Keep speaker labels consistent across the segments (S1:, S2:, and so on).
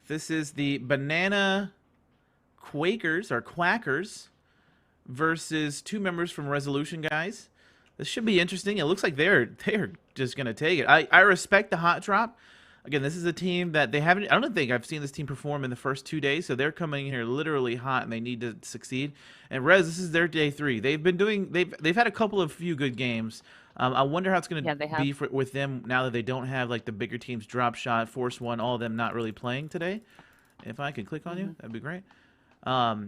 S1: This is the Banana Quakers or Quackers versus two members from Resolution, guys. This should be interesting. It looks like they're just gonna take it. I respect the hot drop. Again, this is a team that they haven't. I don't think I've seen this team perform in the first 2 days, so they're coming here literally hot, and they need to succeed. And Rez, this is their day 3. They've been doing. They've had a couple of few good games. I wonder how it's going to be with them now that they don't have like the bigger teams, Drop Shot, Force One, all of them not really playing today. If I could click on you, that'd be great.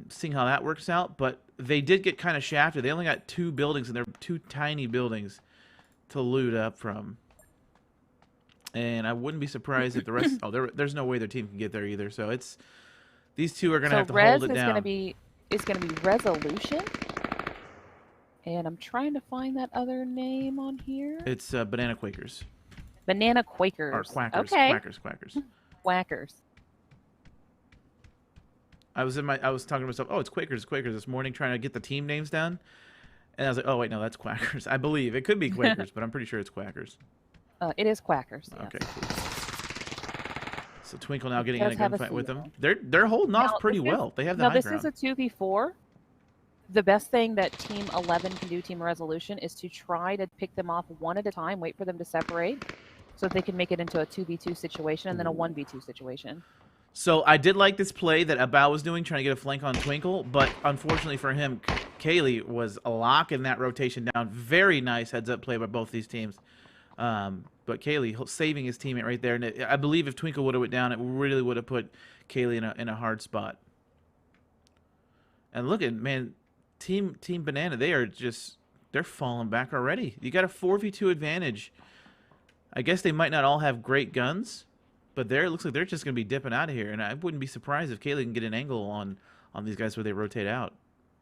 S1: Seeing how that works out, but they did get kind of shafted. They only got 2 buildings, and they're 2 tiny buildings to loot up from. And I wouldn't be surprised if the rest. Oh, there's no way their team can get there either. So it's these two are going to have to hold it down.
S2: It's going to be Resolution, and I'm trying to find that other name on here.
S1: It's Banana Quakers.
S2: Banana Quakers.
S1: Or Quackers.
S2: Okay.
S1: Quackers.
S2: Quackers.
S1: I was talking to myself. Oh, it's Quakers this morning, trying to get the team names down, and I was like, oh wait, no, that's Quackers. I believe it could be Quakers, but I'm pretty sure it's Quackers.
S2: It is Quackers. Yes.
S1: Okay, cool. So Twinkle now getting in a gunfight with them. They're holding off pretty well. They have the high ground.
S2: Now this is a 2v4. The best thing that Team 11 can do, Team Resolution, is to try to pick them off one at a time, wait for them to separate, so that they can make it into a 2v2 situation and then a 1v2 situation.
S1: So I did like this play that Abao was doing, trying to get a flank on Twinkle, but unfortunately for him, Kaylee was locking that rotation down. Very nice heads-up play by both these teams. But Kaylee saving his teammate right there, and I believe if Twinkle would have went down, it really would have put Kaylee in a hard spot. And look at, man, Team Banana, they're falling back already. You got a 4v2 advantage. I guess they might not all have great guns, but it looks like they're just gonna be dipping out of here, and I wouldn't be surprised if Kaylee can get an angle on these guys where they rotate out,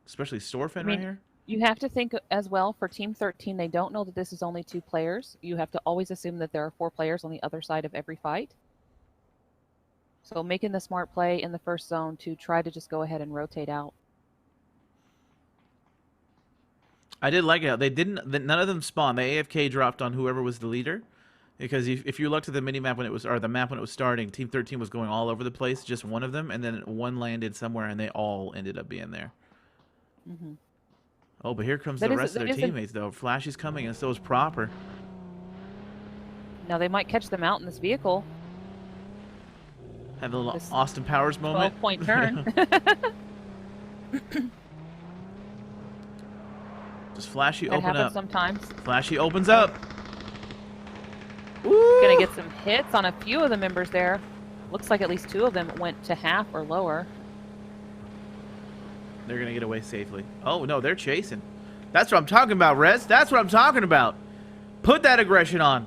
S1: especially Storefin right here.
S2: You have to think as well for Team 13, they don't know that this is only 2 players. You have to always assume that there are 4 players on the other side of every fight. So making the smart play in the first zone to try to just go ahead and rotate out.
S1: I did like it. They didn't. None of them spawned. The AFK dropped on whoever was the leader, because if you looked at the mini map when it was, or the map when it was starting, Team 13 was going all over the place. Just one of them, and then one landed somewhere, and they all ended up being there.
S2: Mm-hmm.
S1: Oh, but here comes the rest of their teammates, though. Flash is coming, and so is Proper.
S2: Now they might catch them out in this vehicle.
S1: Have a little Austin Powers moment.
S2: 12-point turn.
S1: Just Flashy open up.
S2: Sometimes.
S1: Flashy opens up.
S2: Woo! Gonna get some hits on a few of the members there. Looks like at least 2 of them went to half or lower.
S1: They're going to get away safely. Oh, no, they're chasing. That's what I'm talking about, Rez. That's what I'm talking about. Put that aggression on.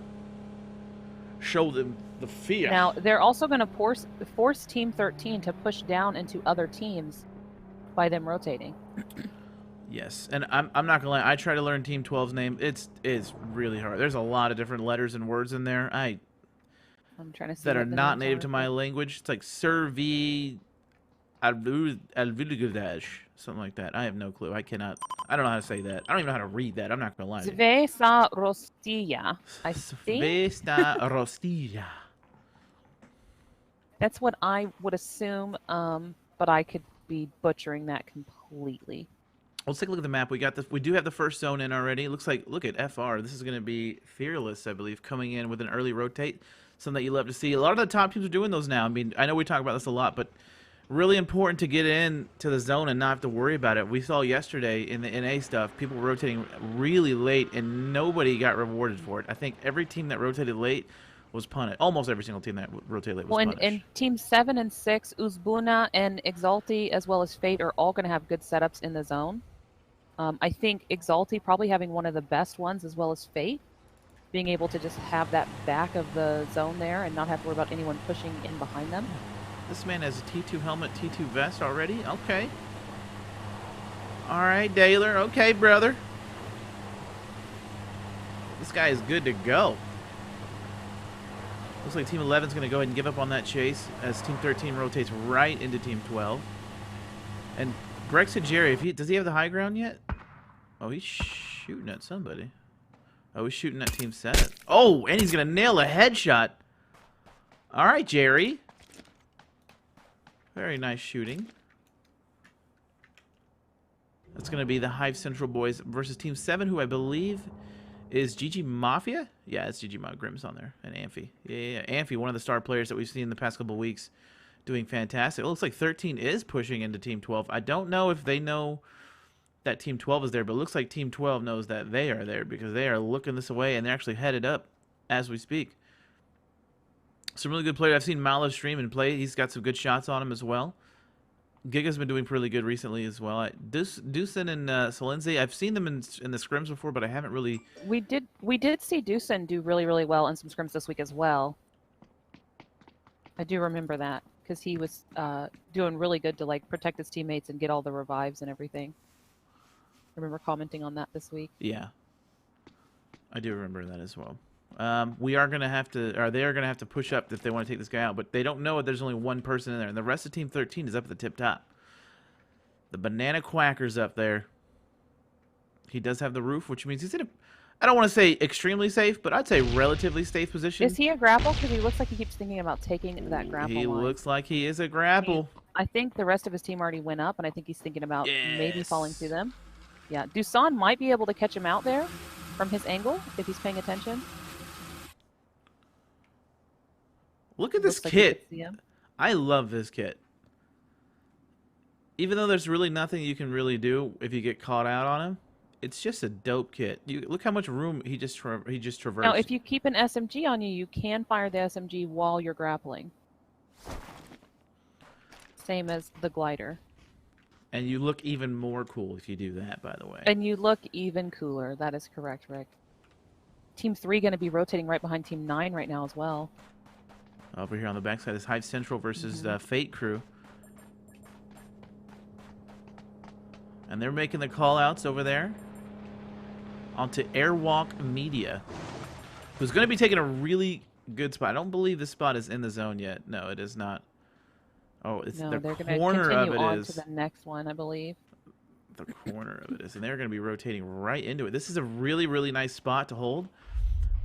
S1: Show them the fear.
S2: Now, they're also going to force Team 13 to push down into other teams by them rotating.
S1: Yes, and I'm not going to lie. I try to learn Team 12's name. It's really hard. There's a lot of different letters and words in there. I'm
S2: trying to see
S1: that are not native to my language. It's like Servi... something like that. I have no clue. I don't know how to say that. I don't even know how to read that. I'm not going to lie.
S2: Zvesta Rostilla. I think.
S1: Zvesta Rostilla.
S2: That's what I would assume, but I could be butchering that completely.
S1: Let's take a look at the map. We do have the first zone in already. Look at FR. This is going to be Fearless, I believe, coming in with an early rotate. Something that you love to see. A lot of the top teams are doing those now. I mean, I know we talk about this a lot, but really important to get into the zone and not have to worry about it. We saw yesterday in the NA stuff, people rotating really late, and nobody got rewarded for it. I think every team that rotated late was punished. Almost every single team that rotated late was punished.
S2: And Team 7 and 6, Uzbuna and Exalti, as well as Fate, are all going to have good setups in the zone. I think Exalti probably having one of the best ones, as well as Fate, being able to just have that back of the zone there and not have to worry about anyone pushing in behind them.
S1: This man has a T2 helmet, T2 vest already? Okay. All right, Daler. Okay, brother. This guy is good to go. Looks like Team 11 is going to go ahead and give up on that chase as Team 13 rotates right into Team 12. And Brexit Jerry, does he have the high ground yet? Oh, he's shooting at somebody. Oh, he's shooting at Team 7. Oh, and he's going to nail a headshot. All right, Jerry. Very nice shooting. That's going to be the Hive Central boys versus Team 7, who I believe is GG Mafia. Yeah, it's GG Mafia. Grim's on there. And Amphi. Yeah. Amphi, one of the star players that we've seen in the past couple of weeks, doing fantastic. It looks like 13 is pushing into Team 12. I don't know if they know that Team 12 is there, but it looks like Team 12 knows that they are there because they are looking this away, and they're actually headed up as we speak. Some really good players. I've seen Malo stream and play. He's got some good shots on him as well. Giga's been doing pretty good recently as well. Deucen and Solenzi, I've seen them in the scrims before, but I haven't really...
S2: We did see Deucen do really, really well in some scrims this week as well. I do remember that, because he was doing really good to like protect his teammates and get all the revives and everything. I remember commenting on that this week.
S1: Yeah. I do remember that as well. We are going to have to, or they are going to have to push up if they want to take this guy out, but they don't know that there's only one person in there, and the rest of Team 13 is up at the tip top. The Banana Quacker's up there. He does have the roof, which means he's in a, I don't want to say extremely safe, but I'd say relatively safe position.
S2: Is he a grapple? Because he looks like he keeps thinking about taking that grapple
S1: He
S2: line.
S1: looks like he is a grapple.
S2: I think the rest of his team already went up, and I think he's thinking about maybe falling through them. Yeah, Deucen might be able to catch him out there from his angle if he's paying attention.
S1: Look at this kit. I love this kit. Even though there's really nothing you can really do if you get caught out on him, it's just a dope kit. Look how much room he just traversed.
S2: Now, if you keep an SMG on you, you can fire the SMG while you're grappling. Same as the glider.
S1: And you look even more cool if you do that, by the way.
S2: And you look even cooler. That is correct, Rick. Team 3 going to be rotating right behind Team 9 right now as well.
S1: Over here on the backside is Hive Central versus Fate Crew. And they're making the call-outs over there onto Airwalk Media, who's going to be taking a really good spot. I don't believe this spot is in the zone yet. No, it is not. Oh, it's
S2: no,
S1: the
S2: they're going to
S1: corner of
S2: continue
S1: it
S2: on
S1: is.
S2: to the next one, I believe.
S1: The corner of it is, and they're going to be rotating right into it. This is a really, really nice spot to hold.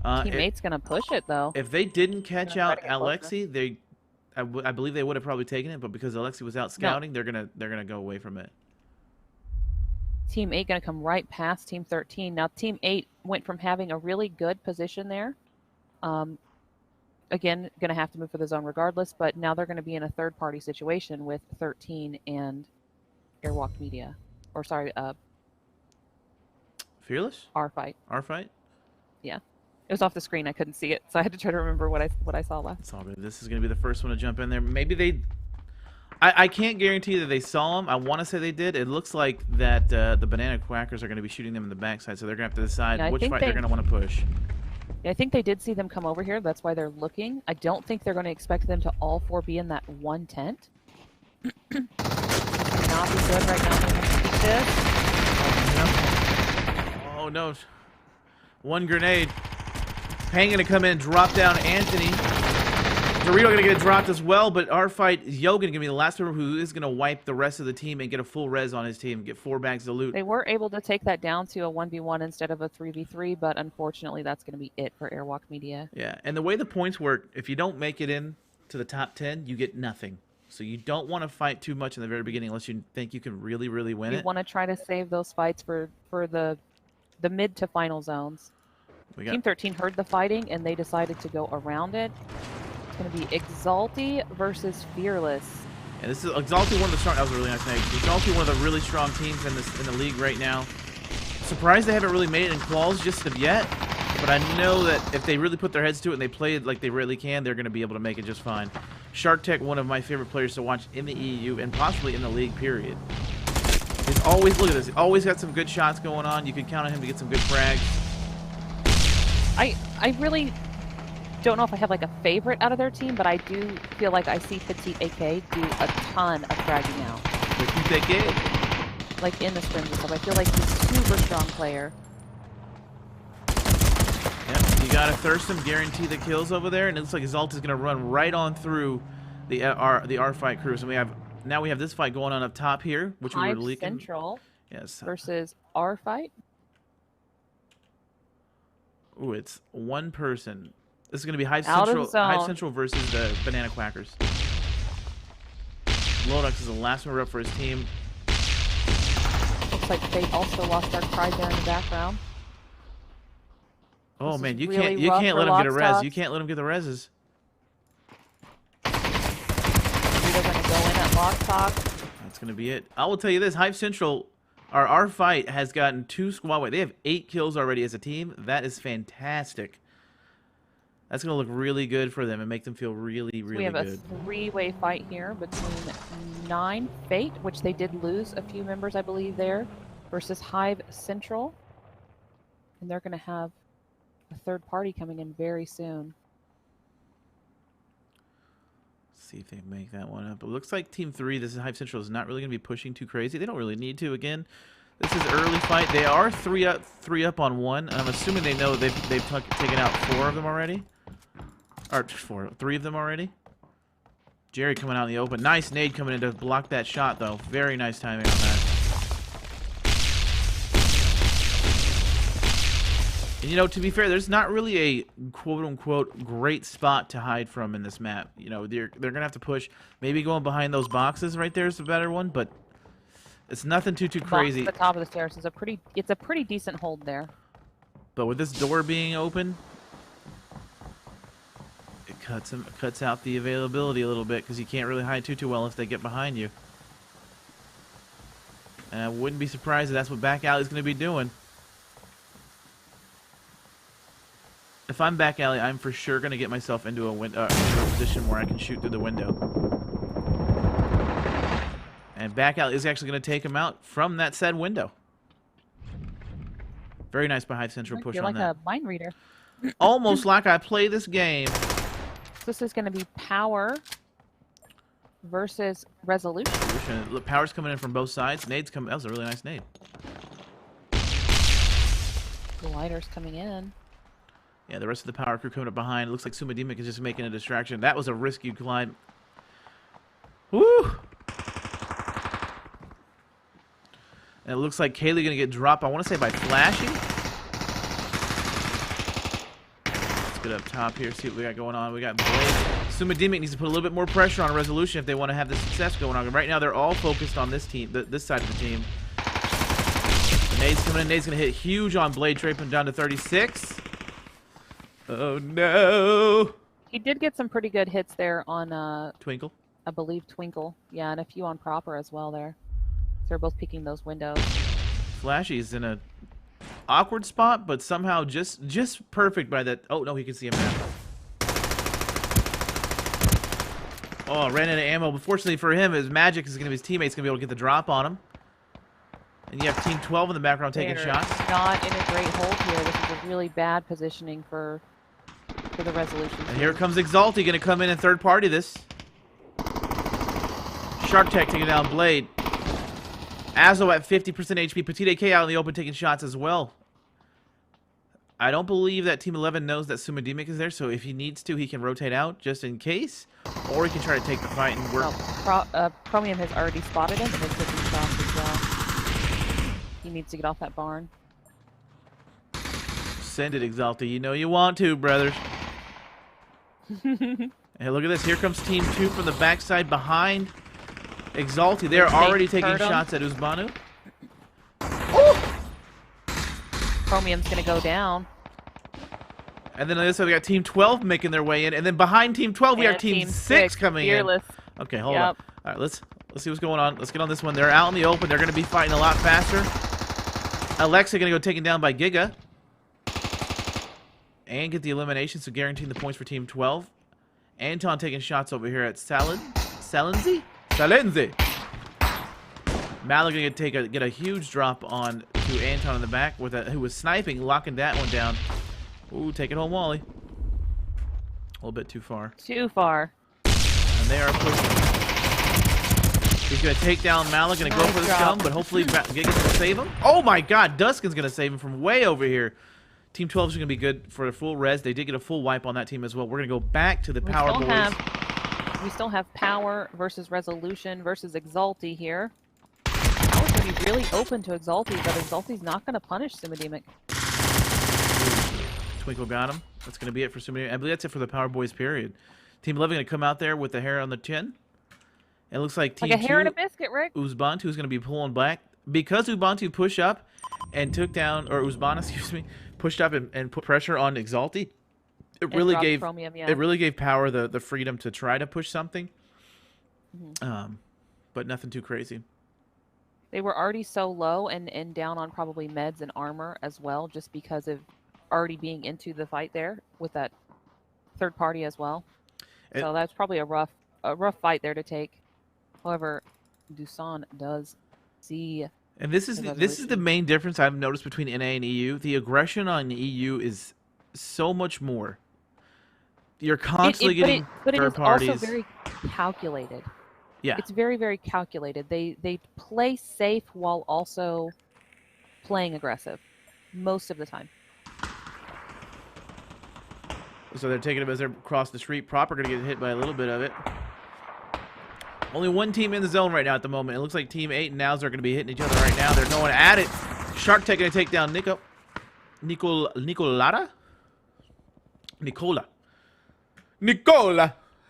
S2: Teammate's going to push it, though.
S1: If they didn't catch out Alexi, I believe they would have probably taken it, but because Alexi was out scouting, they're gonna go away from it.
S2: Team 8 going to come right past Team 13. Now, Team 8 went from having a really good position there. Again, going to have to move for the zone regardless, but now they're going to be in a third-party situation with 13 and Airwalk Media. Or, sorry,
S1: Fearless?
S2: R-Fight.
S1: R-Fight?
S2: Yeah. It was off the screen. I couldn't see it, so I had to try to remember what I saw last.
S1: It's all good. This is going to be the first one to jump in there. Maybe they... I can't guarantee that they saw him. I want to say they did. It looks like that the Banana Quackers are going to be shooting them in the backside, so they're going to have to decide which fight they're going to want to push.
S2: Yeah, I think they did see them come over here. That's why they're looking. I don't think they're going to expect them to all four be in that one tent. Not be good right now. This.
S1: Oh, no. One grenade. Pang going to come in, drop down Anthony. Dorito going to get dropped as well, but our fight, Yo going to be the last member who is going to wipe the rest of the team and get a full res on his team, get 4 bags of loot.
S2: They were able to take that down to a 1v1 instead of a 3v3, but unfortunately that's going to be it for Airwalk Media.
S1: Yeah, and the way the points work, if you don't make it in to the top 10, you get nothing. So you don't want to fight too much in the very beginning unless you think you can really, really win it.
S2: You want to try to save those fights for the mid to final zones. Team 13 heard the fighting and they decided to go around it. It's going to be Exalti versus Fearless.
S1: Yeah, this is Exalti, one of the strong. That was a really nice name. Exalti, one of the really strong teams in the league right now. Surprised they haven't really made it in quals just of yet, but I know that if they really put their heads to it and they play it like they really can, they're going to be able to make it just fine. Shark Tech, one of my favorite players to watch in the EU and possibly in the league. Period. He's always look at this. He's always got some good shots going on. You can count on him to get some good frags.
S2: I really don't know if I have like a favorite out of their team, but I do feel like I see Petite AK do a ton of fragging out.
S1: Petite AK?
S2: Like in the scrims and stuff. I feel like he's a super strong player.
S1: Yep, you gotta thirst him, guarantee the kills over there, and it looks like Exalti's gonna run right on through the R fight crew. So we have this fight going on up top here, which we were leaking.
S2: Central
S1: yes.
S2: Versus R fight.
S1: Ooh, it's one person. This is going to be Hive Central versus the Banana Quackers. Lodox is the last member up for his team.
S2: Looks like Fate also lost Dark Pride there in the background.
S1: Oh
S2: This
S1: man,
S2: is
S1: you
S2: really
S1: can't let him get a res.
S2: Lockstocks.
S1: You can't let him get the reses.
S2: They're going to go in at Lock Talk.
S1: That's gonna be it. I will tell you this: Hype Central, our fight has gotten 2 squad weight. They have 8 kills already as a team. That is fantastic. That's gonna look really good for them and make them feel really, really good.
S2: We have a 3-way fight here between 9 Fate, which they did lose a few members, I believe, there, versus Hive Central, and they're going to have a third party coming in very soon.
S1: See if they make that one up. It looks like Team 3, this is Hype Central, is not really going to be pushing too crazy. They don't really need to. Again, this is early fight. They are 3 up on 1. I'm assuming they know they've taken out 4 of them already. Or 3 of them already. Jerry coming out in the open. Nice nade coming in to block that shot, though. Very nice timing on that. And, you know, to be fair, there's not really a quote-unquote great spot to hide from in this map. You know, they're going to have to push. Maybe going behind those boxes right there is a better one, but it's nothing too crazy.
S2: At the top of the stairs is it's a pretty decent hold there.
S1: But with this door being open, it cuts out the availability a little bit because you can't really hide too well if they get behind you. And I wouldn't be surprised if that's what Back Alley is going to be doing. If I'm Back Alley, I'm for sure going to get myself into a position where I can shoot through the window. And Back Alley is actually going to take him out from that said window. Very nice by Hive Central push
S2: You're
S1: on
S2: like
S1: that.
S2: a mind reader.
S1: Almost like I play this game.
S2: This is going to be Power versus Resolution.
S1: Look, Power's coming in from both sides. Nade's coming. That was a really nice nade.
S2: Glider's coming in.
S1: Yeah, the rest of the Power crew coming up behind. It looks like Sumademic is just making a distraction. That was a risky glide. Woo! And it looks like Kaylee going to get dropped, I want to say, by flashing. Let's get up top here, see what we got going on. We got Blade. Sumademic needs to put a little bit more pressure on Resolution if they want to have the success going on. Right now, they're all focused on this team, this side of the team. Nade's coming in. Nade's going to hit huge on Blade, trapping down to 36. Oh, no.
S2: He did get some pretty good hits there on,
S1: Twinkle.
S2: I believe, Twinkle. Yeah, and a few on Proper as well there. So they're both peeking those windows.
S1: Flashy's in a awkward spot, but somehow just perfect by that. Oh, no, he can see him now. Oh, ran out of ammo. But fortunately for him, his magic is going to be his teammates going to be able to get the drop on him. And you have Team 12 in the background taking shots.
S2: Not in a great hold here. This is a really bad positioning for the Resolution team.
S1: And here comes Exalty going to come in third party this. Shark Tech taking down Blade. Azo at 50% HP. Petite K out in the open taking shots as well. I don't believe that Team 11 knows that Sumademic is there, so if he needs to, he can rotate out just in case. Or he can try to take the fight and work.
S2: Well, Chromium has already spotted him, and they're taking shots as well. He needs to get off that barn.
S1: Send it, Exalty. You know you want to, brothers. Hey, look at this. Here comes Team 2 from the backside behind Exalty. They're already taking shots at Uzbanu.
S2: Oh! Chromium's going to go down.
S1: And then on this side, we got Team 12 making their way in. And then behind Team 12, we have Team 6 coming
S2: Fearless.
S1: in. Okay, hold on. All right, let's see what's going on. Let's get on this one. They're out in the open. They're going to be fighting a lot faster. Alexa going to go taken down by Giga. And get the elimination, so guaranteeing the points for Team 12. Anton taking shots over here at Salenzi? Malik going to get a huge drop on to Anton in the back who was sniping, locking that one down. Ooh, take it home, Wally. A little bit too far.
S2: Too far.
S1: And they are pushing. He's going to take down Malik, going to go for the scum, but hopefully Giga's going to save him. Oh my god, Duskin's going to save him from way over here. Team 12 is going to be good for a full res. They did get a full wipe on that team as well. We're going to go back to the Power Boys.
S2: We still have Power versus Resolution versus Exalty here. Power's going to be really open to Exalty, but Exalty's not going to punish Sumademic.
S1: Twinkle got him. That's going to be it for Sumademic. I believe that's it for the Power Boys, period. Team 11 going to come out there with the hair on the chin. It looks like
S2: Like
S1: Team
S2: a hair and a
S1: 2,
S2: biscuit, Rick.
S1: Ubuntu is going to be pulling back. Because Ubuntu pushed up and took down, or Uzbana, excuse me, pushed up and put pressure on Exalti, it
S2: And
S1: really
S2: dropped
S1: gave
S2: Chromium, yeah.
S1: it really gave Power the freedom to try to push something. But nothing too crazy.
S2: They were already so low and down on probably meds and armor as well, just because of already being into the fight there with that third party as well. So that's probably a rough fight there to take. However, Dusan does see.
S1: And this is the main difference I've noticed between NA and EU. The aggression on EU is so much more. You're constantly getting third parties.
S2: But it is also very calculated.
S1: Yeah.
S2: It's very, very calculated. They play safe while also playing aggressive most of the time.
S1: So they're taking it as they're across the street. Proper going to get hit by a little bit of it. Only one team in the zone right now at the moment. It looks like Team 8 and Nows are going to be hitting each other right now. They're going at it. Shark Tech going to take down Nicola.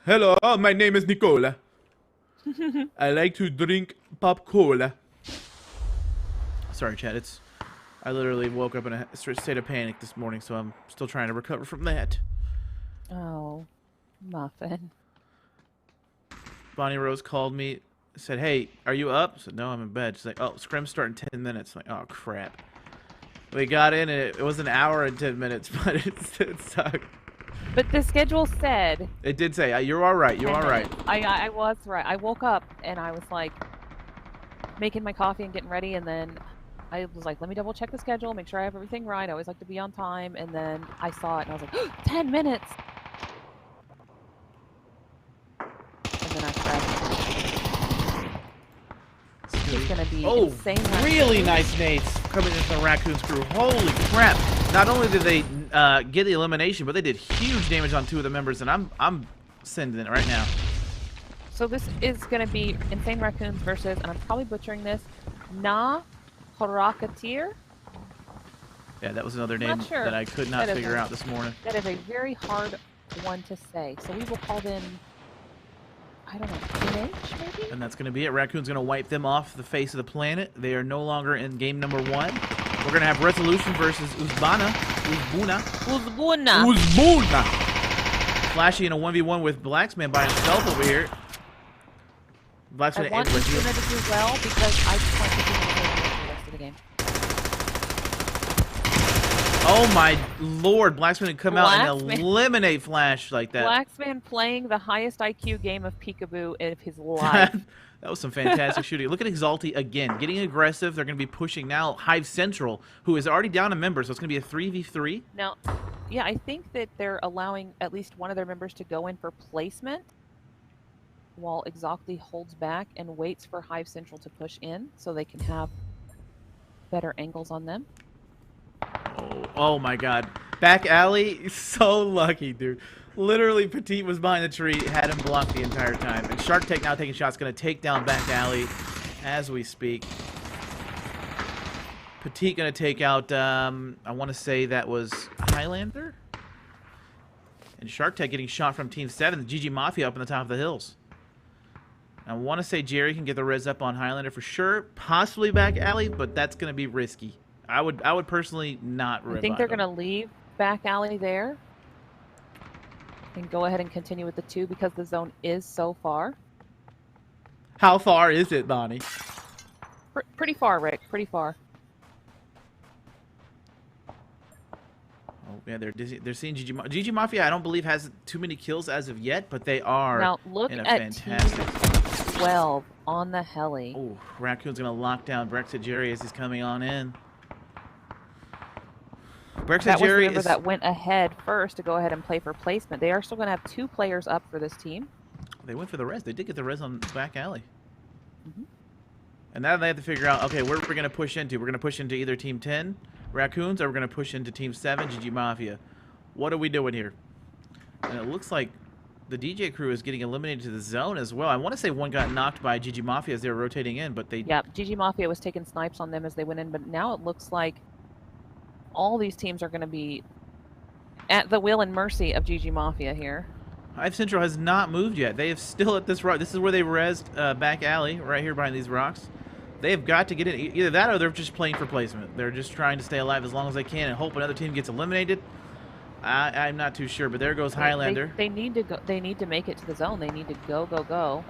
S1: Hello, my name is Nicola. I like to drink pop cola. Sorry, Chad. I literally woke up in a state of panic this morning, so I'm still trying to recover from that.
S2: Oh, Muffin.
S1: Bonnie Rose called me, said, "Hey, are you up?" I said, "No, I'm in bed." She's like, "Oh, scrim's starting 10 minutes." I'm like, "Oh, crap." We got in, and it was an hour and 10 minutes, but it sucked.
S2: But the schedule said...
S1: It did say, "You're all right, you're all right."
S2: I was right. I woke up, and I was, like, making my coffee and getting ready, and then I was like, let me double check the schedule, make sure I have everything right. I always like to be on time, and then I saw it, and I was like, 10 minutes! And then I crashed. It's gonna be insane.
S1: Really nice nades coming into the Raccoons crew. Holy crap! Not only did they get the elimination, but they did huge damage on 2 of the members, and I'm sending it right now.
S2: So this is gonna be Insane Raccoons versus, and I'm probably butchering this, Na Horakatir.
S1: Yeah, that was another name that I could not figure out this morning.
S2: That is a very hard one to say. So we will call them, I don't know, NH maybe?
S1: And that's going to be it. Raccoon's going to wipe them off the face of the planet. They are no longer in game number 1. We're going to have Resolution versus Uzbuna. Flashy in a 1v1 with Blacksman by himself over here.
S2: Blacksman I want Uzbuna to do well because I just want to do the rest of the game.
S1: Oh my lord, Blacksman would come out and eliminate Flash like that.
S2: Blacksman playing the highest IQ game of peekaboo of his life.
S1: That was some fantastic shooting. Look at Exalti again, getting aggressive. They're going to be pushing now Hive Central, who is already down a member, so it's going to be a 3v3.
S2: Now, yeah, I think that they're allowing at least one of their members to go in for placement while Exalti holds back and waits for Hive Central to push in so they can have better angles on them.
S1: Oh my god. Back alley, so lucky, dude. Literally, Petite was behind the tree, had him blocked the entire time. And Shark Tech now taking shots, going to take down Back alley as we speak. Petite going to take out, I want to say that was Highlander? And Shark Tech getting shot from Team 7, the GG Mafia up on the top of the hills. I want to say Jerry can get the res up on Highlander for sure. Possibly Back alley, but that's going to be risky. I would personally not revive.
S2: I think they're going to leave Back alley there and go ahead and continue with the 2 because the zone is so far.
S1: How far is it, Bonnie?
S2: Pretty far, Rick. Pretty far.
S1: Oh yeah, they're seeing GG Mafia. I don't believe has too many kills as of yet, but they are
S2: now look
S1: in a
S2: at
S1: fantastic.
S2: Team 12 on the heli.
S1: Oh, Raccoon's going to lock down Brexit Jerry as he's coming on in.
S2: That was the member that went ahead first to go ahead and play for placement. They are still going to have 2 players up for this team.
S1: They went for the res. They did get the res on Back alley. And now they have to figure out, okay, where we're going to push into. We're going to push into either Team 10, Raccoons, or we're going to push into Team 7, GG Mafia. What are we doing here? And it looks like the DJ crew is getting eliminated to the zone as well. I want to say one got knocked by GG Mafia as they were rotating in, but they...
S2: Yeah, GG Mafia was taking snipes on them as they went in, but now it looks like all these teams are going to be at the will and mercy of GG Mafia here.
S1: Hive Central has not moved yet. They have still at this rock. This is where they rezzed back alley, right here behind these rocks. They have got to get in. Either that or they're just playing for placement. They're just trying to stay alive as long as they can and hope another team gets eliminated. I'm not too sure, but there goes Highlander.
S2: They need to go. They need to make it to the zone. They need to go, go, go.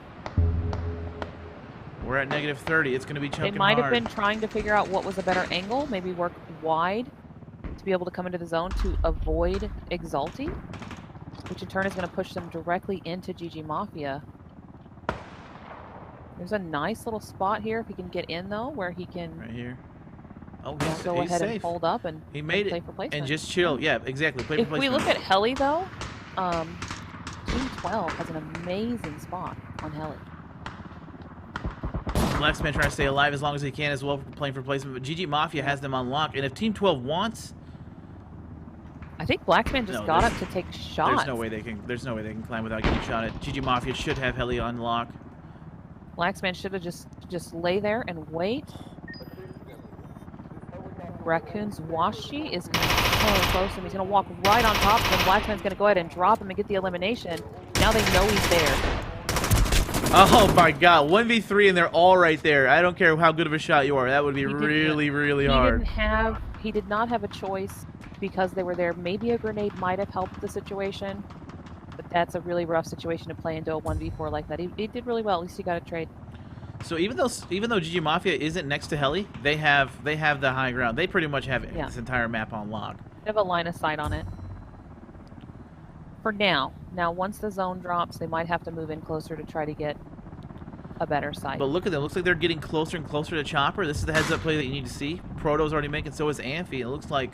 S1: We're at -30. It's going to be choking
S2: They might have
S1: hard.
S2: been trying to figure out what was a better angle. Maybe work wide to be able to come into the zone to avoid Exalti, which in turn is going to push them directly into GG Mafia. There's a nice little spot here if he can get in though, where he can
S1: Right here. Oh,
S2: go
S1: he's
S2: ahead
S1: safe.
S2: and hold up and
S1: He made
S2: play
S1: it
S2: for placement.
S1: and just chill. Yeah, exactly. Play
S2: If
S1: for
S2: we
S1: placement.
S2: look at Heli though, Team 12 has an amazing spot on Heli.
S1: Blacksman trying to stay alive as long as he can as well for playing for placement, but GG Mafia has them on lock. And if Team 12 wants,
S2: I think Blacksman just got up to take shots.
S1: there's no way they can climb without getting shot at. GG Mafia should have Heli on lock.
S2: Blacksman should have just lay there and wait. Raccoon's Washi is going to be so close to him. He's going to walk right on top of him. Blacksman's going to go ahead and drop him and get the elimination. Now they know he's there.
S1: Oh my god, 1v3 and they're all right there. I don't care how good of a shot you are. That would be really hard.
S2: He did not have a choice because they were there. Maybe a grenade might have helped the situation, but that's a really rough situation to play into a 1v4 like that. He did really well. At least he got a trade.
S1: So even though GG Mafia isn't next to Heli, they have the high ground. They pretty much have this entire map on lock.
S2: They have a line of sight on it. For now. Now, once the zone drops, they might have to move in closer to try to get a better sight.
S1: But look at them. Looks like they're getting closer and closer to Chopper. This is the heads-up play that you need to see. Proto's already making, so is Amphi. It looks like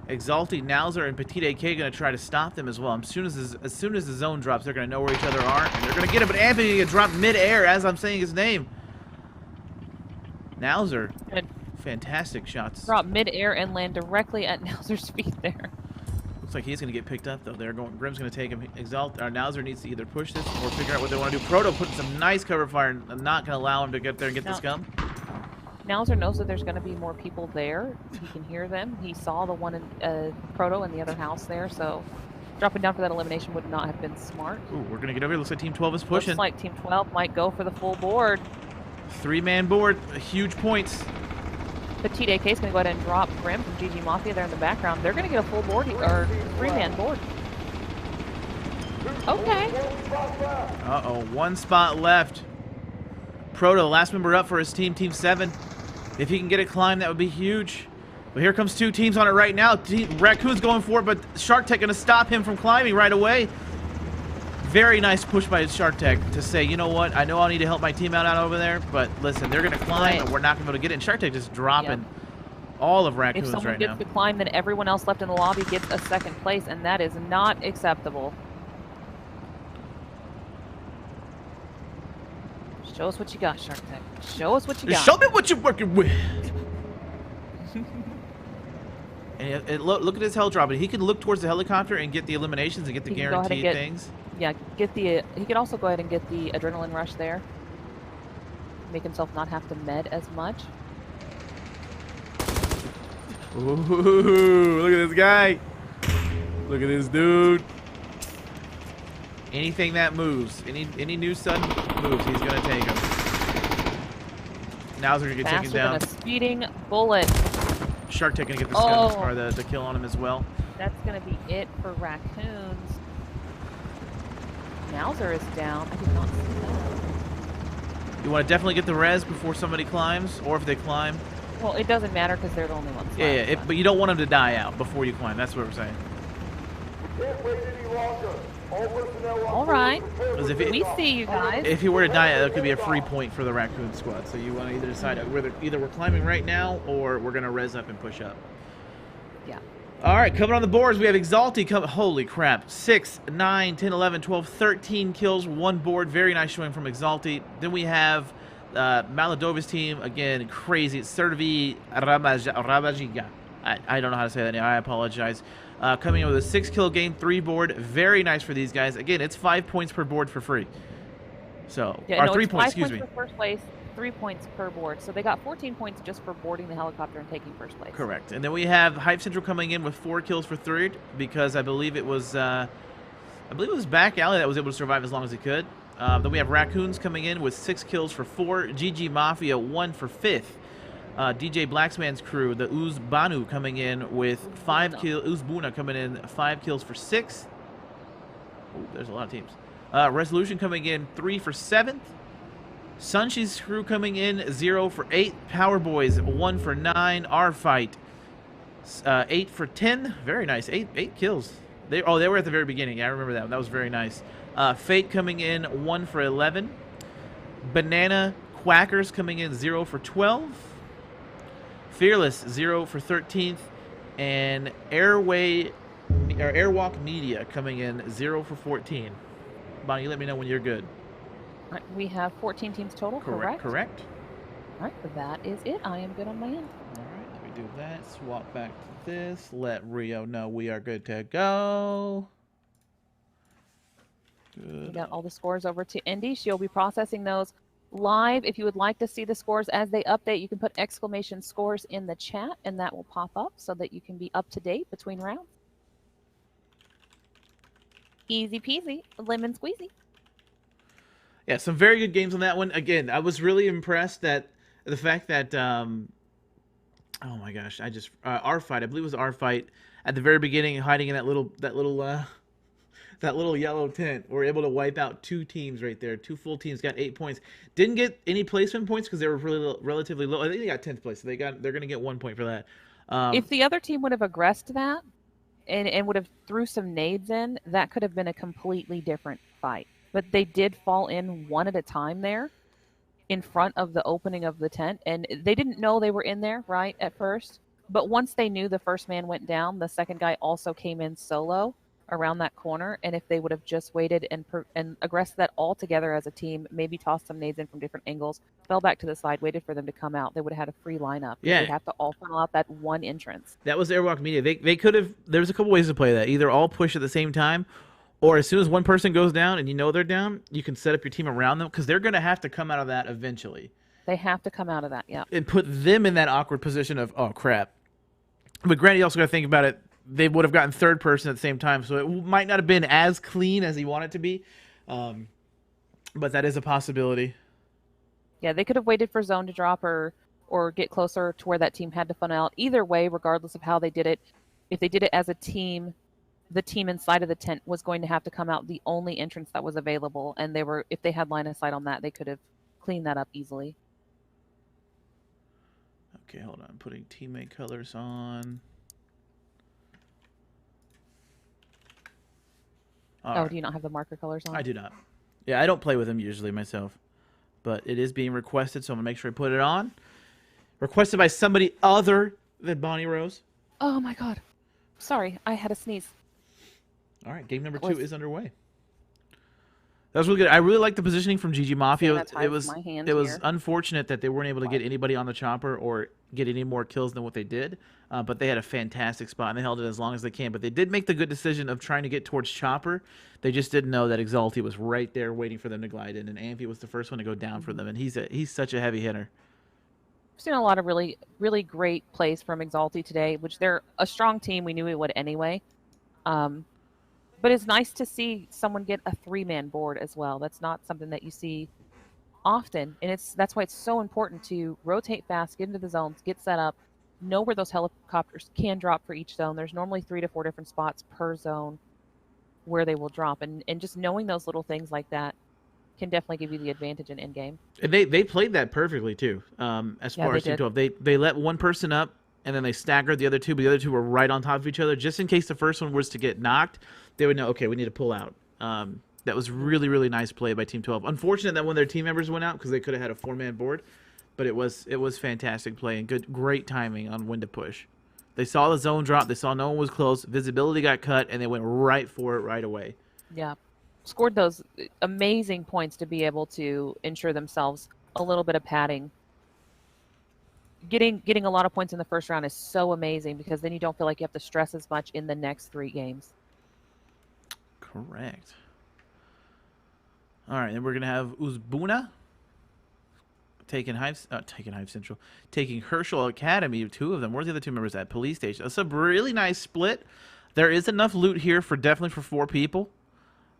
S1: Exalti, Nowzer, and Petite AK going to try to stop them as well. As soon as the zone drops, they're going to know where each other are, and they're going to get it. But Amphi going to get dropped mid-air as I'm saying his name. Nowzer, fantastic shots.
S2: Drop mid-air and land directly at Nowzer's feet there.
S1: Looks like he's going to get picked up, though. Grim's going to take him. Nowzer needs to either push this or figure out what they want to do. Proto putting some nice cover fire and not going to allow him to get there and get the scum.
S2: Nowzer knows that there's going to be more people there. He can hear them. He saw the one in Proto in the other house there, so dropping down for that elimination would not have been smart.
S1: Ooh, we're going to get over here. Looks like Team 12 is pushing.
S2: Looks like Team 12 might go for the full board.
S1: 3-man board. Huge points.
S2: Petite AK is going to go ahead and drop Grim from GG Mafia there in the background. They're going to get a full board, or 3-man board. Okay.
S1: Uh-oh, one spot left. Proto, the last member up for his team, Team 7. If he can get a climb, that would be huge. But here comes 2 teams on it right now. Raccoon's going for it, but Shark Tech going to stop him from climbing right away. Very nice push by Shark Tech to say, you know what, I know I'll need to help my team out over there, but listen, they're going to climb, and we're not going to be able to get it. And Shark Tech just dropping all of Raccoons right now.
S2: If someone gets to climb, then everyone else left in the lobby gets a second place, and that is not acceptable. Show us what you got, Shark Tech. Show us what you got.
S1: Show me what you're working with. And look at his hell dropping. He can look towards the helicopter and get the eliminations and get the guaranteed things.
S2: Yeah, he could also go ahead and get the adrenaline rush there. Make himself not have to med as much.
S1: Ooh, look at this guy. Look at this dude. Anything that moves, any new sudden moves, he's gonna take him. Now's gonna get taken down.
S2: Faster than a speeding bullet.
S1: Shark Tech gonna get the scum, or the kill on him as well.
S2: That's gonna be it for Raccoons. Nowzer is down. I did not see that.
S1: You want to definitely get the res before somebody climbs, or if they climb.
S2: Well, it doesn't matter because they're the only ones.
S1: Yeah, but you don't want them to die out before you climb. That's what we're saying.
S2: All right. We see you guys.
S1: If he were to die out, that could be a free point for the Raccoon squad. So you want to either decide whether either we're climbing right now or we're going to res up and push up.
S2: Yeah.
S1: All right, coming on the boards, we have Exalti coming. Holy crap. 6, 9, 10, 11, 12, 13 kills, 1 board. Very nice showing from Exalti. Then we have Maladova's team. Again, crazy. Servi Rabajiga. I don't know how to say that name. I apologize. Coming in with a 6-kill game, 3 board. Very nice for these guys. Again, it's 5 points per board for free. So,
S2: yeah,
S1: 3 points, excuse me.
S2: 5 points for first place, 3 points per board. So they got 14 points just for boarding the helicopter and taking first place. Correct.
S1: And then we have Hype Central coming in with 4 kills for third because I believe it was I believe it was Back Alley that was able to survive as long as he could. Then we have Raccoons coming in with 6 kills for 4. GG Mafia 1 for 5th. DJ Blacksman's crew, the Uzbanu, coming in with 5 kills. Uzbuna coming in 5 kills for 6. Ooh, there's a lot of teams. Resolution coming in 3 for 7th. Sunshi's crew coming in 0 for 8. Power Boys 1 for 9. Our fight 8 for 10. Very nice. 8 kills. They were at the very beginning. Yeah, I remember that. That was very nice. Fate coming in 1 for 11. Banana Quackers coming in 0 for 12. Fearless 0 for 13th. And Airwalk Media coming in 0 for 14. Bonnie, you let me know when you're good.
S2: All right, we have 14 teams total, correct?
S1: Correct.
S2: All right, that is it. I am good on my end.
S1: All right, let me do that. Swap back to this. Let Rio know we are good to go. Good.
S2: We got all the scores over to Indy. She'll be processing those live. If you would like to see the scores as they update, you can put exclamation scores in the chat, and that will pop up so that you can be up to date between rounds. Easy peasy, lemon squeezy.
S1: Yeah, some very good games on that one. Again, I was really impressed at the fact that, oh my gosh, our fight, I believe it was our fight, at the very beginning, hiding in that little yellow tent. We're able to wipe out 2 teams right there. 2 full teams, got 8 points. Didn't get any placement points because they were relatively low. I think they got 10th place, so they're going to get 1 point for that.
S2: If the other team would have aggressed that and would have threw some nades in, that could have been a completely different fight. But they did fall in one at a time there in front of the opening of the tent, and they didn't know they were in there, right, at first. But once they knew the first man went down, the second guy also came in solo around that corner, and if they would have just waited and aggressed that all together as a team, maybe tossed some nades in from different angles, fell back to the side, waited for them to come out, they would have had a free lineup.
S1: Yeah.
S2: They'd have to all funnel out that one entrance.
S1: That was Airwalk Media. They could have, there's a couple ways to play that. Either all push at the same time, or as soon as one person goes down and you know they're down, you can set up your team around them, because they're going to have to come out of that eventually.
S2: They have to come out of that, yeah.
S1: And put them in that awkward position of, oh, crap. But granted, you also got to think about it. They would have gotten third person at the same time, so it might not have been as clean as he wanted it to be. But that is a possibility.
S2: Yeah, they could have waited for zone to drop or get closer to where that team had to funnel out. Either way, regardless of how they did it, if they did it as a team, the team inside of the tent was going to have to come out the only entrance that was available, and if they had line of sight on that, they could have cleaned that up easily.
S1: Okay, hold on. I'm putting teammate colors on.
S2: All right. Do you not have the marker colors on?
S1: I do not. Yeah, I don't play with them usually myself. But it is being requested, so I'm going to make sure I put it on. Requested by somebody other than Bonnie Rose.
S2: Oh, my God. Sorry, I had a sneeze.
S1: All right, game number 2 is underway. That was really good. I really like the positioning from GG Mafia. It was unfortunate that they weren't able to get anybody on the chopper or get any more kills than what they did. But they had a fantastic spot, and they held it as long as they can. But they did make the good decision of trying to get towards chopper. They just didn't know that Exalti was right there waiting for them to glide in, and Amphi was the first one to go down for them. And he's such a heavy hitter.
S2: We've seen a lot of really, really great plays from Exalti today, which they're a strong team. We knew we would anyway. But it's nice to see someone get a 3-man board as well. That's not something that you see often, and that's why it's so important to rotate fast, get into the zones, get set up, know where those helicopters can drop for each zone. There's normally 3 to 4 different spots per zone where they will drop, and just knowing those little things like that can definitely give you the advantage in endgame.
S1: And they played that perfectly too. As far as Team 12, they let one person up, and then they staggered the other 2, but the other 2 were right on top of each other, just in case the first one was to get knocked. They would know, okay, we need to pull out. That was really, really nice play by Team 12. Unfortunate that one of their team members went out because they could have had a 4-man board, but it was fantastic play and great timing on when to push. They saw the zone drop, they saw no one was close, visibility got cut, and they went right for it right away.
S2: Yeah, scored those amazing points to be able to ensure themselves a little bit of padding. Getting a lot of points in the first round is so amazing because then you don't feel like you have to stress as much in the next 3 games.
S1: Correct. All right, then we're gonna have Uzbuna taking Hive Central, taking Herschel Academy. 2 of them. Where's the other 2 members at? Police Station. That's a really nice split. There is enough loot here for definitely for 4 people.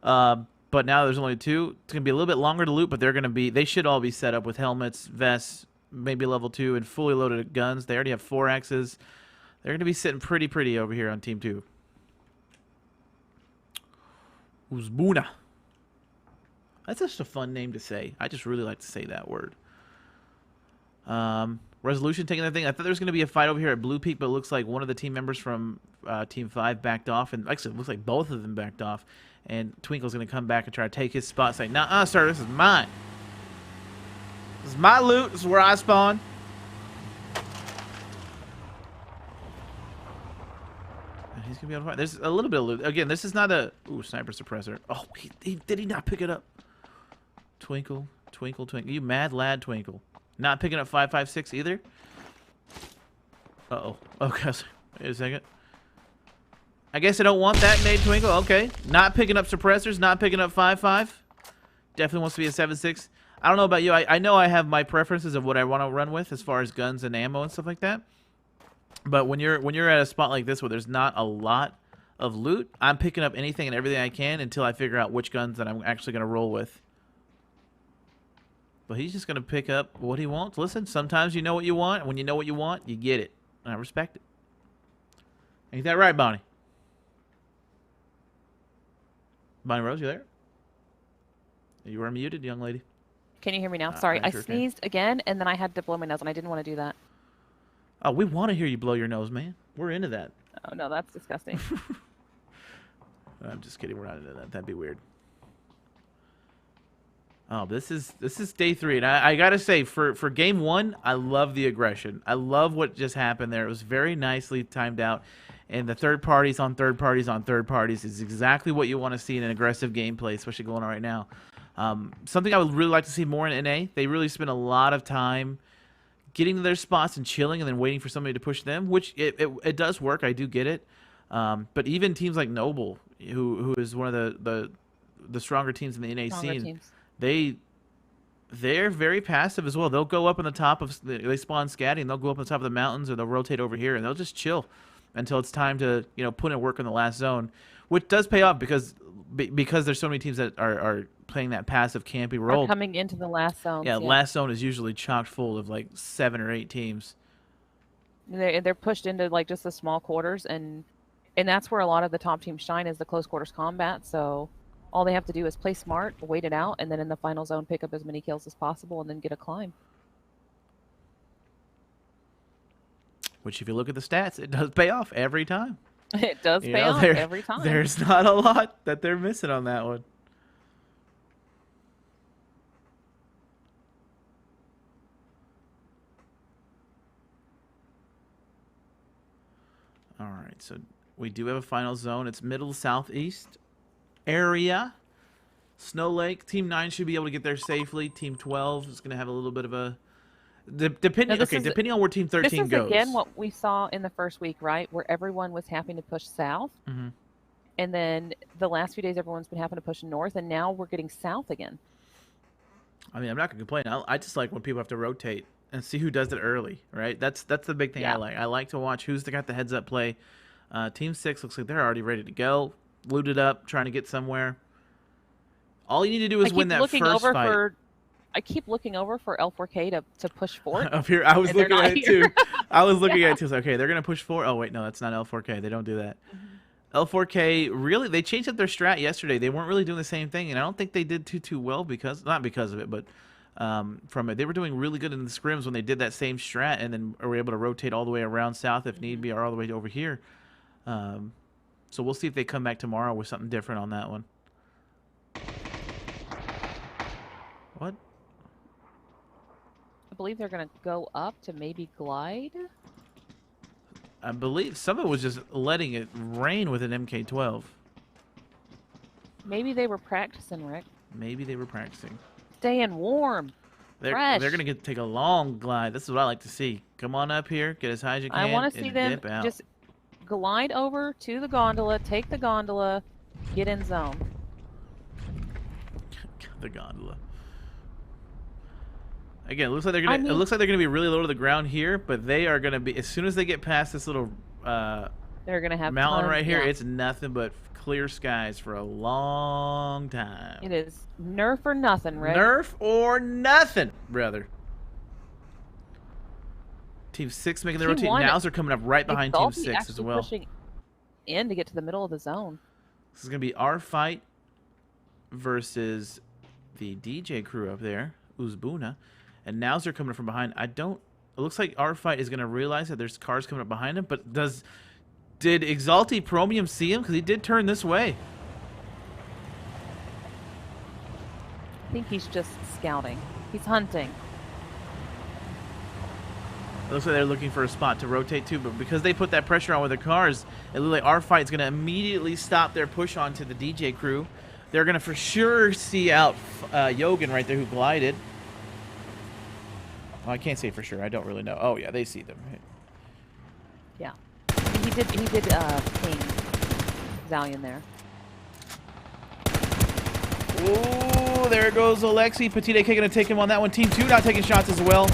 S1: But now there's only 2. It's gonna be a little bit longer to loot, but they should all be set up with helmets, vests, maybe level 2, and fully loaded guns. They already have 4Xs. They're gonna be sitting pretty over here on team 2. Uzbuna. That's just a fun name to say. I just really like to say that word. Resolution taking that thing. I thought there was going to be a fight over here at Blue Peak, but it looks like one of the team members from Team 5 backed off. And actually, it looks like both of them backed off. And Twinkle's going to come back and try to take his spot, saying, "Nuh-uh, sir, this is mine. This is my loot. This is where I spawn." And he's going to be able to fight. There's a little bit of loot. Again, this is not a... Ooh, sniper suppressor. Oh, did he not pick it up? Twinkle, Twinkle, Twinkle. You mad lad, Twinkle. Not picking up 5.56 either? Uh-oh. Okay, wait a second. I guess I don't want that, Nade Twinkle. Okay. Not picking up suppressors, not picking up 5.5. Definitely wants to be a 7.6. I don't know about you. I know I have my preferences of what I want to run with as far as guns and ammo and stuff like that. But when you're at a spot like this where there's not a lot of loot, I'm picking up anything and everything I can until I figure out which guns that I'm actually going to roll with. But he's just going to pick up what he wants. Listen, sometimes you know what you want. And when you know what you want, you get it. And I respect it. Ain't that right, Bonnie? Bonnie Rose, you there? You were muted, young lady.
S2: Can you hear me now? Sorry, I
S1: sure
S2: sneezed again, and then I had to blow my nose, and I didn't want to do that.
S1: Oh, we want to hear you blow your nose, man. We're into that.
S2: Oh, no, that's disgusting.
S1: I'm just kidding. We're not into that. That'd be weird. Oh, this is day 3, and I gotta say, for game 1, I love the aggression. I love what just happened there. It was very nicely timed out, and the third parties on third parties on third parties is exactly what you want to see in an aggressive gameplay, especially going on right now. Something I would really like to see more in NA. They really spend a lot of time getting to their spots and chilling, and then waiting for somebody to push them, which it does work. I do get it. But even teams like Noble, who is one of the stronger teams in the NA scene. They're very passive as well. They'll go up on the top of... They spawn scatting. They'll go up on the top of the mountains, or they'll rotate over here, and they'll just chill until it's time to, put in work in the last zone, which does pay off because there's so many teams that are playing that passive campy role.
S2: Coming into the last zone.
S1: Yeah, last zone is usually chocked full of like 7 or 8 teams.
S2: They're pushed into like just the small quarters, and that's where a lot of the top teams shine, is the close quarters combat. So all they have to do is play smart, wait it out, and then in the final zone pick up as many kills as possible and then get a climb.
S1: Which, if you look at the stats, it does pay off every time.
S2: It does pay off every time.
S1: There's not a lot that they're missing on that one. All right, so we do have a final zone. It's middle southeast area. Snow Lake. Team 9 should be able to get there safely. Team 12 is going to have a little bit of a... Depending on where Team 13 goes.
S2: This is, again, what we saw in the first week, right? Where everyone was having to push south.
S1: Mm-hmm.
S2: And then the last few days, everyone's been having to push north. And now we're getting south again.
S1: I mean, I'm not going to complain. I just like when people have to rotate and see who does it early, right? That's the big thing I like. I like to watch who's got the heads-up play. Team 6 looks like they're already ready to go. Looted up, trying to get somewhere. All you need to do is win that first fight.
S2: I keep looking over for L4K to push fort.
S1: Up here, I was looking at it too. I was looking at it too. Okay, they're going to push fort. Oh, wait, no, that's not L4K. They don't do that. Mm-hmm. L4K, really, they changed up their strat yesterday. They weren't really doing the same thing, and I don't think they did too well not because of it, but from it. They were doing really good in the scrims when they did that same strat, and then were able to rotate all the way around south if need be, or all the way over here. So we'll see if they come back tomorrow with something different on that one. What?
S2: I believe they're going to go up to maybe glide.
S1: I believe someone was just letting it rain with an MK12.
S2: Maybe they were practicing, Rick.
S1: Maybe they were practicing.
S2: Staying warm.
S1: They're going to take a long glide. This is what I like to see. Come on up here. Get as high as you can.
S2: I want to see them just glide over to the gondola, take the gondola, get in zone.
S1: The gondola. Again, it looks like they're gonna. It looks like they're gonna be really low to the ground here, but they are gonna be as soon as they get past this little
S2: they're gonna have
S1: mountain right here. It's nothing but clear skies for a long time.
S2: It is nerf or nothing, Rick.
S1: Nerf or nothing, brother. Team 6 making the rotation. Nows are coming up right behind Team 6 as well.
S2: Pushing in to get to the middle of the zone.
S1: This is going to be our fight versus the DJ crew up there, Uzbuna. And Nows are coming up from behind. It looks like our fight is going to realize that there's cars coming up behind him, but did Exalti Chromium see him? Because he did turn this way.
S2: I think he's just scouting. He's hunting.
S1: It looks like they're looking for a spot to rotate to, but because they put that pressure on with their cars, it looks like our fight's going to immediately stop their push onto the DJ crew. They're going to for sure see out Yogan right there who glided. Well, I can't say for sure. I don't really know. Oh, yeah, they see them.
S2: Yeah. He did ping Zalian there.
S1: Ooh, there goes Alexi. Petite K going to take him on that one. Team 2 not taking shots as well.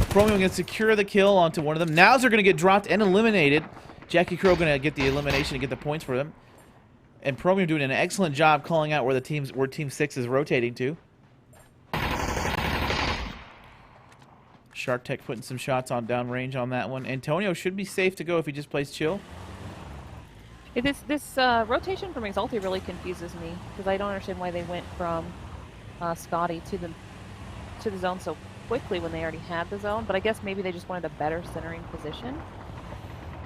S1: Chromium going to secure the kill onto one of them. Nows are going to get dropped and eliminated. Jackie Crow going to get the elimination and get the points for them. And Chromium doing an excellent job calling out where Team 6 is rotating to. Shark Tech putting some shots on downrange on that one. Antonio should be safe to go if he just plays chill.
S2: This rotation from Exalti really confuses me because I don't understand why they went from Scotty to the zone so quickly when they already had the zone. But I guess maybe they just wanted a better centering position.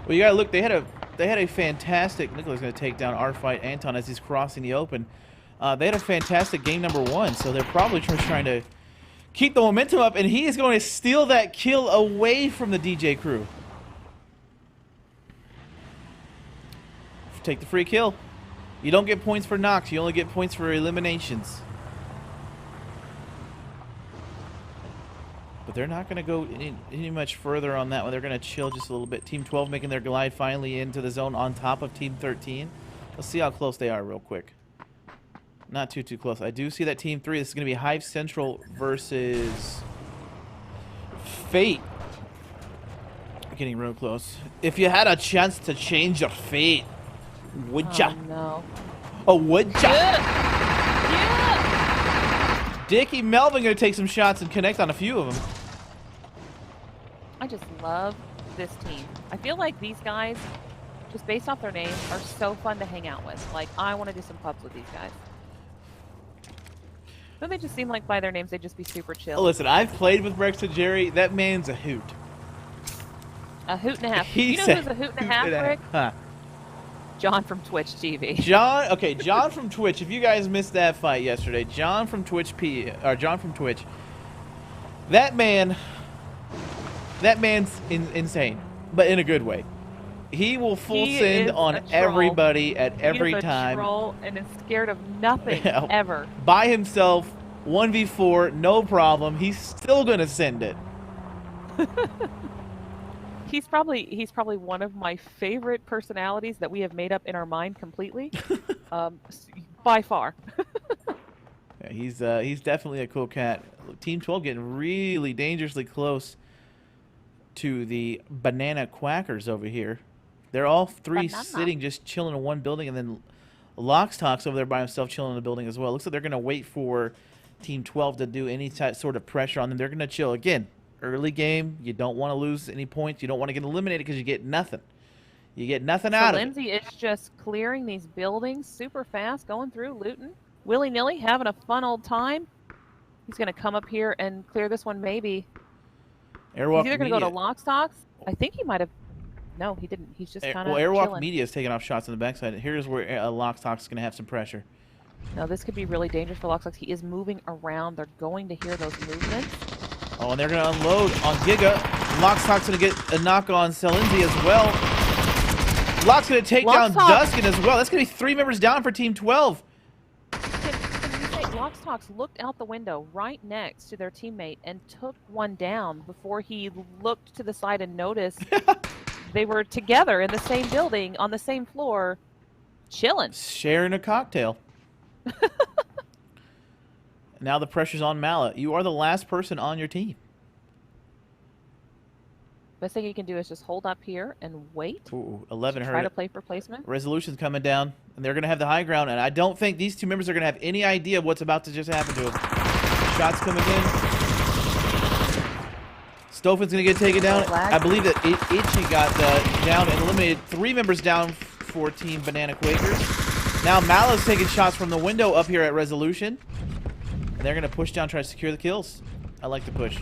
S1: Well, you gotta look. They had a fantastic. Nicola's gonna take down our fight Anton as he's crossing the open. They had a fantastic game number 1, so they're probably just trying to keep the momentum up, and he is going to steal that kill away from the DJ crew. Take the free kill. You don't get points for knocks. You only get points for eliminations. But they're not going to go any much further on that one. They're going to chill just a little bit. Team 12 making their glide finally into the zone on top of Team 13. Let's see how close they are real quick. Not too close. I do see that Team 3. This is going to be Hive Central versus Fate. Getting real close. If you had a chance to change your fate, would ya?
S2: Oh, no.
S1: Oh, would ya?
S2: Yeah!
S1: Dickie Melvin going to take some shots and connect on a few of them.
S2: I just love this team. I feel like these guys, just based off their names, are so fun to hang out with. Like, I want to do some pubs with these guys. Don't they just seem like by their names they'd just be super chill?
S1: Listen, I've played with Rex and Jerry. That man's a hoot.
S2: A hoot and a half.
S1: You
S2: know who's a hoot and a half, Rick?
S1: Huh.
S2: John from Twitch TV.
S1: John from Twitch. If you guys missed that fight yesterday, John from Twitch. That man's insane, but in a good way. He will full send on everybody at every time.
S2: Troll and is scared of nothing ever.
S1: By himself, 1v4, no problem. He's still gonna send it.
S2: He's probably one of my favorite personalities that we have made up in our mind completely, by far.
S1: Yeah, he's definitely a cool cat. Team 12 getting really dangerously close to the Banana Quackers over here. They're all three sitting just chilling in one building, and then Loxtox over there by himself chilling in the building as well. Looks like they're going to wait for Team 12 to do any sort of pressure on them. They're going to chill. Again, early game, you don't want to lose any points. You don't want to get eliminated because you get nothing. You get nothing out of it.
S2: Lindsay is just clearing these buildings super fast, going through, looting, willy-nilly, having a fun old time. He's going to come up here and clear this one maybe.
S1: Airwalk
S2: He's either going to go to Loxtox. I think he might have. No, he didn't. He's just kind of
S1: Airwalk
S2: chilling.
S1: Media is taking off shots on the backside. Here's where Loxtox is going to have some pressure.
S2: No, this could be really dangerous for Loxtox. He is moving around. They're going to hear those movements.
S1: Oh, and they're going to unload on Giga. Loxtox going to get a knock on Selinzi as well. Lock's going to take down Duskin as well. That's going to be 3 members down for Team 12.
S2: Loxtox looked out the window right next to their teammate and took one down before he looked to the side and noticed they were together in the same building on the same floor, chilling.
S1: Sharing a cocktail. Now the pressure's on Mallet. You are the last person on your team.
S2: Best thing you can do is just hold up here and wait.
S1: Ooh, 11
S2: Try
S1: hurt
S2: to
S1: it.
S2: play for placement.
S1: Resolution's coming down, and they're going to have the high ground, and I don't think these two members are going to have any idea what's about to just happen to them. Shots coming in. Stofan's going to get taken down. I believe that Itchy got down and eliminated 3 members down for Team Banana Quakers. Now Mallow's taking shots from the window up here at Resolution. And they're going to push down, try to secure the kills. I like the push.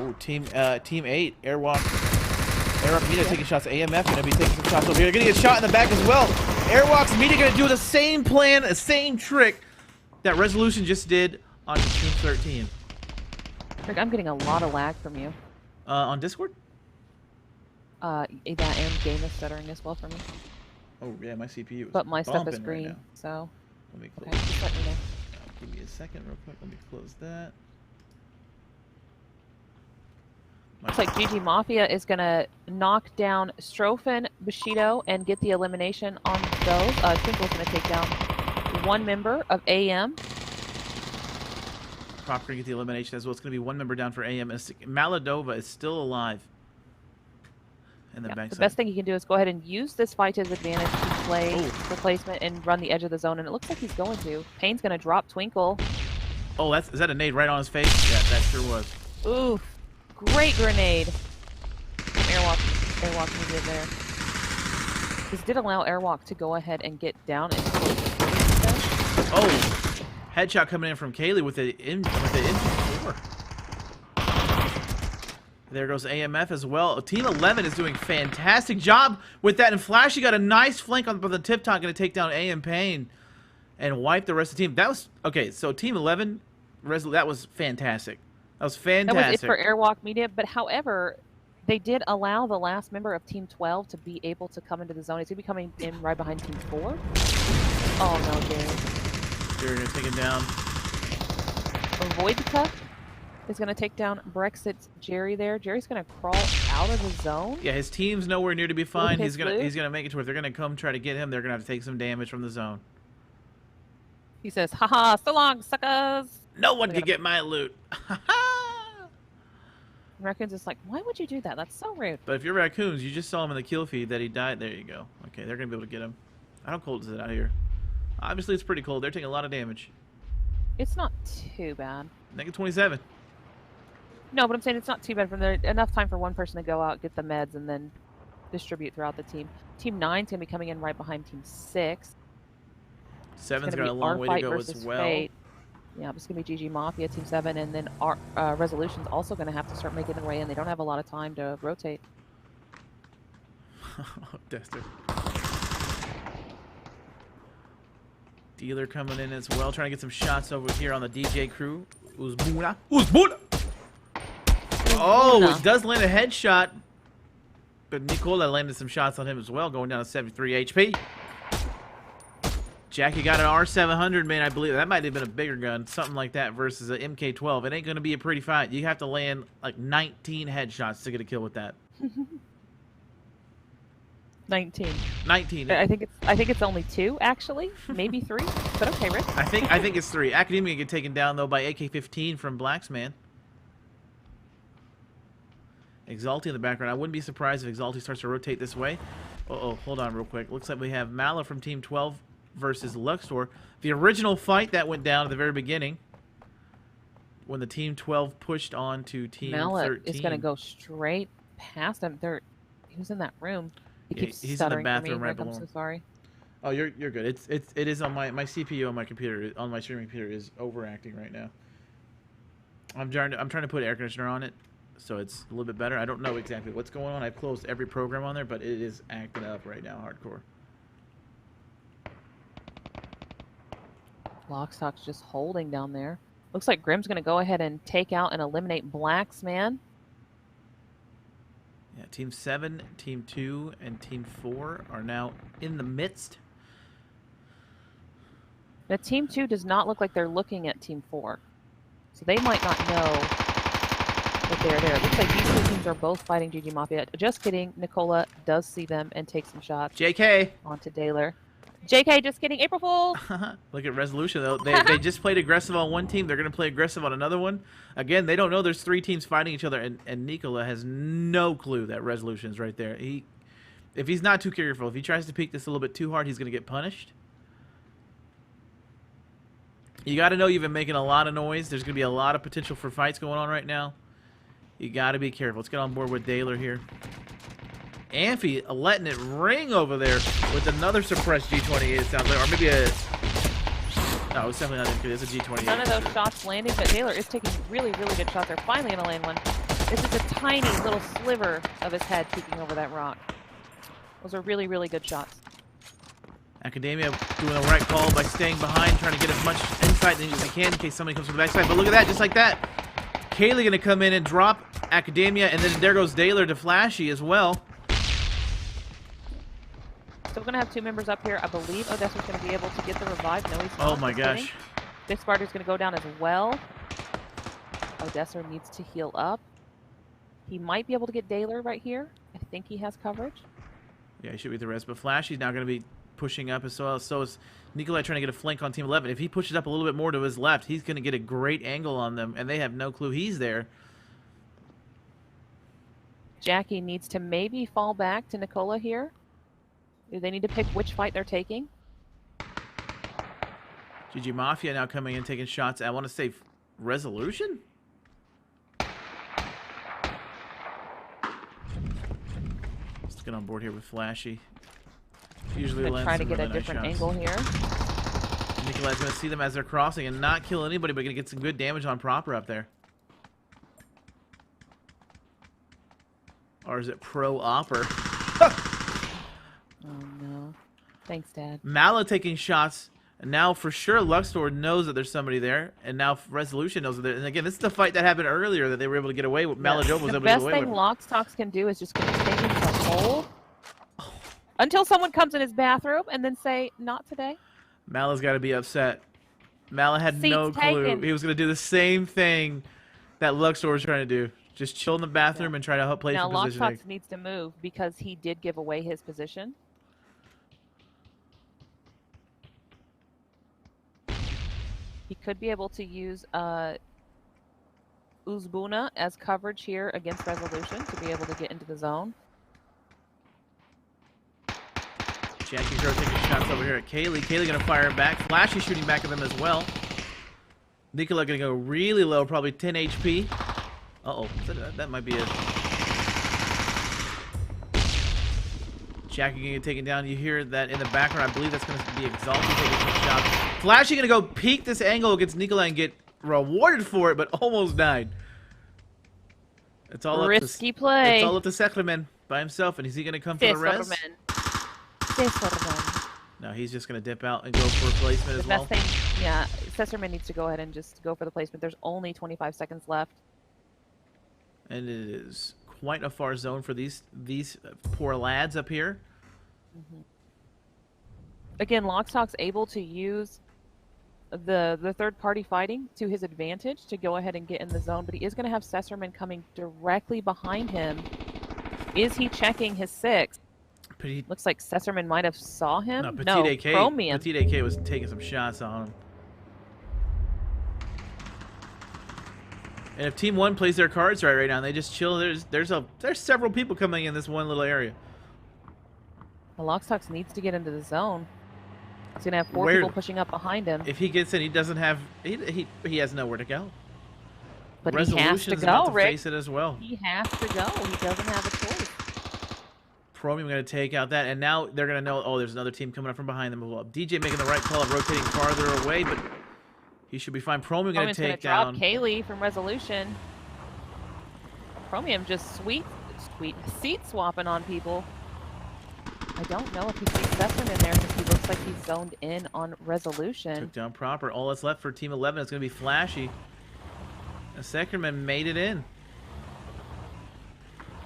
S1: Oh, Team 8, Airwalk Media taking shots. AMF going to be taking some shots over here. Going to get shot in the back as well. Airwalk's Media going to do the same plan, the same trick that Resolution just did on Team 13.
S2: Rick, I'm getting a lot of lag from you.
S1: On Discord?
S2: That and game is stuttering as well for me.
S1: Oh, yeah, my CPU is
S2: But my stuff is
S1: bumping
S2: green,
S1: right now.
S2: so...
S1: Let me close
S2: Okay, just let me know.
S1: Give me a second real quick. Let me close that.
S2: Looks like GG Mafia is going to knock down Strofen, Bushido, and get the elimination on those. Twinkle's going to take down 1 member of AM.
S1: Prop going to get the elimination as well. It's going to be 1 member down for AM. Maladova is still alive. In the backside.
S2: The best thing you can do is go ahead and use this fight to his advantage to play for placement and run the edge of the zone, and it looks like he's going to. Payne's going to drop Twinkle.
S1: Oh, is that a nade right on his face? Yeah, that sure was.
S2: Ooh, great grenade. Airwalk Media there. This did allow Airwalk to go ahead and get down and close the screen.
S1: Oh, headshot coming in from Kaylee with the M4. There goes AMF as well. Team 11 is doing a fantastic job with that. And Flashy got a nice flank on the tip top, going to take down AM Payne and wipe the rest of the team. That was okay. So Team 11, that was fantastic. That was fantastic.
S2: That was it for Airwalk Media. But however, they did allow the last member of Team 12 to be able to come into the zone. He's going to be coming in right behind Team 4. Oh no, Gary.
S1: They're going to take him down.
S2: Voidka is going to take down Brexit's Jerry there. Jerry's going to crawl out of the zone.
S1: Yeah, his team's nowhere near to be fine. He's
S2: blue.
S1: gonna make it to where they're gonna come try to get him. They're gonna have to take some damage from the zone.
S2: He says, haha, so long, suckers.
S1: No one can get my loot.
S2: Raccoon's just like, why would you do that? That's so rude.
S1: But if you're Raccoons, you just saw him in the kill feed that he died. There you go. Okay, they're gonna be able to get him. How cold is it out here? Obviously, it's pretty cold. They're taking a lot of damage.
S2: It's not too bad.
S1: -27.
S2: No, but I'm saying it's not too bad. From there, enough time for one person to go out, get the meds, and then distribute throughout the team. Team 9's gonna be coming in right behind Team 6.
S1: 7's got a long way to go as well.
S2: Fate. Yeah, it's gonna be GG Mafia, Team 7, and then our Resolution's also gonna have to start making their way in. They don't have a lot of time to rotate.
S1: Dexter. Dealer coming in as well, trying to get some shots over here on the DJ crew. Uzbuna. Oh, it does land a headshot. But Nicola landed some shots on him as well, going down to 73 HP. Jackie got an R700, man, I believe. That might have been a bigger gun, something like that, versus an MK12. It ain't going to be a pretty fight. You have to land like 19 headshots to get a kill with that.
S2: 19.
S1: 19.
S2: I think it's only 2, actually. Maybe 3. But okay, Rick.
S1: I think it's 3. Academia get taken down, though, by AK-15 from Blacksman. Exalty in the background. I wouldn't be surprised if Exalty starts to rotate this way. Uh-oh, hold on real quick. Looks like we have Mala from Team 12 versus Luxor. The original fight that went down at the very beginning when the Team 12 pushed on to Team 13.
S2: Mala is going to go straight past him. He was in that room.
S1: He's in the bathroom right below.
S2: I'm so sorry.
S1: Oh, you're good. It is on my CPU on my computer, on my streaming computer is overacting right now. I'm trying to put air conditioner on it, so it's a little bit better. I don't know exactly what's going on. I've closed every program on there, but it is acting up right now, hardcore.
S2: Lockstock's just holding down there. Looks like Grim's going to go ahead and take out and eliminate Blacksman.
S1: Yeah, Team 7, Team 2, and Team 4 are now in the midst.
S2: Now, Team 2 does not look like they're looking at Team 4. So they might not know that they're there. It looks like these two teams are both fighting GG Mafia. Just kidding. Nicola does see them and take some shots.
S1: JK!
S2: Onto Daler. JK, just kidding. April Fool.
S1: Look at Resolution, though. They just played aggressive on one team. They're going to play aggressive on another one. Again, they don't know there's 3 teams fighting each other, and Nikola has no clue that Resolution's right there. If he's not too careful, if he tries to peek this a little bit too hard, he's going to get punished. You got to know you've been making a lot of noise. There's going to be a lot of potential for fights going on right now. You got to be careful. Let's get on board with Daler here. Amphi letting it ring over there with another suppressed G28, it sounds like. Or maybe a... No, it's definitely not Amphi. It's a G28.
S2: None of those shots landing, but Daler is taking really, really good shots. They're finally going to land one. This is a tiny little sliver of his head peeking over that rock. Those are really, really good shots.
S1: Academia doing the right call by staying behind, trying to get as much insight as they can in case somebody comes from the backside. But look at that, just like that. Kaylee going to come in and drop Academia, and then there goes Daler to Flashy as well.
S2: So we're going to have 2 members up here. I believe Odessa's going to be able to get the revive. No, he's not.
S1: Oh my gosh.
S2: This Sparta's going to go down as well. Odessa needs to heal up. He might be able to get Daler right here. I think he has coverage. Yeah,
S1: he should be the rest. But Flashy's now going to be pushing up as well. So is Nikolai trying to get a flank on Team 11. If he pushes up a little bit more to his left, he's going to get a great angle on them, and they have no clue he's there.
S2: Jackie needs to maybe fall back to Nicola here. Do they need to pick which fight they're taking?
S1: GG Mafia now coming in, taking shots. I want to say Resolution? Let's get on board here with Flashy. Usually
S2: I'm going to try to get a
S1: really
S2: different
S1: nice
S2: angle here.
S1: Nikolai's going to see them as they're crossing and not kill anybody, but going to get some good damage on Proper up there. Or is it Pro Opper?
S2: Oh no. Thanks, Dad.
S1: Mala taking shots, and now for sure Luxor knows that there's somebody there, and now Resolution knows that there. And again, this is the fight that happened earlier that they were able to get away with. Malajova was able to get away with.
S2: The best thing Lockstocks can do is just continue to hold until someone comes in his bathroom and then say, not today.
S1: Mala's got to be upset. Mala had no clue.
S2: Taken.
S1: He was going to do the same thing that Luxor was trying to do. Just chill in the bathroom and try to play some positioning.
S2: Now Lockstocks needs to move because he did give away his position. He could be able to use Uzbuna as coverage here against Resolution to be able to get into the zone.
S1: Jackie Crow taking shots over here at Kaylee. Kaylee going to fire back. Flashy shooting back at them as well. Nikola going to go really low, probably 10 HP. Uh-oh, that might be it. Jackie going to get taken down. You hear that in the background. I believe that's going to be Exalted taking some shots. Flashy going to go peek this angle against Nikola and get rewarded for it, but almost died. It's all
S2: risky play.
S1: It's all up to Sekhraman by himself, and is he going to come for the res? No, he's just going to dip out and go for a placement as well.
S2: The best thing, yeah, Seserman needs to go ahead and just go for the placement. There's only 25 seconds left.
S1: And it is quite a far zone for these poor lads up here.
S2: Mm-hmm. Again, Lockstock's able to use the third-party fighting to his advantage to go ahead and get in the zone, but he is going to have Seserman coming directly behind him. Is he checking his 6? Looks like Seserman might have saw him.
S1: No,
S2: Chromium.
S1: Petit AK was taking some shots on him. And if Team 1 plays their cards right now and they just chill, there's several people coming in this one little area.
S2: The Lockstocks needs to get into the zone. He's gonna have 4 people pushing up behind him.
S1: If he gets in, he doesn't have he has nowhere to go.
S2: But he has to go, Rick.
S1: Face it as well.
S2: He has to go. He doesn't have a choice.
S1: Chromium going to take out that, and now they're going to know, oh, there's another team coming up from behind them as well. DJ making the right call of rotating farther away, but he should be fine. Chromium going to take down.
S2: Drop Kaylee from Resolution. Chromium just sweet seat swapping on people. I don't know if he sees Seserman in there because he looks like he's zoned in on Resolution.
S1: Took down Proper. All that's left for Team 11 is going to be Flashy. And Sekerman made it in.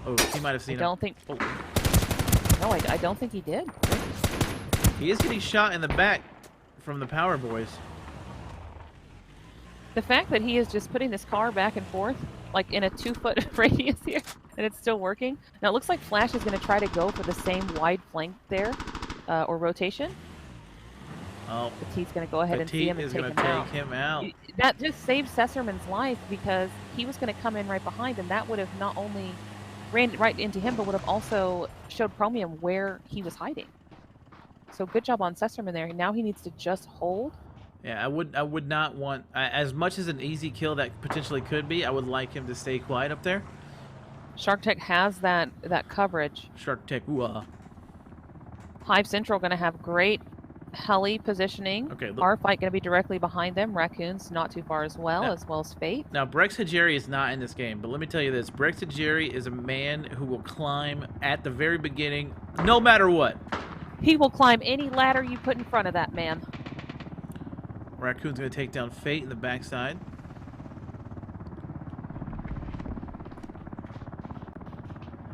S1: Oh, he might have seen him.
S2: No, I don't think he did.
S1: He is getting shot in the back from the Power Boys.
S2: The fact that he is just putting this car back and forth, like in a 2-foot radius here, and it's still working. Now it looks like Flash is going to try to go for the same wide flank there, or rotation.
S1: Oh,
S2: Petit's going to go ahead and see
S1: Petit
S2: him and
S1: is
S2: take
S1: going
S2: him
S1: to
S2: out.
S1: take him out.
S2: That just saved Sesserman's life because he was going to come in right behind, and that would have not only ran right into him, but would have also showed Chromium where he was hiding. So good job on Sesserman there. Now he needs to just hold.
S1: Yeah, I would not want, as much as an easy kill that potentially could be, I would like him to stay quiet up there.
S2: Shark Tech has that coverage.
S1: Shark Tech, ooh.
S2: Hive Central going to have great heli positioning.
S1: Okay, look.
S2: Our fight going to be directly behind them. Raccoons not too far as well, as Fate.
S1: Now, Brex Hajeri is not in this game, but let me tell you this. Brex Hajeri is a man who will climb at the very beginning, no matter what.
S2: He will climb any ladder you put in front of that man.
S1: Raccoon's going to take down Fate in the backside.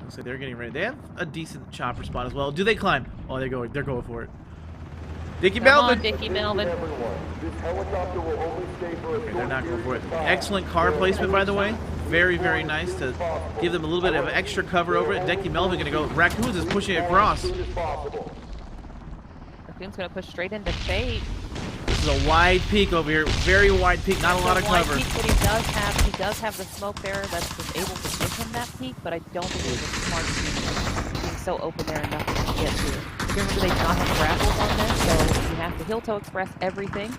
S1: Looks like they're getting ready. They have a decent chopper spot as well. Do they climb? Oh, they're going for it. Dickie Melvin.
S2: On, Dickie Melvin.
S1: Okay, they're not going for it. Excellent car placement, by the way. Very, very nice to give them a little bit of extra cover over it. Dickie Melvin going to go. Raccoons is pushing across.
S2: Raccoon's going to push straight into Fate.
S1: This is a wide peak over here. Very wide peak. Not a lot of cover.
S2: Peak, but he does have the smoke there that's just able to give him that peak, but I don't think it's a smart peak. Being so open there and nothing to get to. Remember, they do not have grapples on this, so you have to heel toe express everything.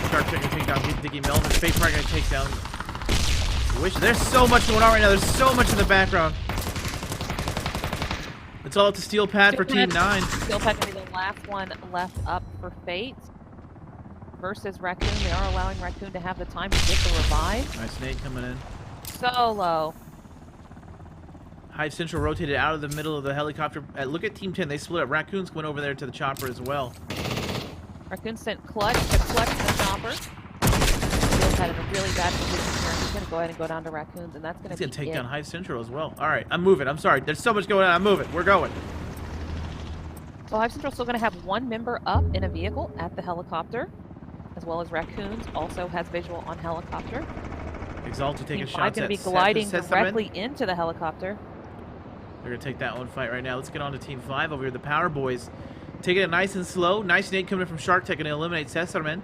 S1: Shark Tech going to take down Dickie Melvin. Fate probably going to take down. There's so much going on right now. There's so much in the background. It's all up to Steel Pad for Team 9.
S2: Steel Pad going to be the last one left up for Fate. Versus Raccoon. They are allowing Raccoon to have the time to get the revive.
S1: Nice nade coming in.
S2: Solo.
S1: Hive Central rotated out of the middle of the helicopter. Look at Team 10. They split up. Raccoons went over there to the chopper as well.
S2: Raccoon sent Clutch to clutch the chopper. Steel's had a really bad position here. He's going to go ahead and go down to Raccoons, and that's going to be
S1: take down Hive Central as well. All right, I'm moving. I'm sorry. There's so much going on. I'm moving. We're going.
S2: So Hive Central still going to have one member up in a vehicle at the helicopter, as well as Raccoons also has visual on helicopter.
S1: Exalted taking shots at
S2: going to be gliding directly into the helicopter.
S1: They're going to take that one fight right now. Let's get on to Team 5 over here. The Power Boys taking it nice and slow. Nice nade coming in from Shark Tech and eliminate Cesarman.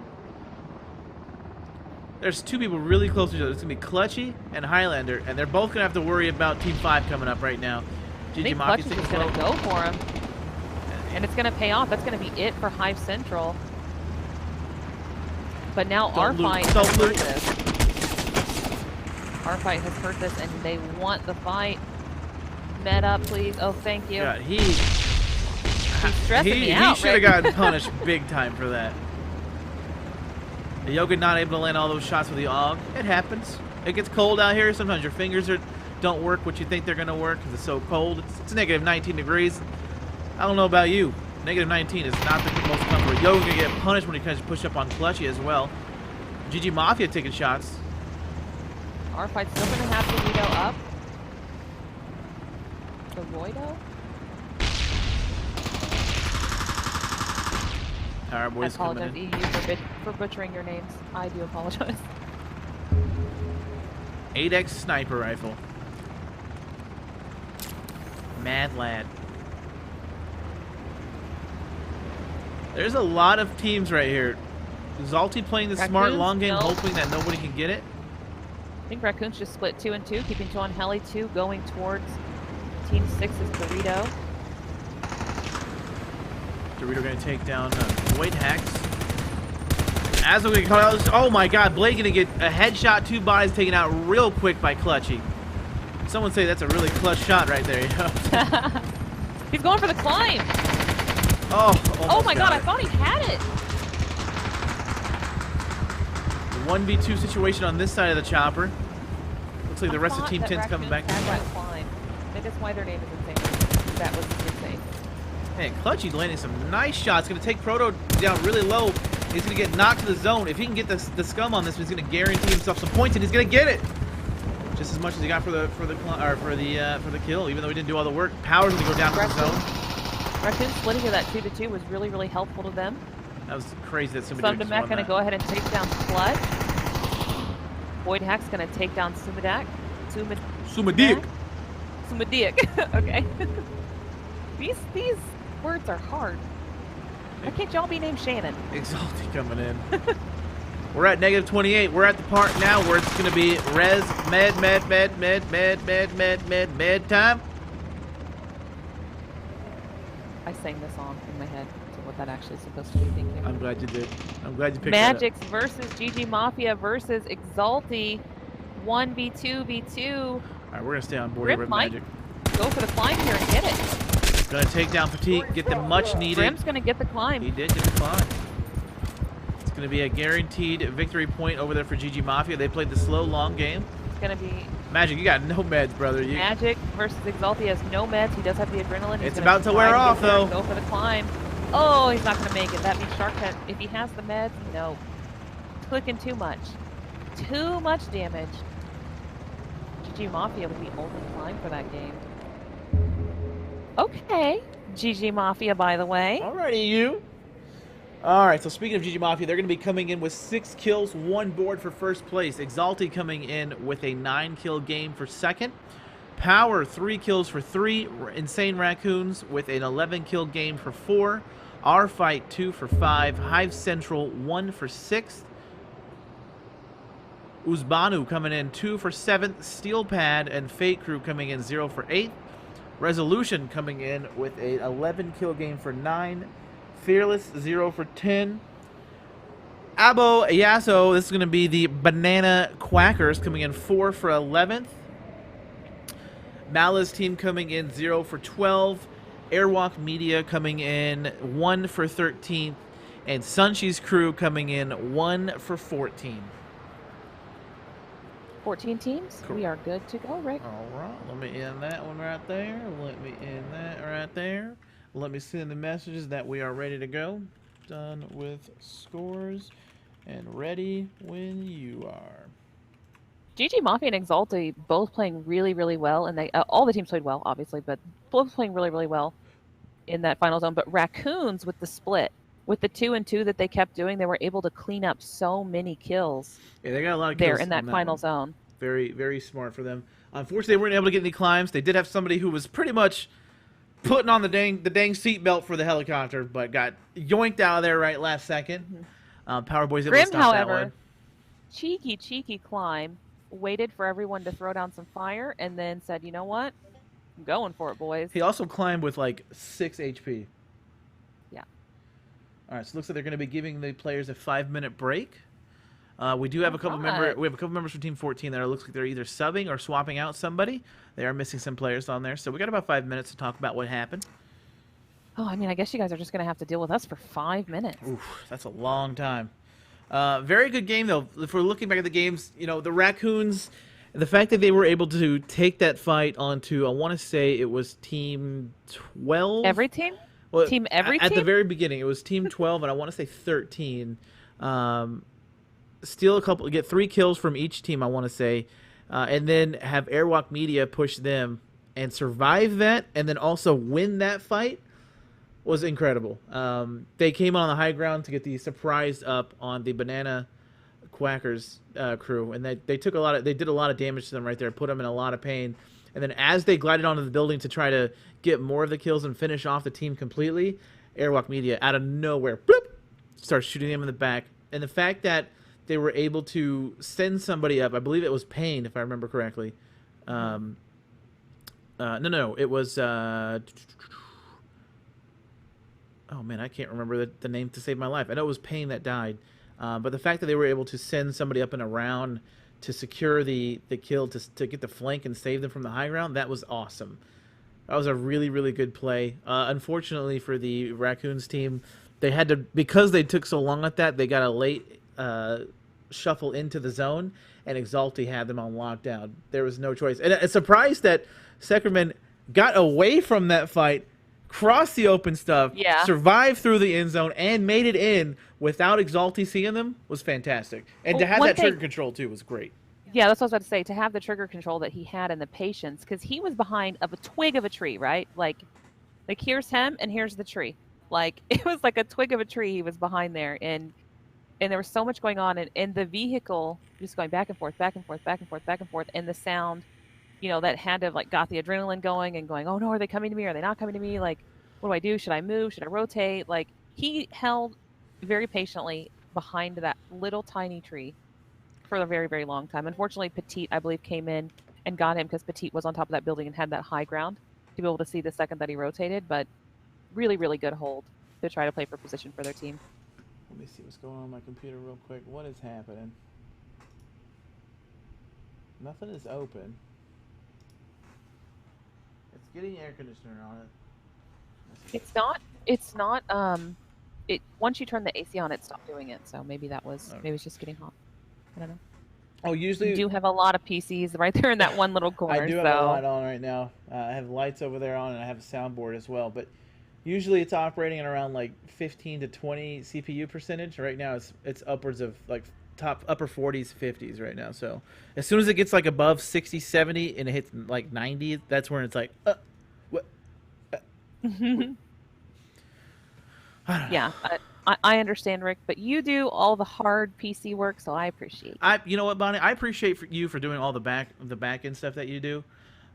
S1: There's two people really close to each other. It's going to be Clutchy and Highlander, and they're both going to have to worry about Team 5 coming up right now.
S2: I think Clutchy's just going to go for him. And it's going to pay off. That's going to be it for Hive Central. But now our fight has heard this. Our fight has heard this, and they want the fight. Med up, please. Oh, thank you.
S1: God,
S2: he's stressing me out.
S1: He should have gotten punished big time for that. The Yoga not able to land all those shots with the AUG. It happens. It gets cold out here. Sometimes your fingers don't work what you think they're going to work because it's so cold. It's negative 19 degrees. I don't know about you. Negative 19 is not the most comfortable. Yoga going to get punished when he tries to push up on Clutchy as well. GG Mafia taking shots.
S2: Our fight's still going to have Dorito up. Dorito?
S1: Our boys
S2: I apologize, EU, for butchering your names. I do apologize.
S1: 8X sniper rifle. Mad lad. There's a lot of teams right here. Zalty playing the smart long game, hoping that nobody can get it.
S2: I think Raccoons just split 2 and 2, keeping 2 on Heli, 2 going towards Team 6's Dorito.
S1: Dorito going to take down Void Hacks. As we call out, oh my God, Blade going to get a headshot, 2 bodies taken out real quick by Clutchy. Someone say that's a really clutch shot right there.
S2: He's going for the climb.
S1: Oh
S2: my God, I thought he had it.
S1: The 1v2 situation on this side of the chopper. Looks like the rest of Team 10's coming back.
S2: That climb. Maybe that's why their name is insane. That was insane.
S1: Man, Clutchy's landing some nice shots. Going to take Proto down really low. He's going to get knocked to the zone. If he can get the scum on this, he's going to guarantee himself some points, and he's going to get it. Just as much as he got for the kill, even though he didn't do all the work. Power's going to go down to the zone.
S2: Raccoon splitting to that 2-2 was really, really helpful to them.
S1: That was crazy that somebody
S2: Sumdamak going to go ahead and take down Clutch. Void Hack's going to take down Sumadak.
S1: Sumadiak.
S2: Okay. These words are hard. Why can't y'all be named Shannon?
S1: Exalty coming in. We're at negative 28. We're at the part now where it's going to be res, med time.
S2: I sang the song in my head to what that actually is supposed to be thinking.
S1: I'm glad you did. I'm glad you picked
S2: Magix versus GG Mafia versus Exalty. 1v2v2.
S1: All right, we're going to stay on board
S2: Grim
S1: here with
S2: might
S1: Magic.
S2: go for the climb here and get it.
S1: Going to take down Fatigue, get the much needed.
S2: Grim's going to get the climb.
S1: He did get the climb. It's going to be a guaranteed victory point over there for GG Mafia. They played the slow, long game.
S2: It's going to be
S1: Magic, you got no meds, brother.
S2: Magic versus Exalty has no meds. He does have the adrenaline.
S1: It's about to wear off, though.
S2: Go for the climb. Oh, he's not going to make it. That means Shark Cat, if he has the meds, no. Clicking too much. Too much damage. GG Mafia with the ultimate climb for that game. Okay. GG Mafia, by the way.
S1: Alrighty, you. Alright, so speaking of GG Mafia, they're going to be coming in with 6 kills, 1 board for first place. Exalty coming in with a 9-kill game for second. Power, 3 kills for 3. Insane Raccoons with an 11-kill game for 4. Our Fight, 2 for 5. Hive Central, 1 for 6th. Uzbanu coming in 2 for 7th. Steel Pad and Fate Crew coming in 0 for 8th. Resolution coming in with a 11-kill game for 9. Fearless, 0 for 10. Abo Yasso, this is going to be the Banana Quackers, coming in 4 for 11th. Mala's team coming in 0 for 12. Airwalk Media coming in 1 for 13th. And Sunshi's crew coming in 1 for 14.
S2: 14 teams.
S1: Cool.
S2: We are good to go, Rick.
S1: All right, let me end that one right there. Let me end that right there. Let me send the messages that we are ready to go. Done with scores and ready when you are.
S2: GG Mafia and Exalty both playing really, really well, and they all the teams played well, obviously, but both playing really, really well in that final zone. But Raccoons with the split, with the 2 and 2 that they kept doing, they were able to clean up so many kills.
S1: Yeah, they got a lot of kills
S2: there in that final zone.
S1: Very, very smart for them. Unfortunately, they weren't able to get any climbs. They did have somebody who was pretty much putting on the dang seatbelt for the helicopter, but got yoinked out of there right last second. Power Boy's able
S2: Grim,
S1: to stop
S2: however,
S1: that one.
S2: cheeky climb, waited for everyone to throw down some fire, and then said, you know what? I'm going for it, boys.
S1: He also climbed with like 6 HP.
S2: Yeah.
S1: All right, so it looks like they're going to be giving the players a 5-minute break. We do have a couple members from Team 14 that looks like they're either subbing or swapping out somebody. They are missing some players on there, so we got about 5 minutes to talk about what happened.
S2: Oh, I mean, I guess you guys are just going to have to deal with us for 5 minutes.
S1: Oof, that's a long time. Very good game, though. If we're looking back at the games, you know, the Raccoons, the fact that they were able to take that fight onto, I want to say it was Team 12.
S2: Every team?
S1: Well,
S2: team every
S1: at
S2: team?
S1: the very beginning, it was Team 12, and I want to say 13. Steal a couple, get 3 kills from each team, I want to say, and then have Airwalk Media push them and survive that, and then also win that fight was incredible. They came on the high ground to get the surprise up on the Banana Quackers crew, and they took they did a lot of damage to them right there, put them in a lot of pain. And then as they glided onto the building to try to get more of the kills and finish off the team completely, Airwalk Media out of nowhere, bloop, starts shooting them in the back. And the fact that they were able to send somebody up, I believe it was Payne, if I remember correctly. No, it was... oh, man, I can't remember the name to save my life. I know it was Payne that died. But the fact that they were able to send somebody up and around to secure the kill, to get the flank and save them from the high ground, that was awesome. That was a really, really good play. Unfortunately for the Raccoons team, they had to, because they took so long at that, they got a late shuffle into the zone, and Exalty had them on lockdown. There was no choice. And a surprise that Seckerman got away from that fight, crossed the open stuff, survived through the end zone, and made it in without Exalty seeing them was fantastic. And to have that trigger control, too, was great.
S2: Yeah, that's what I was about to say. To have the trigger control that he had and the patience, because he was behind a twig of a tree, right? Like here's him, and here's the tree. Like, it was like a twig of a tree he was behind there, and there was so much going on, and the vehicle just going back and forth, back and forth, back and forth, back and forth, and the sound, you know, that had to, like, got the adrenaline going and going, oh no, are they coming to me? Are they not coming to me? Like, what do I do? Should I move? Should I rotate? Like, He held very patiently behind that little tiny tree for a very, very long time. Unfortunately, Petite, I believe, came in and got him because Petite was on top of that building and had that high ground to be able to see the second that he rotated. But really, really good hold to try to play for position for their team.
S1: Let me see what's going on my computer real quick. What is happening? Nothing is open. It's getting air conditioner on it.
S2: It's not. It's not. It once you turn the AC on, it stopped doing it. So maybe that was
S1: Okay.
S2: maybe it's just getting hot. I don't know.
S1: Oh, usually
S2: You do have a lot of PCs right there in that one little corner.
S1: I do have a lot on right now. I have lights over there on, and I have a soundboard as well. But usually it's operating at around like 15 to 20 CPU percentage. Right now it's upwards of like top upper 40s, 50s right now. So as soon as it gets like above 60, 70, and it hits like 90, that's when it's like, what? I don't know.
S2: Yeah, I understand, Rick, but you do all the hard PC work, so I appreciate it.
S1: You know what, Bonnie? I appreciate you for doing all the back end stuff that you do,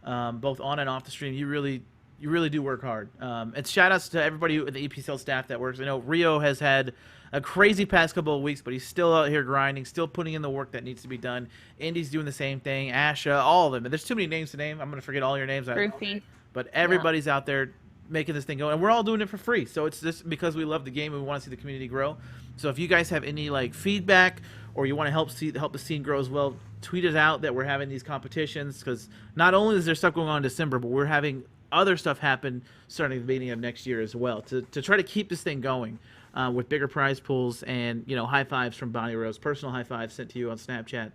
S1: both on and off the stream. You really do work hard. And shout outs to everybody in the EPCL staff that works. I know Rio has had a crazy past couple of weeks, but he's still out here grinding, still putting in the work that needs to be done. Indy's doing the same thing. Asha, all of them. And there's too many names to name. I'm gonna forget all your names.
S2: Groovy.
S1: But everybody's out there making this thing go, and we're all doing it for free. So it's just because we love the game and we want to see the community grow. So if you guys have any like feedback or you want to help the scene grow as well, tweet it out that we're having these competitions, because not only is there stuff going on in December, but we're having other stuff happen starting at the beginning of next year as well to try to keep this thing going, with bigger prize pools and high fives from Bonnie Rose, personal high fives sent to you on Snapchat.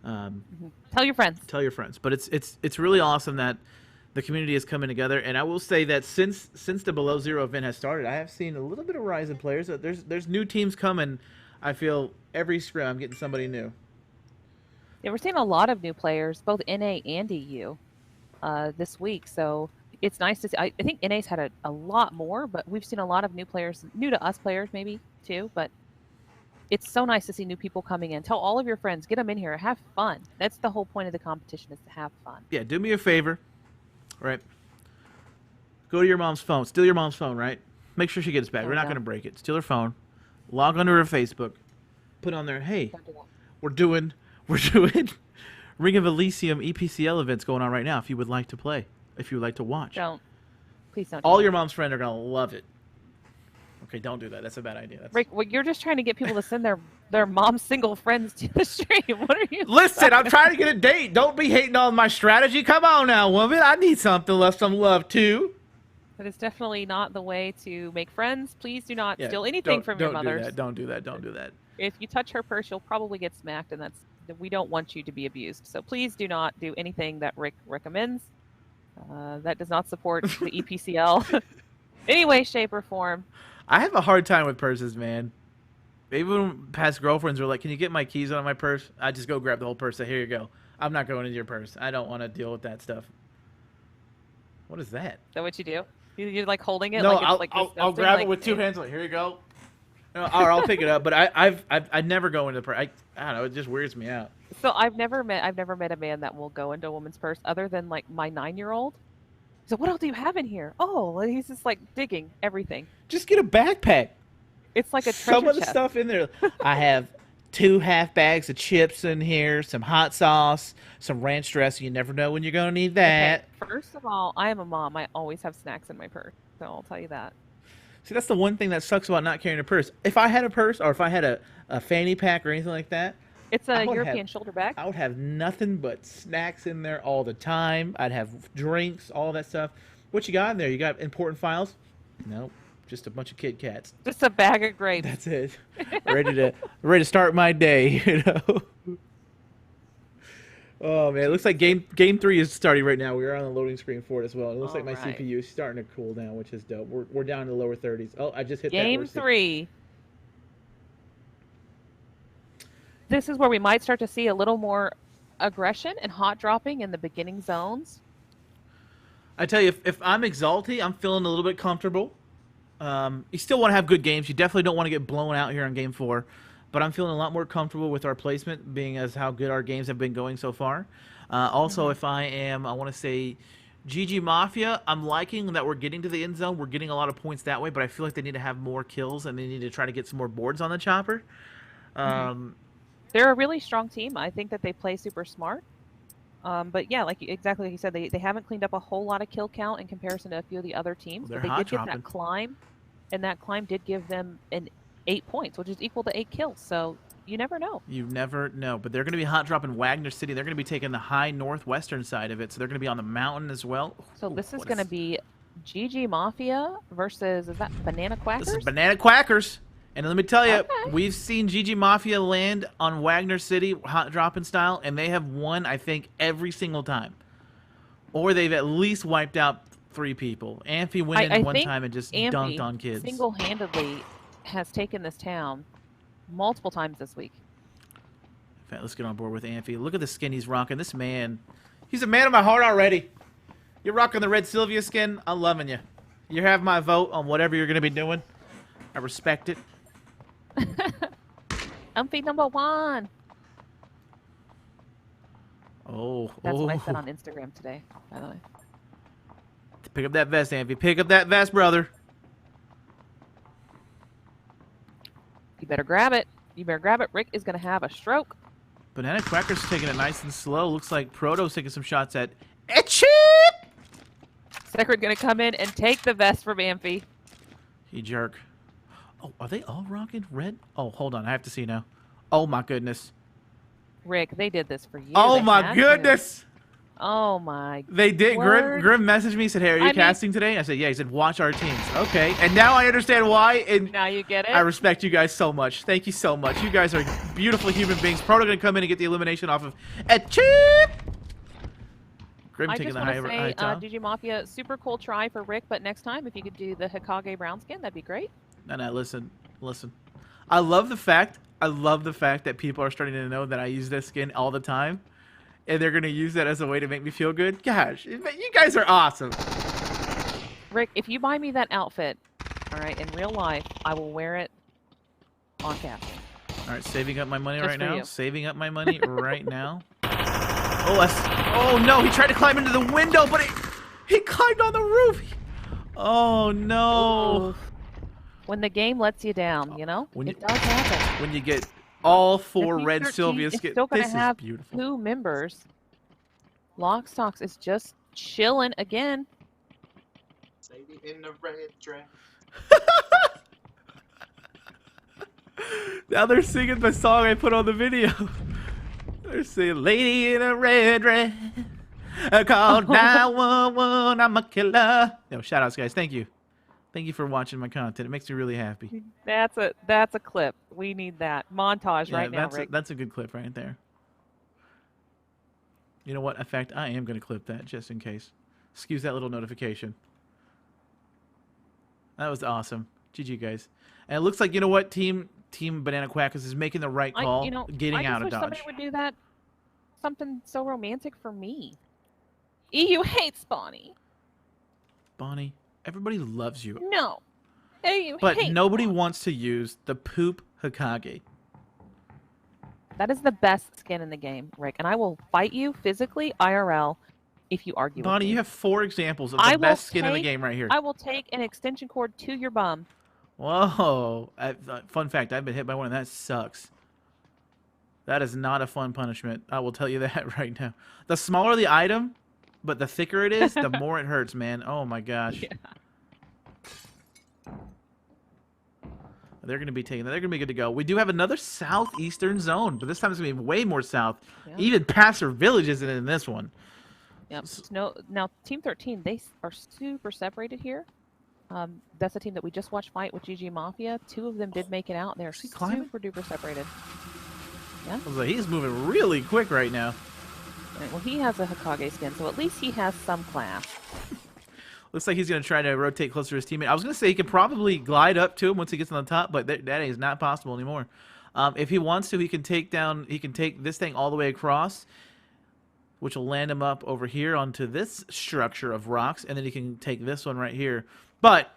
S2: Tell your friends.
S1: Tell your friends. But it's really awesome that the community is coming together, and I will say that since the Below Zero event has started, I have seen a little bit of rise in players. There's new teams coming. I feel every scrim I'm getting somebody new.
S2: Yeah, we're seeing a lot of new players, both NA and EU, this week. So it's nice to see. I think NA's had a lot more, but we've seen a lot of new players, new to us players maybe too. But it's so nice to see new people coming in. Tell all of your friends, get them in here, have fun. That's the whole point of the competition, is to have fun.
S1: Yeah, do me a favor. Right. Go to your mom's phone. Steal your mom's phone, right? Make sure she gets it back. We're not going to break it. Steal her phone. Log onto her Facebook. Put on there, hey, we're doing Ring of Elysium EPCL events going on right now if you would like to play, if you would like to watch.
S2: Please don't.
S1: All your mom's friends are going to love it. Okay, don't do that. That's a bad idea.
S2: Rick, well, you're just trying to get people to send their mom's single friends to the stream. What are you?
S1: Listen, I'm trying to get a date. Don't be hating on my strategy. Come on now, woman. I need some love too.
S2: That is definitely not the way to make friends. Please do not steal anything from your mothers.
S1: Don't do that.
S2: If you touch her purse, you'll probably get smacked, and we don't want you to be abused. So please do not do anything that Rick recommends. That does not support the EPCL any way, shape, or form.
S1: I have a hard time with purses, man. Even past girlfriends were like, "Can you get my keys out of my purse?" I just go grab the whole purse. Say, "Here you go. I'm not going into your purse. I don't want to deal with that stuff." What is that?
S2: Is that what you do? You're like holding it?
S1: No,
S2: like
S1: I'll grab it with two hands. Like, here you go. Or I'll pick it up. But I never go into the purse. I don't know. It just weirds me out.
S2: So I've never met a man that will go into a woman's purse other than like my 9-year-old. So what else do you have in here? Oh, he's just like digging everything.
S1: Just get a backpack.
S2: It's like a treasure
S1: Some of the
S2: chest.
S1: stuff in there. I have 2 half bags of chips in here, some hot sauce, some ranch dressing. You never know when you're going to need that.
S2: Okay. First of all, I am a mom. I always have snacks in my purse. So I'll tell you that.
S1: See, that's the one thing that sucks about not carrying a purse. If I had a purse or if I had a fanny pack or anything like that,
S2: it's a European shoulder bag.
S1: I would have nothing but snacks in there all the time. I'd have drinks, all that stuff. What you got in there? You got important files? Nope. Just a bunch of Kit Kats.
S2: Just a bag of grapes.
S1: That's it. ready to start my day, you know. Oh man, it looks like game 3 is starting right now. We're on the loading screen for it as well. It looks like my CPU is starting to cool down, which is dope. We're down in the lower 30s. Oh, I just hit
S2: game 3. This is where we might start to see a little more aggression and hot dropping in the beginning zones.
S1: I tell you, if I'm Exalty, I'm feeling a little bit comfortable. You still want to have good games. You definitely don't want to get blown out here on game 4. But I'm feeling a lot more comfortable with our placement, being as how good our games have been going so far. Also, if I am, I want to say, GG Mafia, I'm liking that we're getting to the end zone. We're getting a lot of points that way, but I feel like they need to have more kills and they need to try to get some more boards on the chopper.
S2: They're a really strong team. I think that they play super smart. But yeah, exactly like you said, they haven't cleaned up a whole lot of kill count in comparison to a few of the other teams.
S1: They're
S2: But they
S1: hot
S2: did get
S1: dropping.
S2: that climb, and that climb did give them 8 points, which is equal to 8 kills. So you never know.
S1: You never know. But they're going to be hot dropping Wagner City. They're going to be taking the high northwestern side of it. So they're going to be on the mountain as well.
S2: So this is going to be GG Mafia versus, is that Banana Quackers?
S1: This is Banana Quackers. And let me tell you,
S2: Okay.
S1: we've seen GG Mafia land on Wagner City, hot dropping style, and they have won, I think, every single time. Or they've at least wiped out 3 people. Amphi went in one time and just dunked on kids.
S2: Single-handedly has taken this town multiple times this week.
S1: In fact, let's get on board with Amphi. Look at the skin he's rocking. This man, he's a man of my heart already. You're rocking the red Sylvia skin. I'm loving you. You have my vote on whatever you're going to be doing. I respect it.
S2: Umpy #1.
S1: Oh,
S2: That's what I said on Instagram today, by the way.
S1: Pick up that vest, Amphi. Pick up that vest, brother.
S2: You better grab it. You better grab it. Rick is going to have a stroke.
S1: Banana Quacker's taking it nice and slow. Looks like Proto's taking some shots at Etchip.
S2: Secret going to come in and take the vest from Amphi.
S1: He jerk. Oh, are they all rocking red? Oh, hold on. I have to see now. Oh, my goodness.
S2: Rick, they did this for you.
S1: Oh, my goodness.
S2: Oh, my
S1: They did.
S2: word.
S1: Grim messaged me, said, hey, are you casting today? I said, yeah. He said, watch our teams. Okay. And now I understand why. And
S2: now you get it.
S1: I respect you guys so much. Thank you so much. You guys are beautiful human beings. Proto going to come in and get the elimination off of Etchip. Grim
S2: I
S1: taking
S2: just
S1: the
S2: want to say,
S1: top.
S2: GG Mafia, super cool try for Rick, but next time, if you could do the Hokage brown skin, that'd be great.
S1: No, listen. I love the fact that people are starting to know that I use this skin all the time, and they're gonna use that as a way to make me feel good. Gosh, you guys are awesome.
S2: Rick, if you buy me that outfit, all right, in real life, I will wear it on casting.
S1: All right, saving up my money
S2: Just
S1: right
S2: for
S1: now.
S2: you.
S1: Saving up my money right now. Oh no, he tried to climb into the window, but he climbed on the roof. Oh no.
S2: Oof. When the game lets you down, you know? It does happen.
S1: When you get all 4
S2: And
S1: red
S2: Team 13
S1: Sylvia
S2: is
S1: skins,
S2: still gonna
S1: this is
S2: have
S1: beautiful.
S2: 2 members. Lockstocks is just chilling again.
S3: Lady in the red dress.
S1: Now they're singing the song I put on the video. They're singing, lady in a red dress. I called 911, I'm a killer. Yo, shout outs, guys. Thank you. Thank you for watching my content. It makes me really happy.
S2: That's a clip. We need that montage right now, Rick.
S1: That's a good clip right there. You know what? In fact, I am going to clip that just in case. Excuse that little notification. That was awesome. GG, guys. And it looks like, you know what? Team Banana Quackers is making the right call, getting out of Dodge.
S2: I just wish somebody would do that. Something so romantic for me. EU hates Bonnie.
S1: Bonnie, everybody loves you.
S2: No. EU
S1: But
S2: hates
S1: nobody
S2: Bonnie.
S1: wants to use the poop Hokage.
S2: That is the best skin in the game, Rick. And I will fight you physically, IRL, if you argue
S1: Bonnie,
S2: with me.
S1: you have 4 examples of the best skin in the game right here.
S2: I will take an extension cord to your bum.
S1: Whoa. Fun fact, I've been hit by one and that sucks. That is not a fun punishment. I will tell you that right now. The smaller the item, but the thicker it is, the more it hurts, man. Oh my gosh.
S2: Yeah.
S1: They're going to be taking that. They're going to be good to go. We do have another southeastern zone, but this time it's going to be way more south.
S2: Yeah.
S1: Even Passer Village isn't in this one.
S2: Yep. No, now, Team 13, they are super separated here. That's a team that we just watched fight with GG Mafia. 2 of them did make it out. They're super duper separated. Yeah.
S1: I was like, he's moving really quick right now.
S2: Right, well, he has a Hokage skin, so at least he has some class.
S1: Looks like he's going to try to rotate closer to his teammate. I was going to say he could probably glide up to him once he gets on the top, but that is not possible anymore. If he wants to, he can take this thing all the way across, which will land him up over here onto this structure of rocks, and then he can take this one right here. But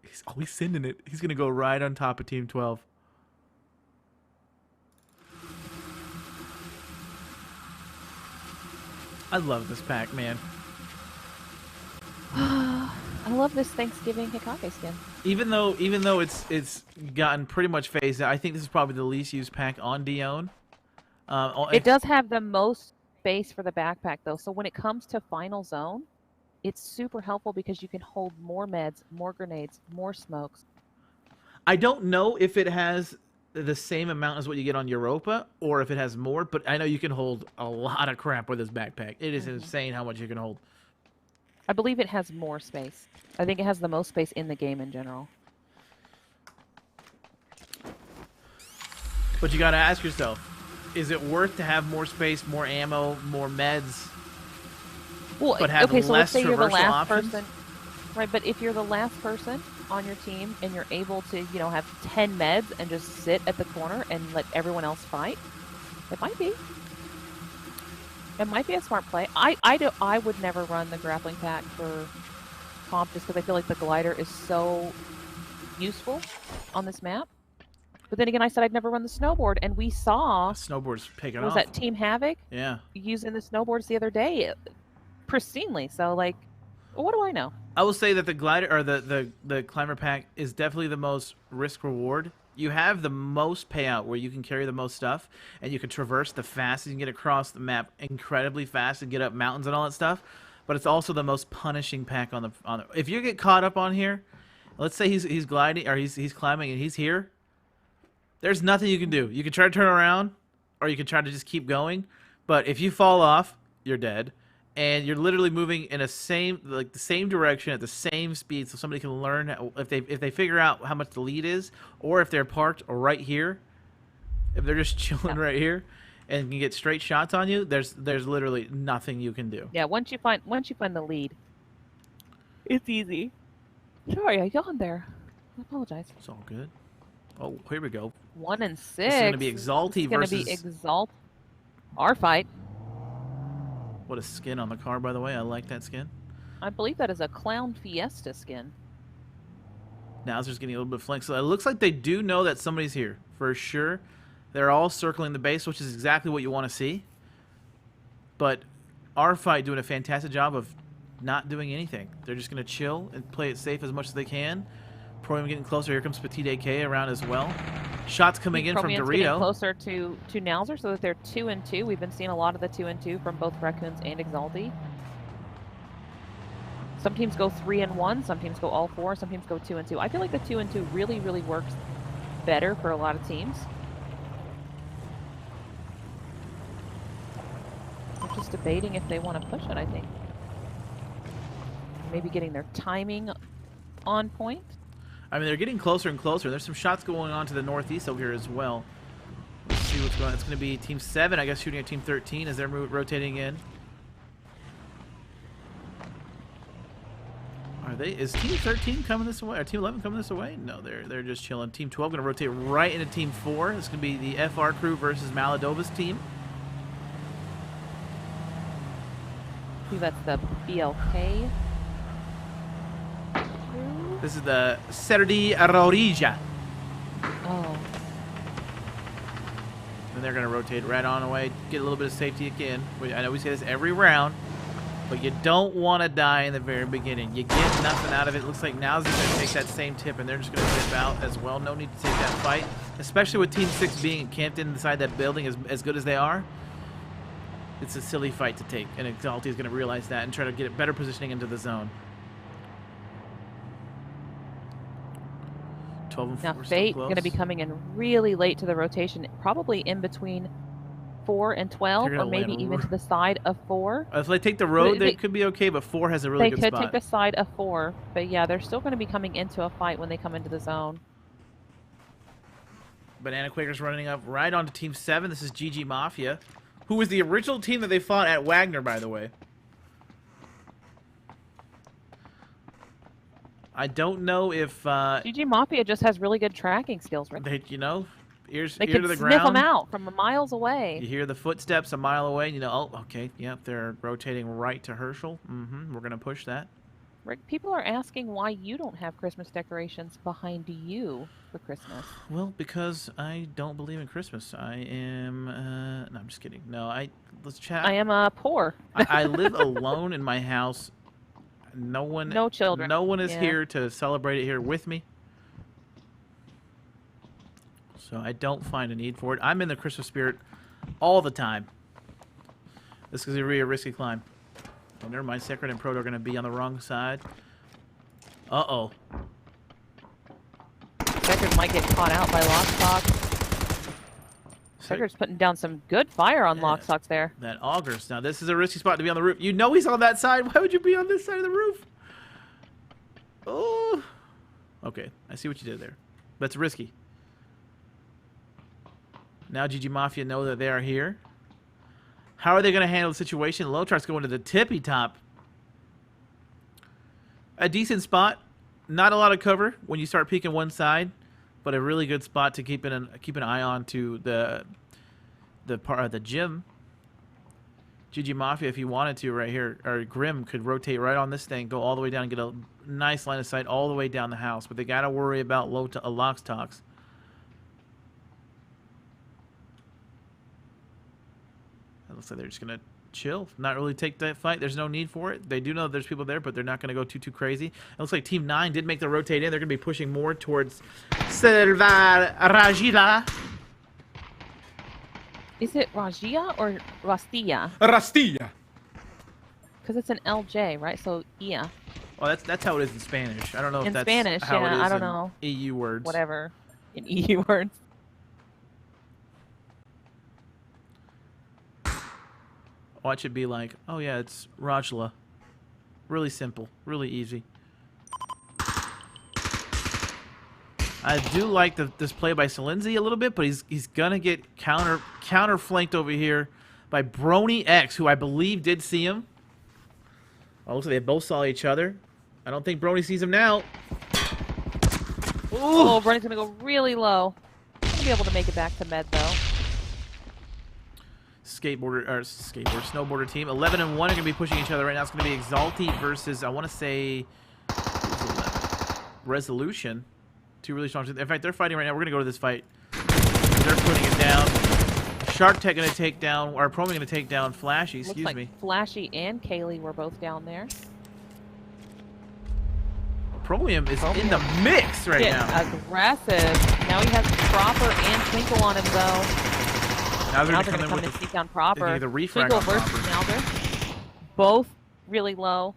S1: he's always sending it. He's going to go right on top of Team 12. I love this pack, man.
S2: I love this Thanksgiving Hikage skin.
S1: Even though it's gotten pretty much phased out, I think this is probably the least used pack on Dion.
S2: It does have the most space for the backpack, though. So when it comes to Final Zone, it's super helpful because you can hold more meds, more grenades, more smokes.
S1: I don't know if it has the same amount as what you get on Europa, or if it has more, but I know you can hold a lot of crap with this backpack. It is insane how much you can hold.
S2: I believe it has more space. I think it has the most space in the game in general.
S1: But you gotta ask yourself, is it worth to have more space, more ammo, more meds,
S2: well,
S1: but have
S2: okay, so let's
S1: less
S2: say you're the
S1: traversal
S2: last
S1: options?
S2: person, right? But if you're the last person on your team and you're able to, you know, have 10 meds and just sit at the corner and let everyone else fight, it might be. It might be a smart play. I would never run the grappling pack for comp just because I feel like the glider is so useful on this map. But then again, I said I'd never run the snowboard, and we saw
S1: Snowboard's picking
S2: was
S1: off.
S2: that Team Havoc
S1: Yeah.
S2: using the snowboards the other day pristinely. So like, what do I know?
S1: I will say that the glider or the climber pack is definitely the most risk reward. You have the most payout where you can carry the most stuff and you can traverse the fastest. You can get across the map incredibly fast and get up mountains and all that stuff. But it's also the most punishing pack on the if you get caught up on here, let's say he's gliding or he's climbing and he's here. There's nothing you can do. You can try to turn around or you can try to just keep going. But if you fall off, you're dead. And you're literally moving in the same direction at the same speed, so somebody can learn if they figure out how much the lead is, or if they're parked or right here, if they're just chilling right here, and can get straight shots on you. There's literally nothing you can do.
S2: Yeah, once you find the lead, it's easy. Sorry, I yawned there. I apologize.
S1: It's all good. Oh, here we go.
S2: 1 and 6.
S1: This is gonna be Exalty versus.
S2: It's gonna be Exalt. Our fight.
S1: What a skin on the car, by the way. I like that skin.
S2: I believe that is a Clown Fiesta skin.
S1: Now it's just getting a little bit flanked. So it looks like they do know that somebody's here for sure. They're all circling the base, which is exactly what you want to see. But our fight doing a fantastic job of not doing anything. They're just going to chill and play it safe as much as they can. Chromium getting closer. Here comes Petit AK around as well. Shots coming in from
S2: Chromium's
S1: Dorito.
S2: getting closer to Nowser, so that they're 2 and 2. We've been seeing a lot of the 2 and 2 from both Raccoons and Exalty. Some teams go 3 and 1. Some teams go all 4. Some teams go 2 and 2. I feel like the 2 and 2 really, really works better for a lot of teams. They're just debating if they want to push it, I think. Maybe getting their timing on point.
S1: I mean, they're getting closer and closer. There's some shots going on to the northeast over here as well. Let's see what's going on. It's going to be Team 7, I guess, shooting at Team 13 as they're rotating in. Is Team 13 coming this way? Or Team 11 coming this way? No, they're just chilling. Team 12 going to rotate right into Team 4. It's going to be the FR crew versus Maladova's team.
S2: I think that's the BLK.
S1: This is the Serdi Arorija.
S2: Oh.
S1: And they're going to rotate right on away, get a little bit of safety again. I know we say this every round, but you don't want to die in the very beginning. You get nothing out of it. Looks like now's going to take that same tip, and they're just going to dip out as well. No need to take that fight, especially with Team 6 being camped inside that building as good as they are. It's a silly fight to take, and Exalty is going to realize that and try to get better positioning into the zone. 12 and 4
S2: Now Fate going to be coming in really late to the rotation, probably in between 4 and 12, or maybe even to the side of 4.
S1: If they take the road, they could be okay, but 4 has a really good spot.
S2: They could take the side of 4, but yeah, they're still going to be coming into a fight when they come into the zone.
S1: Banana Quakers running up right onto Team 7. This is GG Mafia, who was the original team that they fought at Wagner, by the way. I don't know if
S2: GG Mafia just has really good tracking skills, right?
S1: They, you know, ear to the
S2: ground. They can sniff them out from miles away.
S1: You hear the footsteps a mile away, and you know, oh, okay, yep, they're rotating right to Herschel. We're gonna push that.
S2: Rick, people are asking why you don't have Christmas decorations behind you for Christmas.
S1: Well, because I don't believe in Christmas. I am. No, I'm just kidding. No, let's chat.
S2: I am poor.
S1: I live alone in my house. No one.
S2: No children.
S1: No one is
S2: Yeah.
S1: here to celebrate it here with me. So I don't find a need for it. I'm in the Christmas spirit all the time. This is going to be a risky climb. Oh, never mind. Sacred and Proto are going to be on the wrong side. Uh-oh.
S2: Sacred might get caught out by Lockstock. Sacred's putting down some good fire on Lockstocks there.
S1: That augers. Now, this is a risky spot to be on the roof. You know he's on that side. Why would you be on this side of the roof? Oh. Okay. I see what you did there. That's risky. Now GG Mafia know that they are here. How are they going to handle the situation? Lothar's going to the tippy top. A decent spot. Not a lot of cover when you start peeking one side, but a really good spot to keep an eye on to the part of the gym. GG Mafia, if you wanted to, right here, or Grim could rotate right on this thing, go all the way down, and get a nice line of sight all the way down the house. But they got to worry about Lockstocks. It looks like they're just going to chill, not really take that fight. There's no need for it. They do know there's people there, but they're not going to go too crazy. It looks like Team 9 did make the rotate in. They're going to be pushing more towards Selva Rajila.
S2: Is it Rajia or Rastilla?
S4: Rastilla.
S2: Because it's an LJ, right? So, yeah.
S1: Well, that's how it is in Spanish. I don't know if
S2: In
S1: that's
S2: Spanish,
S1: how
S2: yeah,
S1: it is
S2: I don't
S1: in
S2: know.
S1: EU words.
S2: Whatever. In EU words.
S1: Watch it be like, oh yeah, it's Rajla. Really simple, really easy. I do like this play by Salinzi a little bit, but he's gonna get counter flanked over here by Brony X, who I believe did see him. Oh, looks like they both saw each other. I don't think Brony sees him now. Ooh.
S2: Oh, Brony's gonna go really low. Gonna be able to make it back to med though.
S1: Snowboarder team. 11 and 1 are gonna be pushing each other right now. It's gonna be Exalti versus, I want to say, Resolution. Two really strong. In fact, they're fighting right now. We're gonna go to this fight. They're putting it down. Shark Tech gonna take down, or Promi gonna take down Flashy. Excuse
S2: Looks like
S1: me.
S2: Flashy and Kaylee were both down there.
S1: Promium is in the mix right
S2: Getting
S1: now.
S2: aggressive. Now he has Proper and Twinkle on him though.
S1: Now they're
S2: Now
S1: gonna
S2: they're
S1: come
S2: going
S1: in
S2: to
S1: with
S2: sneak down Proper.
S1: the refrag
S2: Twinkle
S1: on
S2: versus
S1: Proper.
S2: Nalder. Both really low.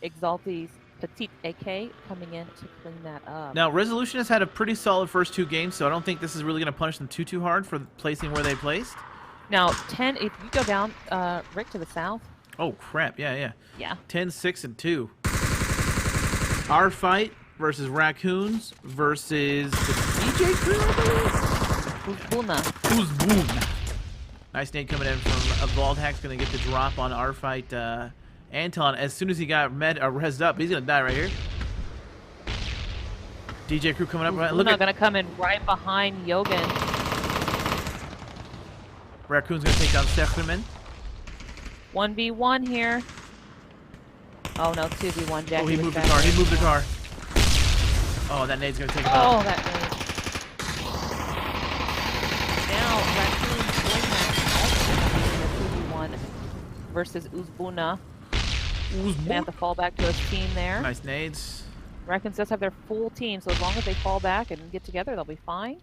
S2: Exalti's Petite AK coming in to clean that up.
S1: Now, Resolution has had a pretty solid first two games, so I don't think this is really going to punish them too hard for placing where they placed.
S2: Now, 10, if you go down, Rick, to the south.
S1: Oh, crap. Yeah.
S2: Yeah.
S1: 10, 6, and 2. Our fight versus Raccoons versus the DJ crew, I believe? Uzbuna. Nice nade coming in from Valdhack's going to get the drop on our fight. Anton, as soon as he got rezzed up, he's going to die right here. DJ crew coming up. Look at
S2: going to come in right behind Yogan.
S1: Raccoon's going to take down Sekhriman.
S2: 1v1 here. Oh no, 2v1. Jackie.
S1: Oh, he moved the car. He moved the car. Oh, that nade's going to take him out.
S2: Oh, that nade. Now, Raccoon's going to 2v1 versus Uzbuna. They have to fall back to his team there.
S1: Nice nades.
S2: Raccoons does have their full team, so as long as they fall back and get together, they'll be fine.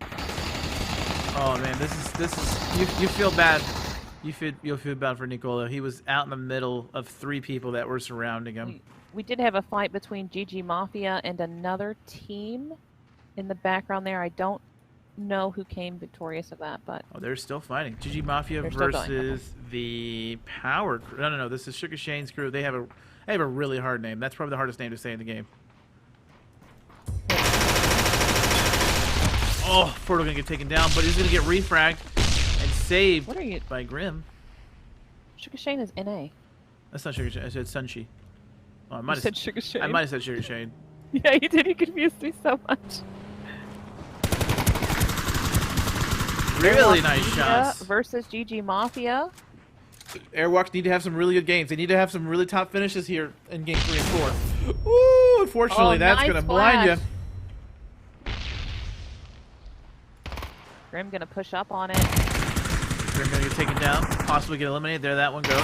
S1: Oh man, this is you feel bad. You'll feel bad for Nicola. He was out in the middle of 3 people that were surrounding him.
S2: We did have a fight between GG Mafia and another team in the background there. I don't know who came victorious of that, but
S1: Oh, they're still fighting. GG Mafia
S2: They're still going.
S1: versus the Power Crew. No. This is Sugar Shane's crew. They have a really hard name. That's probably the hardest name to say in the game. Oh, Fordo gonna get taken down, but he's gonna get refragged and saved
S2: what are you?
S1: by Grim.
S2: Sugar Shane is NA.
S1: That's not Sugar Shane. I said Sunshi. Oh, I might
S2: You
S1: have
S2: said Sugar Shane.
S1: I might have said Sugar Shane.
S2: Yeah, you did. You confused me so much.
S1: Really nice shots.
S2: Versus GG Mafia.
S1: Airwalks need to have some really good games. They need to have some really top finishes here in game 3 and 4. Ooh, unfortunately, that's
S2: nice
S1: going to blind you.
S2: Grim gonna push up on it.
S1: They're going to get taken down, possibly get eliminated. There that one goes.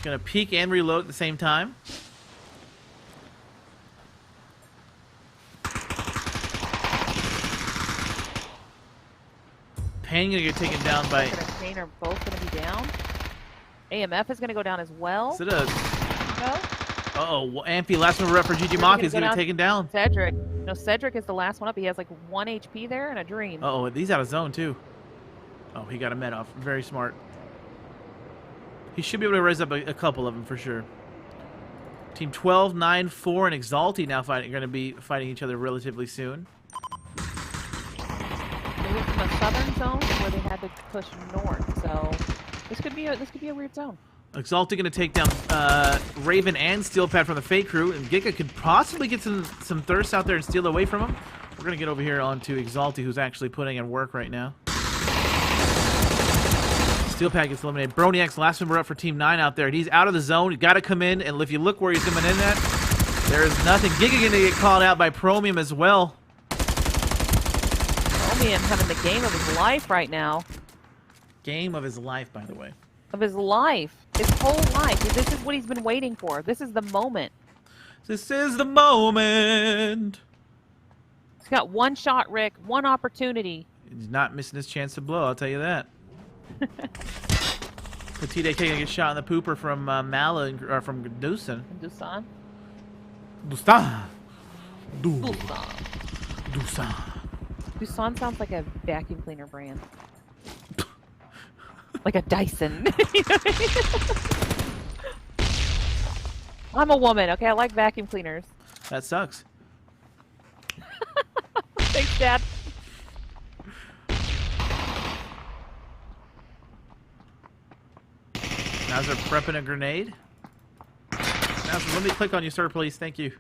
S1: Going to peek and reload at the same time. Pain going to get taken down by...
S2: And Pain are both going to be down. AMF is going to go down as well.
S1: Is it a...
S2: No?
S1: Uh-oh, Amphi, last one rep for GG Mach is going to get taken down.
S2: Cedric. No, Cedric is the last one up. He has like 1 HP there and a dream.
S1: Uh-oh, he's out of zone too. Oh, he got a med off. Very smart. He should be able to raise up a couple of them for sure. Team 12, 9, 4, and Exalty now are going to be fighting each other relatively soon.
S2: They went from a southern zone where they had to push north, so this could be a weird zone.
S1: Exalty going to take down Raven and Steelpad from the Fake Crew, and Giga could possibly get some thirst out there and steal away from him. We're going to get over here onto Exalty, who's actually putting in work right now. Steelpad gets eliminated. Broniax, last member up for Team 9 out there. He's out of the zone. He's got to come in, and if you look where he's coming in at, there is nothing. Giga going to get called out by Promium as well.
S2: Promium having the game of his life right now.
S1: Game of his life, by the way.
S2: Of his life. His whole life. This is what he's been waiting for. This is the moment.
S1: This is the moment.
S2: He's got one shot, Rick. One opportunity.
S1: He's not missing his chance to blow, I'll tell you that. Petite AK gonna get shot in the pooper from Mala, or from Dusan.
S2: Dusan.
S1: Dusan.
S2: Dusan.
S1: Dusan.
S2: Dusan sounds like a vacuum cleaner brand. Like a Dyson. I'm a woman, okay? I like vacuum cleaners.
S1: That sucks.
S2: Thanks, Dad.
S1: Now they're prepping a grenade. Now, let me click on you, sir, please. Thank you.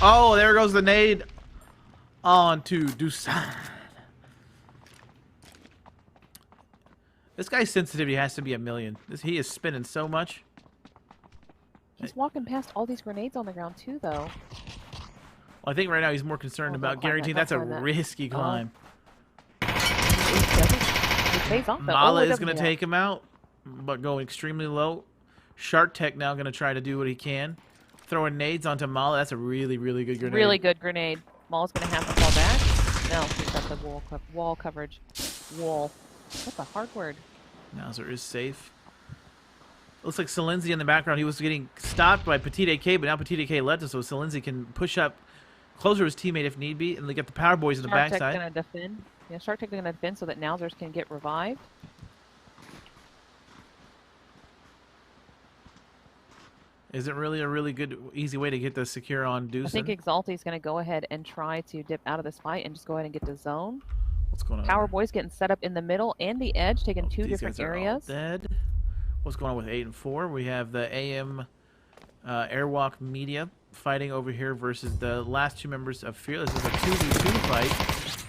S1: Oh, there goes the nade onto Dusan. This guy's sensitivity has to be a million. He is spinning so much.
S2: He's walking past all these grenades on the ground, too, though.
S1: Well, I think right now he's more concerned about guaranteeing that's a risky climb. Mala is going to take him out, but going extremely low. Shark Tech now going to try to do what he can. Throwing nades onto Mala. That's a really, really good grenade.
S2: Really good grenade. Mala's going to have to fall back. No, he's got the wall coverage. Wall. That's a hard word.
S1: Nowser is safe. Looks like Salenzi in the background. He was getting stopped by Petite AK, but now Petite AK led us, so Salenzi can push up closer to his teammate if need be, and they get the Power Boys in the backside.
S2: Shark Tech's going to defend. Yeah, Shark Tech's going to defend so that Nowsers can get revived.
S1: Is it really a really good, easy way to get the secure on Deuce?
S2: I think Exalty's going to go ahead and try to dip out of this fight and just go ahead and get to zone.
S1: What's going on?
S2: Power Boys getting set up in the middle and the edge, taking two different areas.
S1: Dead. What's going on with 8 and 4? We have the AM Airwalk Media fighting over here versus the last two members of Fearless. This is a 2v2 fight.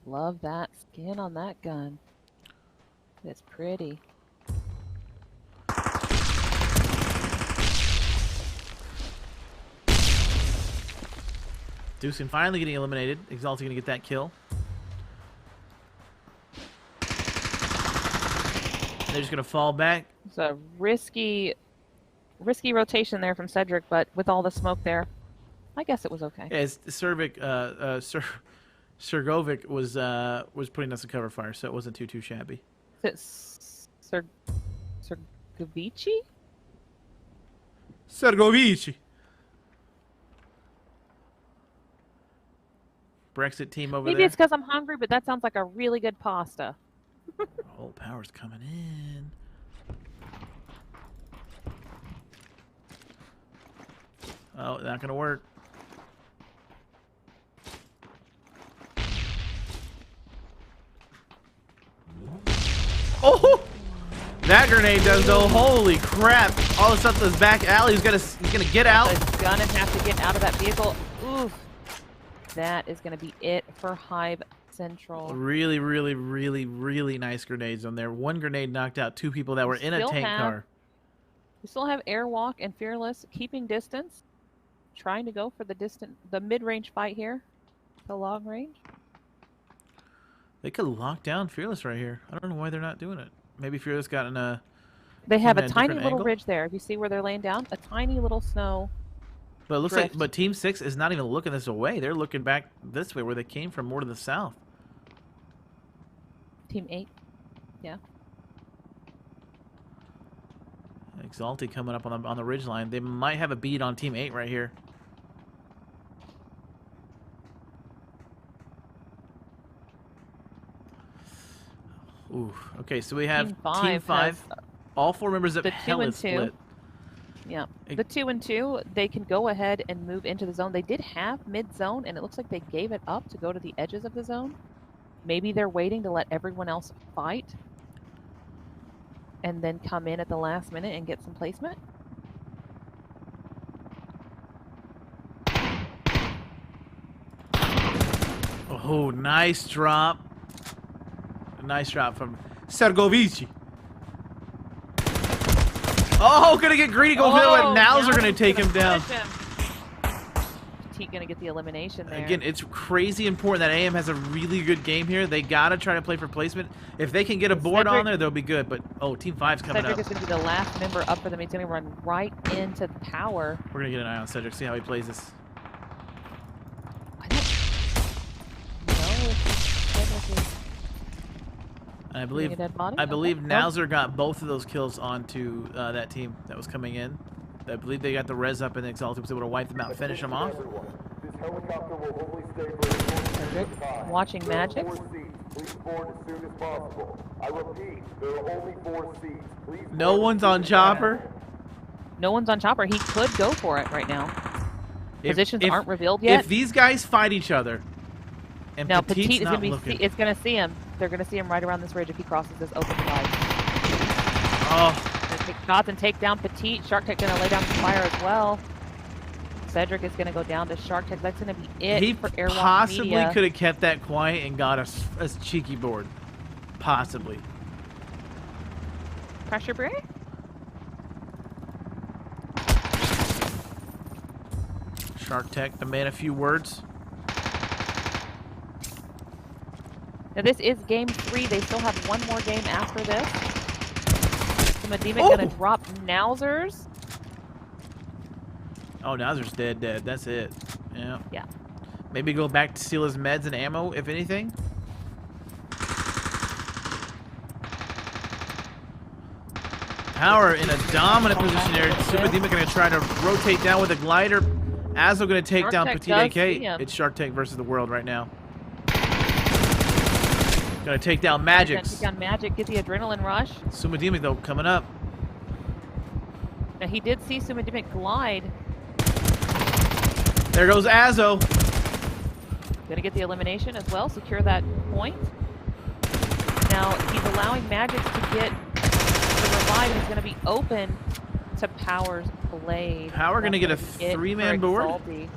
S2: Love that skin on that gun. It's pretty.
S1: Deucin finally getting eliminated. Exalty going to get that kill. They're just going to fall back.
S2: It's a risky rotation there from Cedric, but with all the smoke there, I guess it was okay.
S1: Yeah, Sergovic was putting us in cover fire, so it wasn't too shabby.
S2: Is it Sergovici?
S1: Sergovici. Brexit team over there.
S2: Maybe it's because I'm hungry, but that sounds like a really good pasta.
S1: Oh, power's coming in. Oh, not gonna work. Oh, that grenade does though. Holy crap! All of a sudden, this back alley he's gonna get out.
S2: He's gonna have to get out of that vehicle. Oof. That is gonna be it for Hive Central.
S1: Really, really, really, really nice grenades on there. One grenade knocked out 2 people that were in a tank car.
S2: We still have Airwalk and Fearless keeping distance, trying to go for the mid-range fight here, the long range.
S1: They could lock down Fearless right here. I don't know why they're not doing it. Maybe Fearless got in a...
S2: They have a tiny
S1: different
S2: little
S1: angle?
S2: ridge there. If you see where they're laying down, a tiny little snow.
S1: But it looks
S2: drift.
S1: like... But Team 6 is not even looking this way. They're looking back this way where they came from, more to the south.
S2: Team 8. Yeah.
S1: Exalty coming up on the ridge line. They might have a bead on Team 8 right here. Ooh. Okay, so we have Team 5. All 4 members of
S2: the
S1: Hell
S2: 2 and
S1: is split.
S2: 2. Yeah. The 2 and 2, they can go ahead and move into the zone. They did have mid-zone, and it looks like they gave it up to go to the edges of the zone. Maybe they're waiting to let everyone else fight and then come in at the last minute and get some placement.
S1: Oh, nice drop. Nice drop from Sergovici. Oh, gonna get greedy, go for the other one. Nows are gonna take him down.
S2: Petit gonna get the elimination there.
S1: Again, it's crazy important that AM has a really good game here. They gotta try to play for placement. If they can get a board on there, they'll be good. But oh, Team 5's coming
S2: Cedric
S1: up.
S2: is gonna be the last member up for them. He's gonna run right into the power.
S1: We're gonna get an eye on Cedric, see how he plays this.
S2: I don't know if Cedric is
S1: And I
S2: getting a dead body.
S1: believe
S2: Okay.
S1: Nauser got both of those kills onto that team that was coming in. I believe they got the res up and Exalted was able to wipe them out and finish them off.
S4: This helicopter will hopefully stay for
S2: Cedric watching Magic.
S4: 4 seats. Please board as soon as possible. I repeat, there are only 4 seats. Please
S1: No
S4: board
S1: one's
S4: as soon
S1: on
S4: as
S1: Chopper.
S4: possible.
S2: No one's on Chopper. He could go for it right now.
S1: If-
S2: Positions
S1: if-
S2: aren't revealed yet.
S1: If these guys fight each other, and
S2: Now
S1: Petit's
S2: Petit is
S1: not
S2: gonna be
S1: looking.
S2: it's gonna see him. They're gonna see him right around this ridge if he crosses this open divide.
S1: Oh,
S2: Take shots and take down Petit. Shark Tech gonna lay down some fire as well. Cedric is gonna go down to Shark Tech. That's gonna be it
S1: he
S2: for Airwalk
S1: possibly
S2: Media.
S1: could have kept that quiet and got a cheeky board. Possibly.
S2: Pressure break.
S1: Shark Tech, the man of few words.
S2: Now this is game 3. They still have one more game after this. So Medema
S1: Oh!
S2: gonna drop Nowsers.
S1: Oh, Nauser's dead. That's it. Yeah.
S2: Yeah.
S1: Maybe go back to steal his meds and ammo, if anything. Power in a dominant position there. Superdemon going to try to rotate down with a glider. Azo going to take
S2: Shark
S1: down
S2: Tech
S1: Petit
S2: does
S1: AK.
S2: see him.
S1: It's Shark Tech versus the world right now. Going to take down
S2: Gonna
S1: Magix.
S2: take down Magic, get the adrenaline rush.
S1: Sumademic, though, coming up.
S2: Now he did see Sumademic glide.
S1: There goes Azo.
S2: Gonna get the elimination as well, secure that point. Now he's allowing Magic to get the revive, and he's gonna be open to Power's blade.
S1: Power gonna get a
S2: That's be it
S1: 3-man
S2: for
S1: board?
S2: Exalty.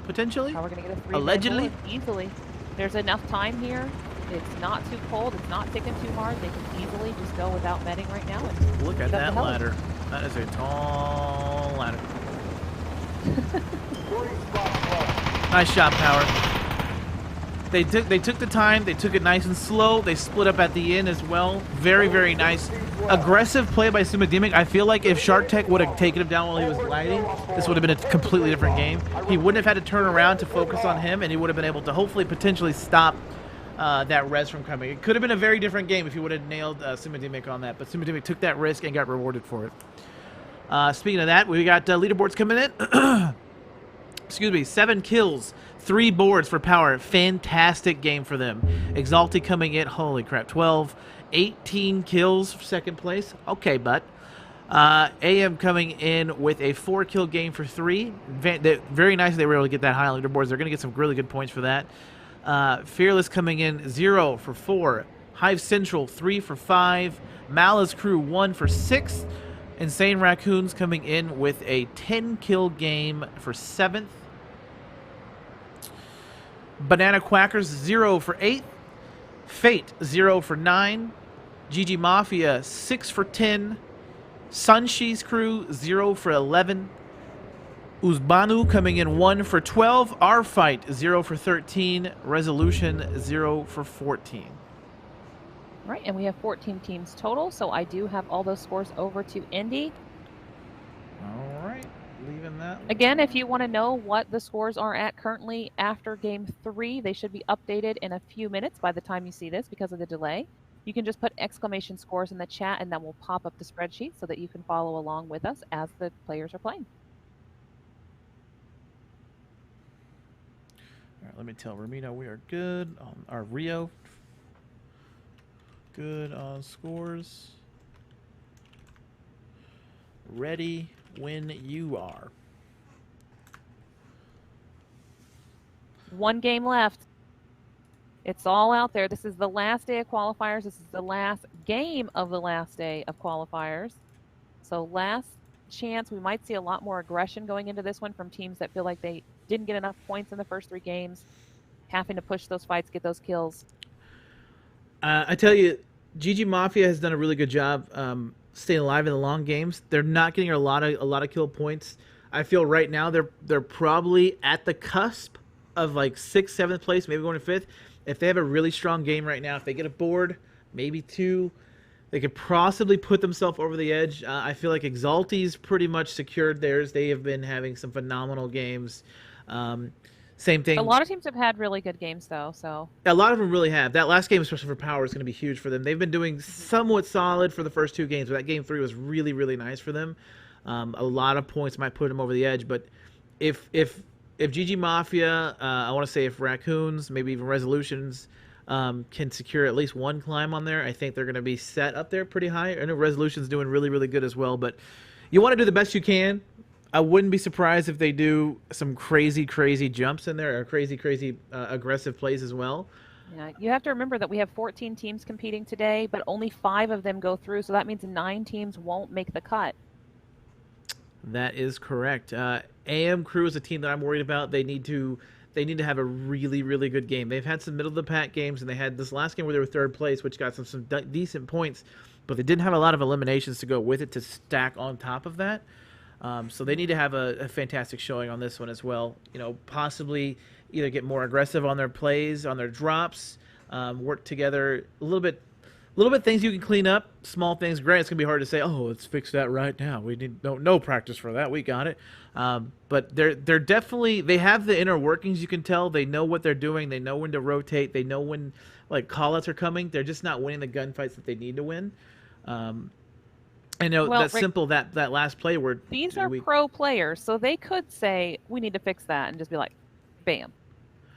S1: Potentially.
S2: Power gonna get a 3-man
S1: Allegedly?
S2: board easily. There's enough time here. It's not too cold. It's not ticking too hard. They can easily just go without medding right now. And
S1: Look at
S2: get up
S1: that
S2: the heli.
S1: ladder. That is a tall ladder.
S4: 3 spots left.
S1: Nice shot, Power. They took the time. They took it nice and slow. They split up at the end as well. Very, very nice. Aggressive play by Sumademic. I feel like if Shark Tech would have taken him down while he was gliding, this would have been a completely different game. He wouldn't have had to turn around to focus on him, and he would have been able to hopefully potentially stop that res from coming. It could have been a very different game if he would have nailed Sumademic on that, but Sumademic took that risk and got rewarded for it. Speaking of that, we got leaderboards coming in. Excuse me, 7 kills, 3 boards for Power. Fantastic game for them. Exalted coming in, holy crap, 12, 18 kills for second place. Okay, but AM coming in with a 4-kill game for 3. Very nice they were able to get that high on leaderboards. They're going to get some really good points for that. Fearless coming in 0 for 4. Hive Central 3 for 5. Malice Crew 1 for 6. Insane Raccoons coming in with a 10-kill game for 7th. Banana Quackers 0 for 8th. Fate 0 for 9. GG Mafia 6 for 10. Sunshi's crew 0 for 11. Uzbanu coming in 1 for 12. Our fight 0 for 13. Resolution 0 for 14.
S2: Right, and we have 14 teams total, so I do have all those scores over to Indy.
S1: All right, leaving that.
S2: Again, if you want to know what the scores are at currently after Game 3, they should be updated in a few minutes by the time you see this because of the delay. You can just put exclamation scores in the chat, and that will pop up the spreadsheet so that you can follow along with us as the players are playing.
S1: All right, let me tell Ramiro we are good on our Rio. Good on scores. Ready when you are.
S2: One game left. It's all out there. This is the last day of qualifiers. This is the last game of the last day of qualifiers. So last chance. We might see a lot more aggression going into this one from teams that feel like they didn't get enough points in the first 3 games, having to push those fights, get those kills.
S1: I tell you, GG Mafia has done a really good job staying alive in the long games. They're not getting a lot of kill points. I feel right now they're probably at the cusp of like 6th, 7th place, maybe going to 5th. If they have a really strong game right now, if they get a board, maybe 2, they could possibly put themselves over the edge. I feel like Exalti's pretty much secured theirs. They have been having some phenomenal games. Same thing.
S2: A lot of teams have had really good games, though. So
S1: a lot of them really have. That last game, especially for Power, is going to be huge for them. They've been doing somewhat solid for the first 2 games, but that game 3 was really, really nice for them. A lot of points might put them over the edge, but if GG Mafia, I want to say if Raccoons, maybe even Resolutions, can secure at least 1 climb on there, I think they're going to be set up there pretty high. I know Resolution's doing really, really good as well, but you want to do the best you can. I wouldn't be surprised if they do some crazy, crazy jumps in there or crazy, crazy aggressive plays as well.
S2: yeah, you have to remember that we have 14 teams competing today, but only 5 of them go through, so that means 9 teams won't make the cut.
S1: That is correct. AM Crew is a team that I'm worried about. They need to have a really, really good game. They've had some middle of the pack games, and they had this last game where they were 3rd place, which got some decent points, but they didn't have a lot of eliminations to go with it to stack on top of that. So they need to have a fantastic showing on this one as well. You know, possibly either get more aggressive on their plays, on their drops, work together a little bit things you can clean up, small things. Granted, it's going to be hard to say, oh, let's fix that right now. We need no practice for that. We got it. But they're definitely, they have the inner workings, you can tell. They know what they're doing. They know when to rotate. They know when, like, call-outs are coming. They're just not winning the gunfights that they need to win. I know that's simple, that last play where...
S2: These are pro players, so they could say, we need to fix that, and just be like, bam,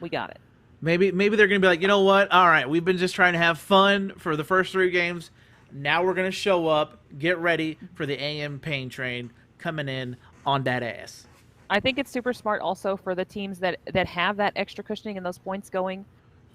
S2: we got it.
S1: Maybe they're going to be like, you know what? All right, we've been just trying to have fun for the first 3 games. Now we're going to show up, get ready for the AM pain train coming in on that ass.
S2: I think it's super smart also for the teams that have that extra cushioning and those points going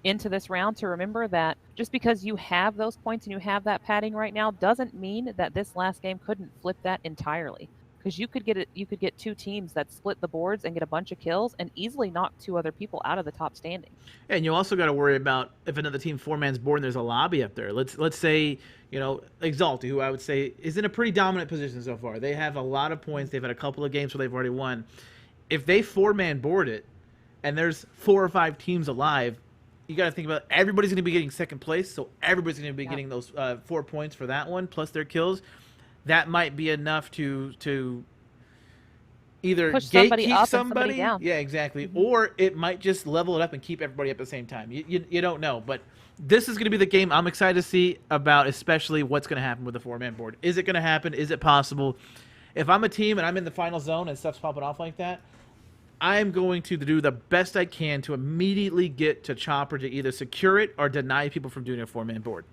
S2: into this round to remember that just because you have those points and you have that padding right now doesn't mean that this last game couldn't flip that entirely. Because you could get 2 teams that split the boards and get a bunch of kills and easily knock 2 other people out of the top standing.
S1: Yeah, and you also got to worry about if another team 4-man's board and there's a lobby up there. Let's say, you know, Exalti, who I would say is in a pretty dominant position so far. They have a lot of points. They've had a couple of games where they've already won. If they 4-man board it and there's 4 or 5 teams alive, you got to think about everybody's going to be getting 2nd place, so everybody's going to be getting those 4 points for that one plus their kills. That might be enough to either
S2: push somebody
S1: gatekeep
S2: up
S1: somebody.
S2: And somebody down.
S1: Yeah, exactly. Mm-hmm. Or it might just level it up and keep everybody up at the same time. You don't know. But this is going to be the game I'm excited to see about, especially what's going to happen with the 4-man board. Is it going to happen? Is it possible? If I'm a team and I'm in the final zone and stuff's popping off like that, I'm going to do the best I can to immediately get to Chopper to either secure it or deny people from doing a 4-man board.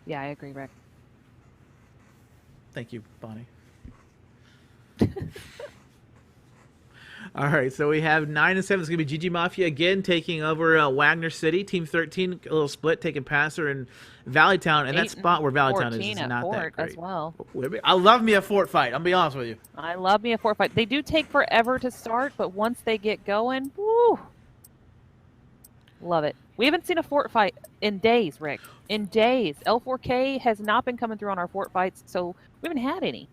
S2: Yeah, I agree, Rick.
S1: Thank you, Bonnie. All right, so we have 9 and 7. It's going to be GG Mafia again taking over Wagner City. Team 13, a little split, taking Passer and Valleytown. And that spot where Valleytown is not that great.
S2: As well.
S1: I love me a fort fight. I'll be honest with you.
S2: I love me a fort fight. They do take forever to start, but once they get going, woo. Love it. We haven't seen a fort fight in days, Rick. In days. L4K has not been coming through on our fort fights, so we haven't had any.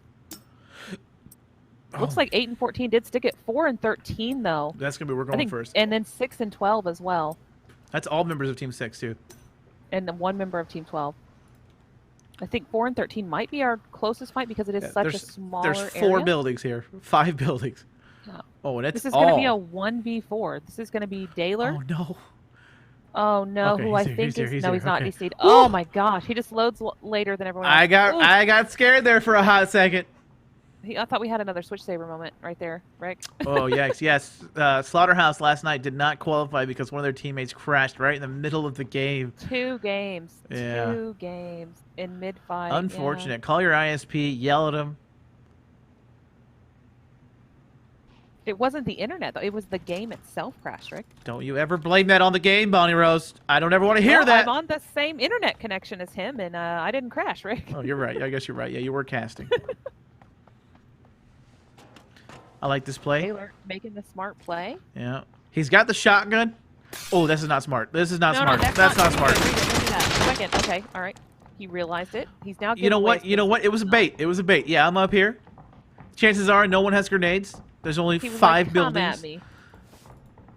S1: Oh,
S2: Looks like 8 and 14 did stick at 4 and 13 though.
S1: that's gonna be we're
S2: I
S1: going
S2: think,
S1: first.
S2: and then 6 and 12 as well,
S1: That's all members of Team 6 too.
S2: and then 1 member of Team 12. I think 4 and 13 might be our closest fight because it is such a smaller
S1: There's 4
S2: area.
S1: buildings here. 5 buildings.
S2: Yeah.
S1: Oh, and that's
S2: This is
S1: all.
S2: going to be a 1v4. This is going to be Daler.
S1: Oh no.
S2: Oh no,
S1: Okay,
S2: who
S1: he's
S2: I
S1: here,
S2: think
S1: he's here,
S2: is
S1: he's
S2: no,
S1: here,
S2: he's not
S1: okay.
S2: DC'd. Oh my gosh, he just loads later than everyone else.
S1: I got scared there for a hot second.
S2: I thought we had another switch saber moment right there, Rick.
S1: Oh yes. Slaughterhouse last night did not qualify because one of their teammates crashed right in the middle of the game.
S2: 2 games.
S1: Yeah.
S2: 2 games in mid-fight.
S1: Unfortunate. Call your ISP, yell at him.
S2: Yeah. It wasn't the internet though. It was the game itself crashed, Rick.
S1: Don't you ever blame that on the game, Bonnie Rose. I don't ever want to hear
S2: Well,
S1: that.
S2: I'm on the same internet connection as him, and I didn't crash, Rick.
S1: Oh, you're right. I guess you're right. Yeah, you were casting. I like this play.
S2: Taylor making the smart play.
S1: Yeah. He's got the shotgun. Oh, this is not smart. This is not
S2: No,
S1: smart.
S2: no,
S1: that's not
S2: read
S1: smart.
S2: it, read it, read that. Second. Okay, all right. He realized it. He's now.
S1: You know what? You know what? It was a bait. It was a bait. Yeah, I'm up here. Chances are no one has grenades. There's only
S2: He was
S1: 5
S2: like,
S1: buildings.
S2: Come at me.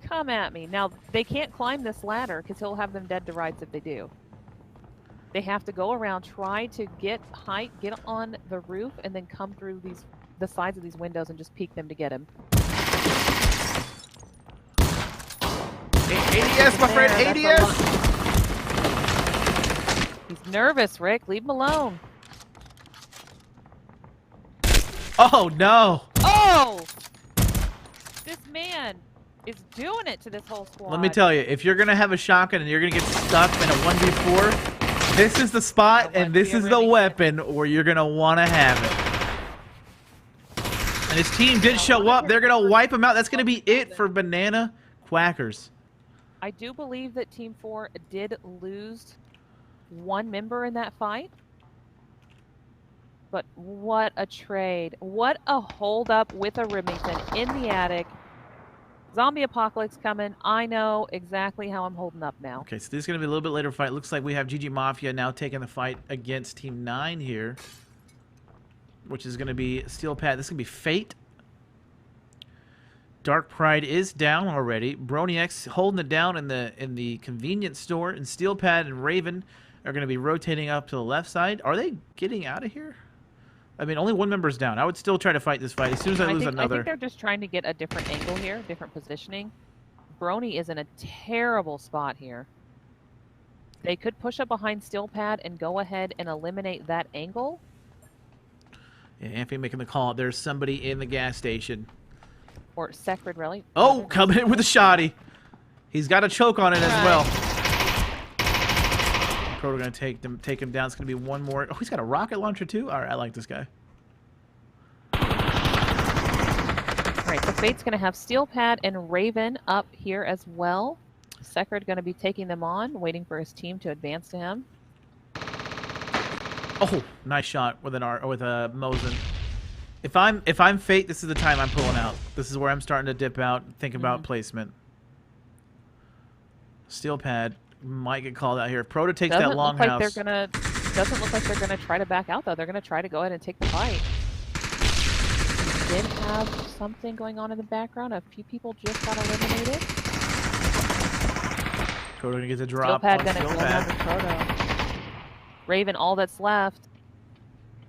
S2: Come at me. Now they can't climb this ladder because he'll have them dead to rights if they do. They have to go around, try to get height, get on the roof, and then come through the sides of these windows and just peek them to get him.
S1: ADS, my friend.
S2: There, that's a
S1: ADS.
S2: lot. He's nervous, Rick. Leave him alone.
S1: Oh no.
S2: Oh! This man is doing it to this whole squad.
S1: Let me tell you, if you're gonna have a shotgun and you're gonna get stuck in a 1v4, this is the spot and this is the weapon where you're gonna want to have it. And his team did show up. They're gonna wipe him out. That's gonna be it for Banana Quackers.
S2: I do believe that Team 4 did lose 1 member in that fight. But what a trade. What a hold up with a Remington in the attic. Zombie apocalypse coming. I know exactly how I'm holding up now.
S1: Okay, so this is gonna be a little bit later fight. Looks like we have GG Mafia now taking the fight against Team 9 here, which is gonna be Steel Pad. This is gonna be Fate. Dark Pride is down already. Brony X holding it down in the convenience store, and Steel Pad and Raven are going to be rotating up to the left side. Are they getting out of here? I mean, only 1 member's down. I would still try to fight this fight. As soon as I lose another.
S2: I think they're just trying to get a different angle here, different positioning. Brony is in a terrible spot here. They could push up behind Steel Pad and go ahead and eliminate that angle.
S1: Yeah, Anthony making the call. There's somebody in the gas station.
S2: Or Sacred Rally.
S1: Oh, coming in with a shoddy. He's got a choke on it as well. Proto going to take him down. It's going to be 1 more. Oh, he's got a rocket launcher too. All right, I like this guy.
S2: All right, so Fate's going to have Steel Pad and Raven up here as well. Sacred going to be taking them on, waiting for his team to advance to him.
S1: Oh, nice shot with a Mosin. If I'm Fate, this is the time I'm pulling out. This is where I'm starting to dip out, think about placement. Steel Pad might get called out here. If Proto takes that longhouse.
S2: Doesn't look like they're gonna try to back out though. They're gonna try to go ahead and take the fight. Did have something going on in the background. A few people just got eliminated.
S1: Proto gonna get the drop.
S2: Steel Pad gonna go down to Proto. Raven, all that's left.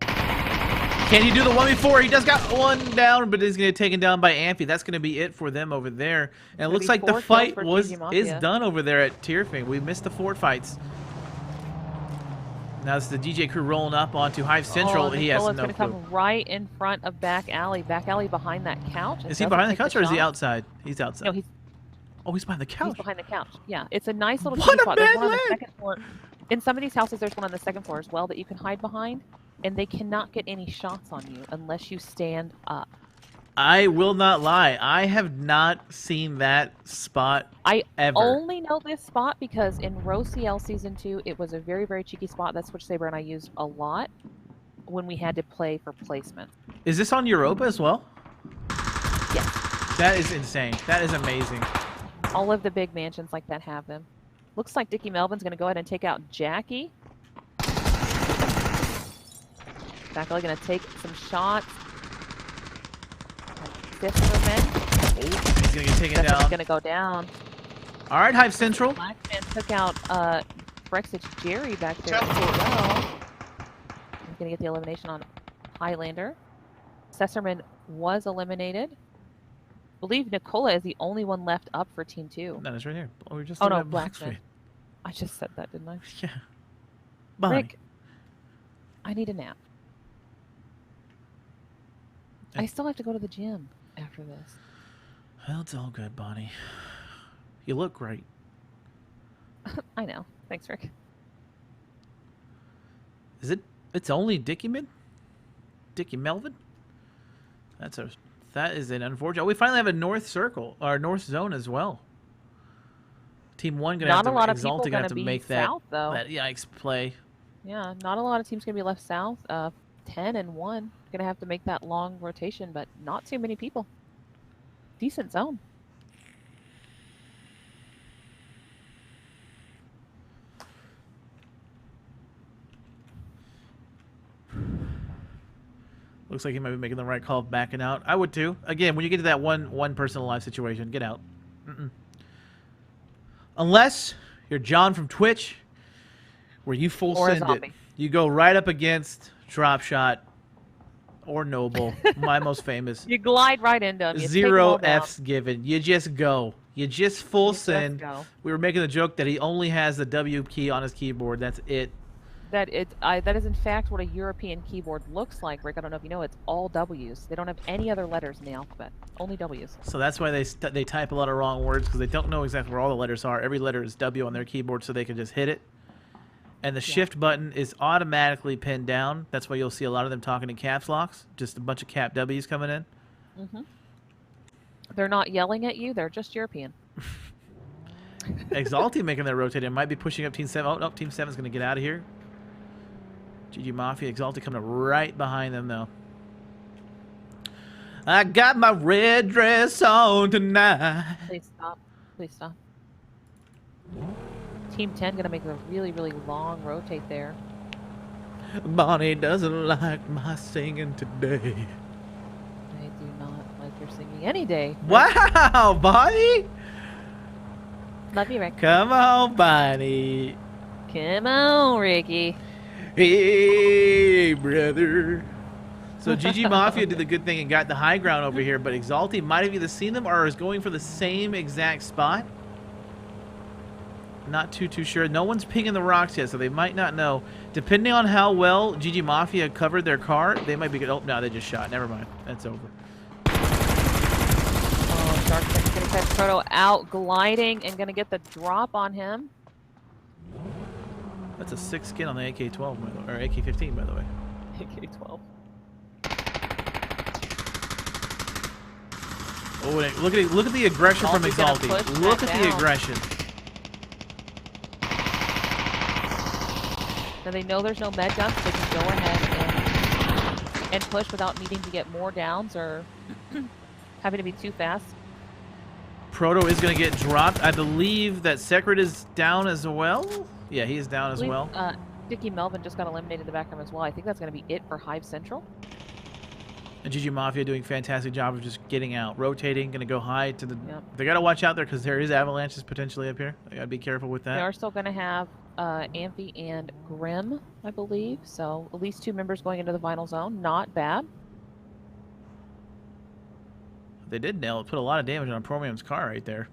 S1: Can he do the 1v4? He does got 1 down, but he's gonna get taken down by Amphi. That's gonna be it for them over there. And it looks like the fight is done over there at Tierfing. We missed the fort fights. Now it's the DJ crew rolling up onto Hive Central. He has no
S2: clue. Come right in front of Back Alley. Back Alley behind that couch.
S1: Is he behind the couch or is he outside? He's outside.
S2: No, he's
S1: behind the couch.
S2: He's behind the couch. Yeah, it's a nice little
S1: What a
S2: spot. There's
S1: bad
S2: one on the
S1: leg!
S2: 2nd floor. In some of these houses, there's one on the 2nd floor as well that you can hide behind, and they cannot get any shots on you unless you stand up.
S1: I will not lie. I have not seen that spot ever.
S2: Only know this spot because in Row CL Season 2, it was a very, very cheeky spot that Switch Saber and I used a lot when we had to play for placement.
S1: Is this on Europa as well?
S2: Yes.
S1: That is insane. That is amazing.
S2: All of the big mansions like that have them. Looks like Dickie Melvin's going to go ahead and take out Jackie. Backly going to take some shots. Fisherman.
S1: Oh, he's going to get taken
S2: Fisherman's
S1: down.
S2: going to go down.
S1: All right, Hive Central.
S2: Blackman took out Brexit Jerry back there as
S3: Teleport.
S2: well. He's going to get the elimination on Highlander. Sesserman was eliminated. I believe Nicola is the only one left up for Team 2.
S1: No, it's right here. Oh, we're just
S2: Oh
S1: looking
S2: no,
S1: at Black
S2: Blackman. I just said that, didn't I?
S1: Yeah. Bonnie.
S2: Rick, I need a nap. I still have to go to the gym after this.
S1: Well, it's all good, Bonnie. You look great.
S2: I know. Thanks, Rick.
S1: Is it? It's only Dickie Melvin? That is an unfortunate. Oh, we finally have a North Circle or North Zone as well. Team 1 gonna have
S2: Not
S1: to
S2: a lot of people
S1: Exalted
S2: gonna
S1: have to
S2: be
S1: make that
S2: south, though.
S1: that yikes play.
S2: Yeah, not a lot of teams gonna be left south. 10 and 1 gonna have to make that long rotation, but not too many people. Decent zone.
S1: Looks like he might be making the right call of backing out. I would too. Again, when you get to that one person alive situation, get out. Unless you're John from Twitch, where you full
S2: Or a
S1: send it.
S2: zombie.
S1: You go right up against Drop Shot or Noble, my most famous.
S2: You glide right into them. You take 'em
S1: Zero
S2: all down.
S1: F's given. You just go. You just full
S2: You just
S1: send.
S2: go.
S1: We were making the joke that he only has the W key on his keyboard. That's it.
S2: That is in fact what a European keyboard looks like, Rick. I don't know if you know. It's all W's. They don't have any other letters in the alphabet. Only W's.
S1: So that's why they type a lot of wrong words, because they don't know exactly where all the letters are. Every letter is W on their keyboard, so they can just hit it. And the shift button is automatically pinned down. That's why you'll see a lot of them talking in caps locks. Just a bunch of cap W's coming in.
S2: Mm-hmm. They're not yelling at you. They're just European.
S1: Exalti making that rotating. Might be pushing up Team 7. Oh, no, Team 7's going to get out of here. GG Mafia, Exalti coming right behind them, though. I got my red dress on tonight.
S2: Please stop. Please stop. Team 10 gonna make a really, really long rotate there.
S1: Bonnie doesn't like my singing today.
S2: I do not like your singing any day.
S1: Wow, Bonnie!
S2: Love you, Rick.
S1: Come on, Bonnie.
S2: Come on, Ricky.
S1: Hey, brother. So GG Mafia did the good thing and got the high ground over here, but Exalti might have either seen them or is going for the same exact spot. Not too sure. No one's pinging the rocks yet, so they might not know. Depending on how well GG Mafia covered their car, they might be good. Oh, no, they just shot. Never mind. That's over.
S2: Oh, Darkseid's gonna catch Proto out gliding and gonna get the drop on him.
S1: That's a 6 skin on the AK-12, by the way, or AK-15, by the way.
S2: AK-12.
S1: Oh, wait, look at the aggression from
S2: Exalti's gonna
S1: Exalti.
S2: push
S1: Look
S2: that
S1: at the
S2: down.
S1: aggression.
S2: Now they know there's no med dump, so they can go ahead and push without needing to get more downs or having to be too fast.
S1: Proto is going to get dropped. I believe that Secret is down as well. Yeah, he is down as well.
S2: Dickie Melvin just got eliminated in the background as well. I think that's going to be it for Hive Central.
S1: And GG Mafia doing a fantastic job of just getting out, rotating, going to go high to the...
S2: Yep.
S1: They got to watch out there because there is avalanches potentially up here. They got to be careful with
S2: They
S1: that.
S2: are still going to have Amphi and Grim, I believe. So at least 2 members going into the final zone. Not bad.
S1: They did nail it. Put a lot of damage on Promium's car right there.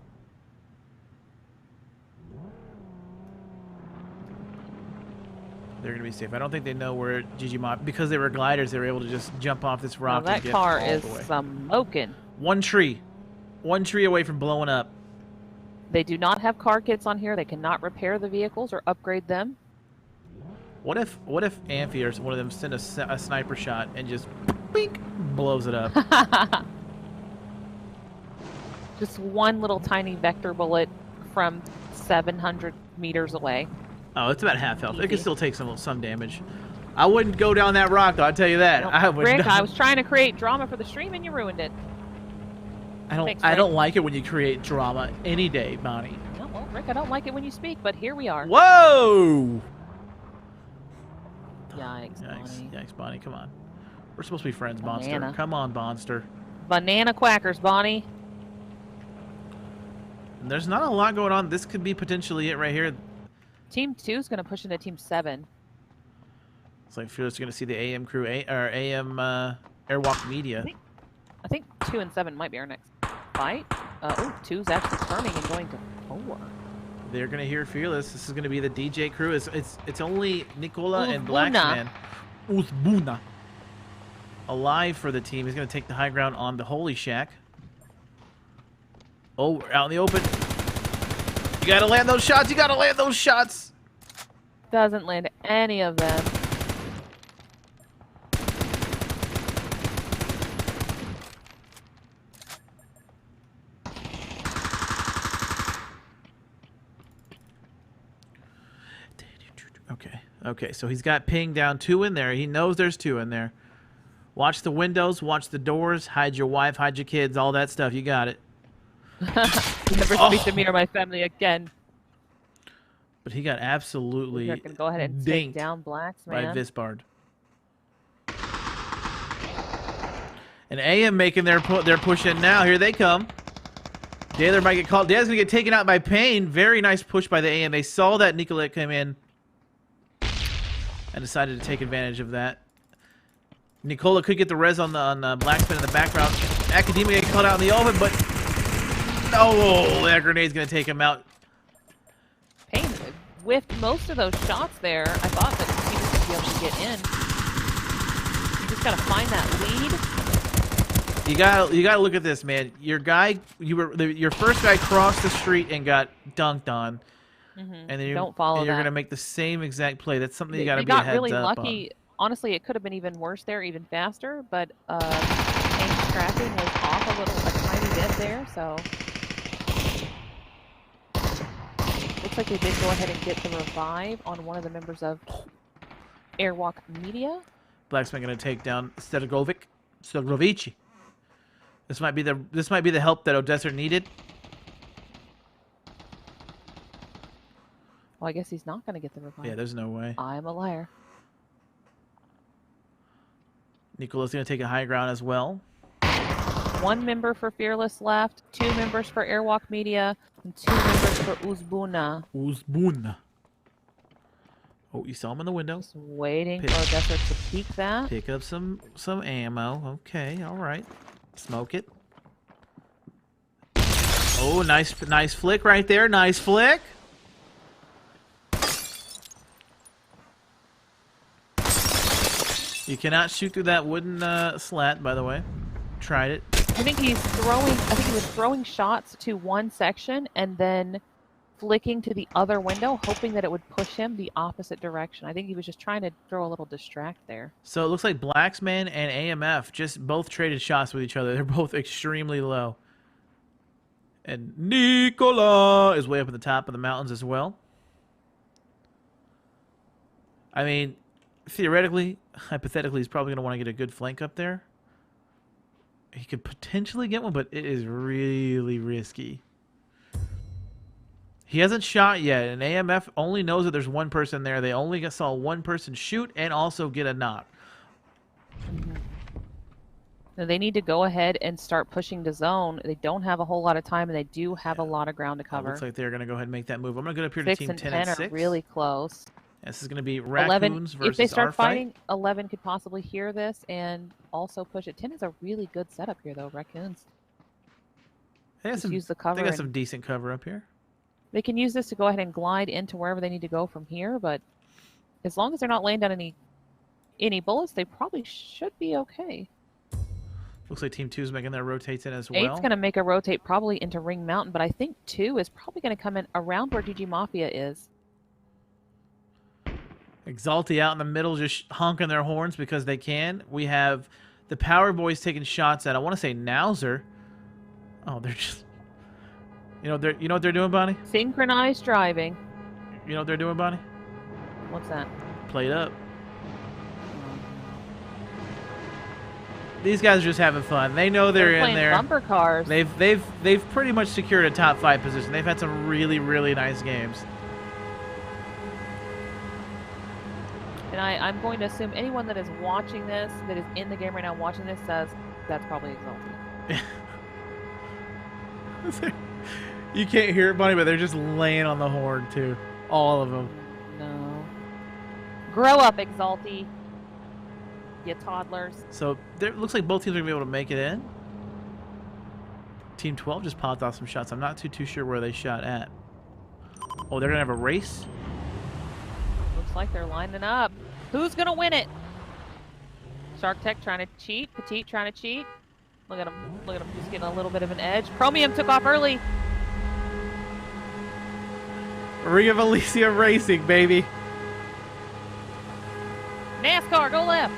S1: They're going to be safe. I don't think they know where GG Mafia... Because they were gliders, they were able to just jump off this
S2: Now
S1: rock
S2: that
S1: and get
S2: car
S1: all
S2: is
S1: the way.
S2: smoking.
S1: One tree away from blowing up.
S2: They do not have car kits on here. They cannot repair the vehicles or upgrade them.
S1: What if Amphi or one of them send a sniper shot and just bink, blows it up?
S2: Just one little tiny vector bullet from 700 meters away.
S1: Oh, it's about half health. It can
S2: Easy.
S1: still take some damage. I wouldn't go down that rock though. I'll tell you that.
S2: Nope.
S1: I would
S2: Rick,
S1: not.
S2: I was trying to create drama for the stream and you ruined it. Thanks,
S1: I
S2: Rick.
S1: don't like it when you create drama any day, Bonnie.
S2: No, well, Rick, I don't like it when you speak, but here we are.
S1: Whoa!
S2: Yikes, Bonnie.
S1: Yikes, Bonnie, come on. We're supposed to be friends, Monster.
S2: Banana.
S1: Come on, Monster.
S2: Banana quackers, Bonnie.
S1: And there's not a lot going on. This could be potentially it right here.
S2: Team 2 is going to push into Team 7.
S1: It's like Fearless going to see the AM crew, or AM Airwalk Media.
S2: I think 2 and 7 might be our next fight. Oh, 2's actually turning and going to 4.
S1: They're going to hear Fearless. This is going to be the DJ crew. It's only Nicola and
S2: Uzbuna.
S1: Blacksman. Uzbuna. Alive for the team. He's going to take the high ground on the Holy Shack. Oh, out in the open. You got to land those shots. You got to land those shots.
S2: Doesn't land any of them.
S1: Okay, so he's got ping down 2 in there. He knows there's 2 in there. Watch the windows, watch the doors, hide your wife, hide your kids, all that stuff. You got it.
S2: Never speak to me or my family again.
S1: But he got absolutely
S2: We're going to go ahead and take down Blacks,
S1: by
S2: man.
S1: Visbard. And AM making their push in now. Here they come. Daler might get called. Daler's going to get taken out by Payne. Very nice push by the AM. They saw that Nicolette come in and decided to take advantage of that. Nicola could get the res on the Blacksman in the background. Academia get called out in the open, but no, that grenade's going to take him out.
S2: Payne whiffed most of those shots there. I thought that he was going to be able to get in. You just got to find that lead.
S1: You gotta look at this, man. Your guy, your first guy crossed the street and got dunked on, and then
S2: Don't follow
S1: you're
S2: that.
S1: gonna make the same exact play. That's something you gotta
S2: They
S1: be a
S2: got
S1: heads
S2: really
S1: up
S2: lucky. Honestly, it could have been even worse there, even faster. But Payne's tracking was off a tiny bit there. So looks like they did go ahead and get the revive on one of the members of Airwalk Media.
S1: Blacksman gonna take down Stelgrovici. This might be the help that Odessa needed.
S2: Well, I guess he's not going to get the revive.
S1: Yeah, there's no way.
S2: I'm a liar.
S1: Nicola's gonna take a high ground as well.
S2: 1 member for Fearless left, 2 members for Airwalk Media, and 2 members for Uzbuna.
S1: Uzbuna. Oh, you saw him in the window.
S2: Just waiting for Odessa to peek that.
S1: Pick up some ammo. Okay, all right. Smoke it. Oh, nice flick right there. Nice flick. You cannot shoot through that wooden slat, by the way. Tried it.
S2: I think he was throwing shots to one section and then flicking to the other window, hoping that it would push him the opposite direction. I think he was just trying to throw a little distract there.
S1: So it looks like Blacksman and AMF just both traded shots with each other. They're both extremely low. And Nicola is way up at the top of the mountains as well. I mean, theoretically, hypothetically, he's probably going to want to get a good flank up there. He could potentially get one, but it is really risky. He hasn't shot yet, and AMF only knows that there's one person there. They only saw one person shoot and also get a knock.
S2: So they need to go ahead and start pushing the zone. They don't have a whole lot of time, and they do have a lot of ground to cover.
S1: Looks like they're going to go ahead and make that move. I'm going to go up here to
S2: 6
S1: Team
S2: and
S1: 10
S2: 10
S1: and
S2: are
S1: 6.
S2: really close.
S1: This is going to be
S2: 11,
S1: Raccoons versus
S2: if they start
S1: our fight.
S2: fighting, 11 could possibly hear this and also push it. 10 is a really good setup here, though. Raccoons.
S1: They got
S2: Just
S1: some,
S2: use the cover.
S1: they got
S2: and
S1: some decent cover up here.
S2: they can use this to go ahead and glide into wherever they need to go from here, but as long as they're not laying down any bullets, they probably should be okay.
S1: Looks like Team 2 is making their rotates in as well.
S2: 8's going to make a rotate probably into Ring Mountain, but I think 2 is probably going to come in around where GG Mafia is.
S1: Exalti out in the middle just honking their horns because they can. We have the Power Boys taking shots at, I want to say, Nauser. Oh, they're just... You know what they're doing, Bonnie?
S2: Synchronized driving.
S1: You know what they're doing, Bonnie?
S2: What's that?
S1: Played up. These guys are just having fun. They know they're in
S2: playing
S1: there.
S2: bumper cars.
S1: They've pretty much secured a top 5 position. They've had some really, really nice games.
S2: And I'm going to assume anyone that is watching this, that is in the game right now watching this, says that's probably Exalted.
S1: You can't hear it, Bunny, but they're just laying on the horn, too. All of them.
S2: No. Grow up, Exalty. You toddlers.
S1: So, it looks like both teams are going to be able to make it in. Team 12 just popped off some shots. I'm not too sure where they shot at. Oh, they're going to have a race?
S2: Looks like they're lining up. Who's going to win it? Shark Tech trying to cheat. Petite trying to cheat. Look at him. Look at him. Just getting a little bit of an edge. Chromium took off early.
S1: Ring of Elysium racing, baby.
S2: NASCAR, go left.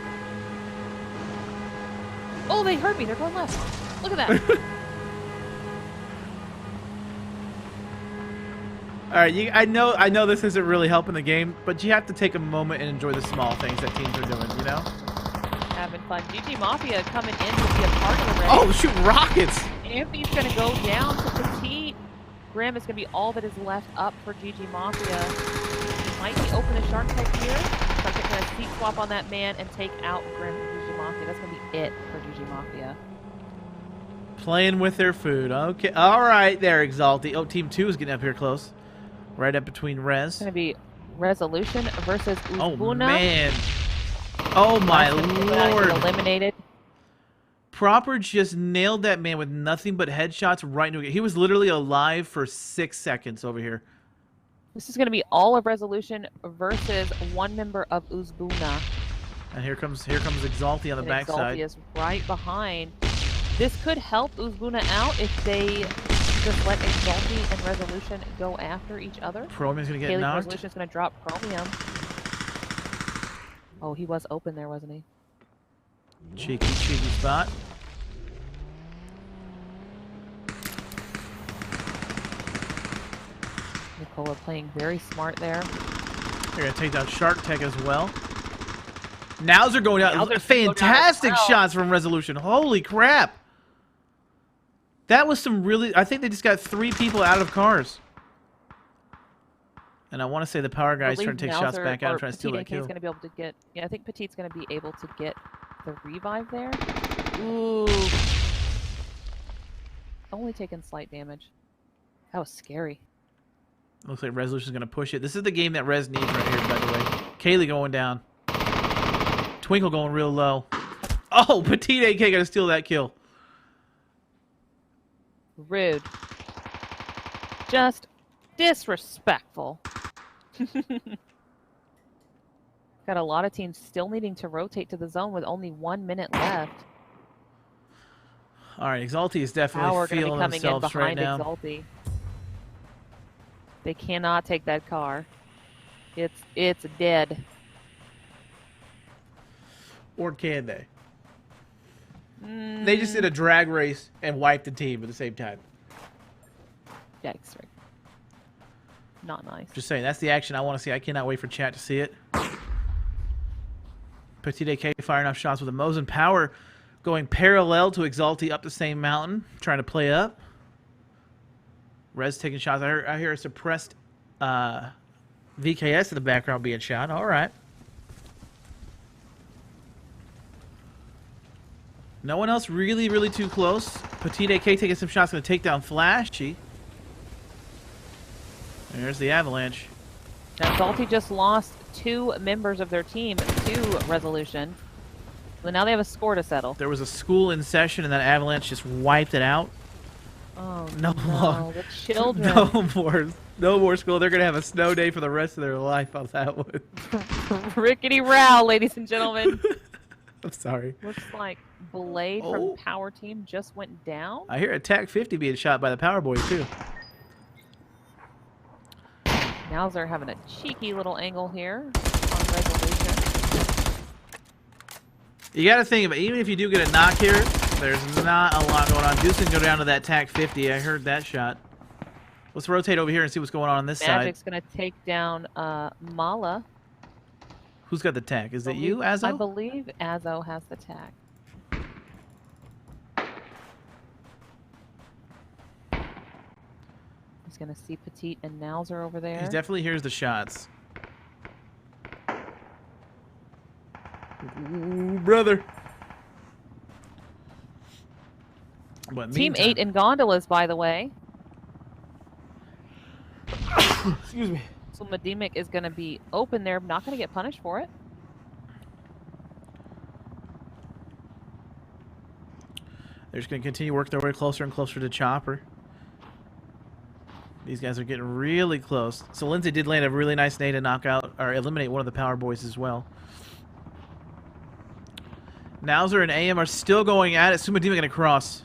S2: Oh, they heard me. They're going left. Look at that.
S1: All right, I know this isn't really helping the game, but you have to take a moment and enjoy the small things that teams are doing, you know?
S2: Having fun. GG Mafia coming in to be a part of the race.
S1: Oh, shoot, rockets!
S2: Anthony's going to go down to Petite. Graham is going to be all that is left up for GG Mafia. Might he open a Shark Tech here? Shark Tech going to seat swap on that man and take out Graham from GG Mafia. That's going to be it for GG Mafia.
S1: Playing with their food. Okay, all right there, Exalty. Oh, Team 2 is getting up here close. Right up between Rez.
S2: It's going to be Resolution versus Uzbuna.
S1: Oh, man. Oh, my Lord.
S2: Eliminated.
S1: Proper just nailed that man with nothing but headshots right into it. He was literally alive for 6 seconds over here.
S2: This is going to be all of Resolution versus one member of Uzbuna.
S1: And here comes Exalty on the backside.
S2: Exalty is right behind. This could help Uzbuna out if they just let Exalty and Resolution go after each other.
S1: Chromium's going to get knocked.
S2: Resolution's going to drop Chromium. Oh, he was open there, wasn't he?
S1: Cheeky spot.
S2: Nicola playing very smart there.
S1: They're going to take down Shark Tech as well. Nows are going out.
S2: Now's
S1: Fantastic shots from Resolution. Holy crap. That was some really... I think they just got 3 people out of cars. And I want to say the power guy's trying to take shots back out and trying to steal that kill.
S2: Gonna be able to get, yeah, I think Petite's going to be able to get the revive there. Ooh. Only taking slight damage. That was scary.
S1: Looks like Resolution's going to push it. This is the game that Rez needs right here, by the way. Kaylee going down. Twinkle going real low. Oh, Petite AK going to steal that kill.
S2: Rude. Just disrespectful. Got a lot of teams still needing to rotate to the zone with only 1 minute left.
S1: All right, Exalty is definitely feeling themselves right now.
S2: Exalty. They cannot take that car. It's dead.
S1: Or can they? They just did a drag race and wiped the team at the same time.
S2: Yikes. Right. Not nice.
S1: Just saying, that's the action I want to see. I cannot wait for chat to see it. Petite AK firing off shots with a Mosin Power going parallel to Exalty up the same mountain, trying to play up. Rez taking shots. I hear a suppressed VKS in the background being shot. All right. No one else really too close. Petite AK taking some shots, going to take down Flashy. There's the Avalanche.
S2: Exalty just lost 2 members of their team to Resolution. So now they have a score to settle.
S1: There was a school in session, and that Avalanche just wiped it out.
S2: Oh,
S1: no more.
S2: The children.
S1: No more school. They're going to have a snow day for the rest of their life on that one.
S2: Rickety row, ladies and gentlemen.
S1: I'm sorry.
S2: Looks like Blade from Power Team just went down.
S1: I hear Attack 50 being shot by the Power Boys, too.
S2: Now they're having a cheeky little angle here on Resolution.
S1: You got to think about it. Even if you do get a knock here, there's not a lot going on. Deuce can go down to that TAC 50. I heard that shot. Let's rotate over here and see what's going on this side.
S2: Magic's going to take down Mala.
S1: Who's got the TAC? Is it you, Azo?
S2: I believe Azo has the TAC. going to see Petite and Nowser over there.
S1: He definitely hears the shots. Ooh, brother. But
S2: Team
S1: meantime-
S2: 8 in gondolas, by the way.
S1: Excuse me.
S2: So Madimic is going to be open there, not going to get punished for it.
S1: They're just going to continue to work their way closer and closer to Chopper. These guys are getting really close. So Lindsay did land a really nice nade to knock out or eliminate one of the power boys as well. Nowser and AM are still going at it. Sumadima going to cross.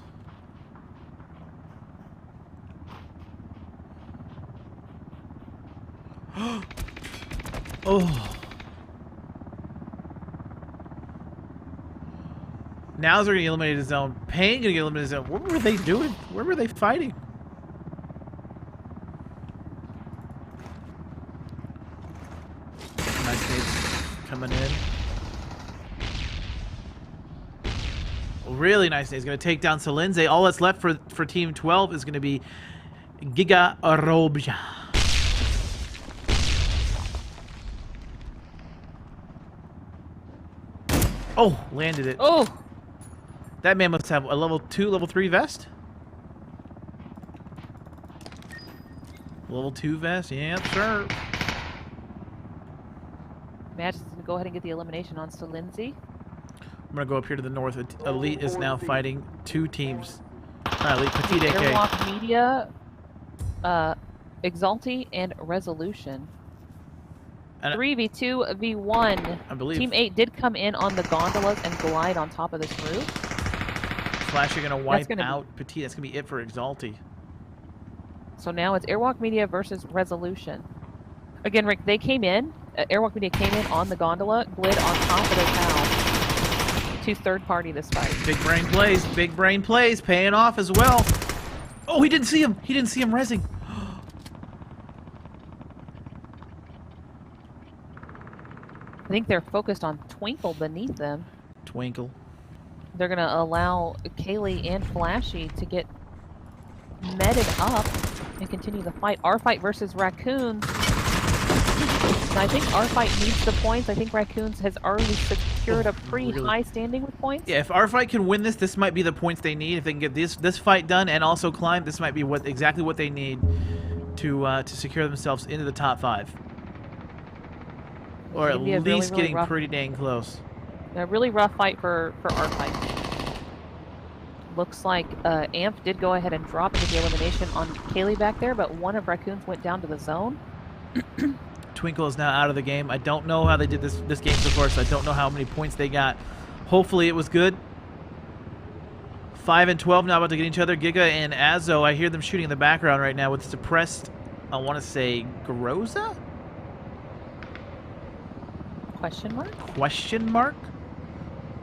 S1: Oh. Nowser going to eliminate his own. Pain going to get eliminated his own. What were they doing? Where were they fighting? Nice nades coming in. Really nice. He's going to take down Salinze. All that's left for Team 12 is going to be Giga Arobja. Oh, landed it.
S2: Oh!
S1: That man must have a level 2, level 3 vest. Level 2 vest, yeah, sure.
S2: Match is going to go ahead and get the elimination on Lindsay.
S1: I'm going to go up here to the north. Elite is now fighting 2 teams. Elite, Petite AK.
S2: Airwalk Media, Exalti, and Resolution.
S1: And
S2: 3v2v1.
S1: I believe
S2: Team 8 did come in on the gondolas and glide on top of this roof.
S1: Flash are going to wipe
S2: gonna
S1: out Petite. That's going to be it for Exalti.
S2: So now it's Airwalk Media versus Resolution. Again, Rick, they came in. Airwalk Media came in on the gondola, glid on top of their town to third party this fight.
S1: Big brain plays, paying off as well. Oh, he didn't see him. He didn't see him rezzing.
S2: I think they're focused on Twinkle beneath them.
S1: Twinkle.
S2: They're going to allow Kaylee and Flashy to get meted up and continue the fight. Our fight versus Raccoons. And I think our fight needs the points. I think Raccoons has already secured a pretty high standing with points.
S1: Yeah, if our fight can win this, this might be the points they need. If they can get this fight done and also climb, this might be exactly what they need to secure themselves into the top 5. Or at least
S2: really
S1: getting
S2: rough.
S1: pretty dang close.
S2: A really rough fight for our fight. Looks like Amp did go ahead and drop into the elimination on Kaylee back there, but one of Raccoons went down to the zone.
S1: Twinkle is now out of the game. I don't know how they did this game so far, so I don't know how many points they got. Hopefully it was good. 5 and 12 now about to get each other. Giga and Azo, I hear them shooting in the background right now with suppressed, I want to say, Groza?
S2: Question mark?
S1: Question mark?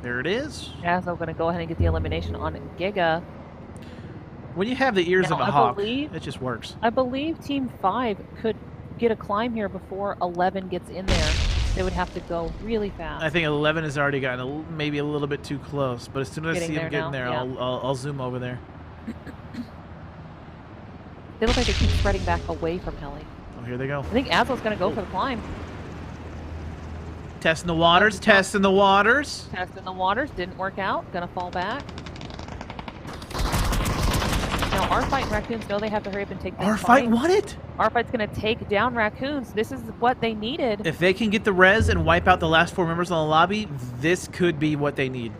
S1: There it is.
S2: Azo going to go ahead and get the elimination on Giga.
S1: When you have the ears
S2: Now,
S1: of a hawk, it just works.
S2: I believe Team 5 could get a climb here before 11 gets in there. They would have to go really fast.
S1: I think 11 has already gotten maybe a little bit too close, but as soon as I see him getting there,
S2: yeah.
S1: I'll zoom over there.
S2: They look like they keep spreading back away from Heli.
S1: Oh, here they go.
S2: I think Azo's going to go for the climb.
S1: Testing the waters, testing the waters.
S2: Testing the waters, didn't work out. Gonna fall back. Now our fight and Raccoons know they have to hurry up and take this
S1: Our fight won it.
S2: Our fight's gonna take down Raccoons. This is what they needed.
S1: If they can get the res and wipe out the last 4 members on the lobby, this could be what they need.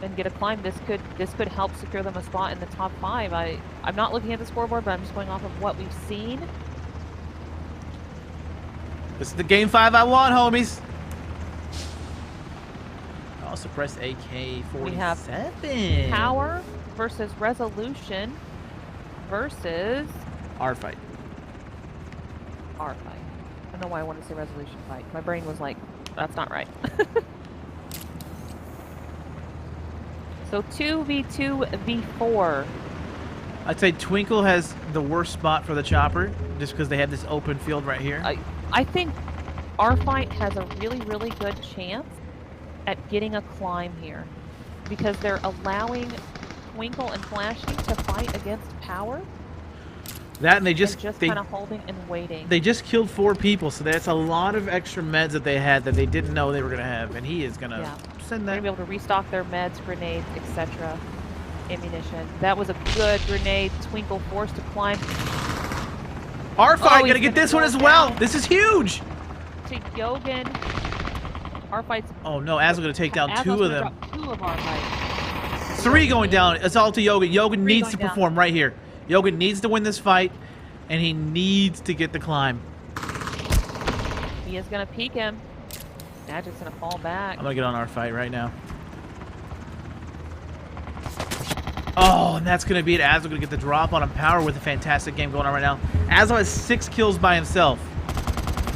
S2: And get a climb. This could help secure them a spot in the top 5. I'm not looking at the scoreboard, but I'm just going off of what we've seen.
S1: This is the game 5 I want, homies. I'll suppress AK-47.
S2: We have Power versus Resolution versus
S1: our fight.
S2: Our fight. I don't know why I wanted to say Resolution fight. My brain was like, that's not right. So 2v2v4.
S1: I'd say Twinkle has the worst spot for the chopper, just because they have this open field right here.
S2: I think our fight has a really, really good chance at getting a climb here, because they're allowing Twinkle and Flashy to fight against Power.
S1: That and they
S2: and
S1: just
S2: kind of holding and waiting.
S1: they just killed 4 people, so that's a lot of extra meds that they had that they didn't know they were gonna have, and he is gonna send
S2: They're
S1: that.
S2: gonna be able to restock their meds, grenades, etc. Ammunition. That was a good grenade. Twinkle forced to climb
S1: Our fight gonna
S2: he's
S1: get
S2: gonna
S1: this one
S2: go
S1: as well.
S2: down.
S1: This is huge.
S2: to Yogan. Our fight's
S1: Oh no, Az gonna take down
S2: Azal's
S1: 2 of
S2: gonna
S1: them.
S2: drop 2 of our fights.
S1: 3 going down. It's all to Yogan. Yogan
S2: 3
S1: needs
S2: going
S1: to
S2: down.
S1: perform right here. Yogan needs to win this fight, and he needs to get the climb.
S2: He is gonna peek him. Magic's gonna fall back.
S1: I'm gonna get on our fight right now. Oh, and that's gonna be it. Azal gonna get the drop on him. Power with a fantastic game going on right now. Azal has 6 kills by himself.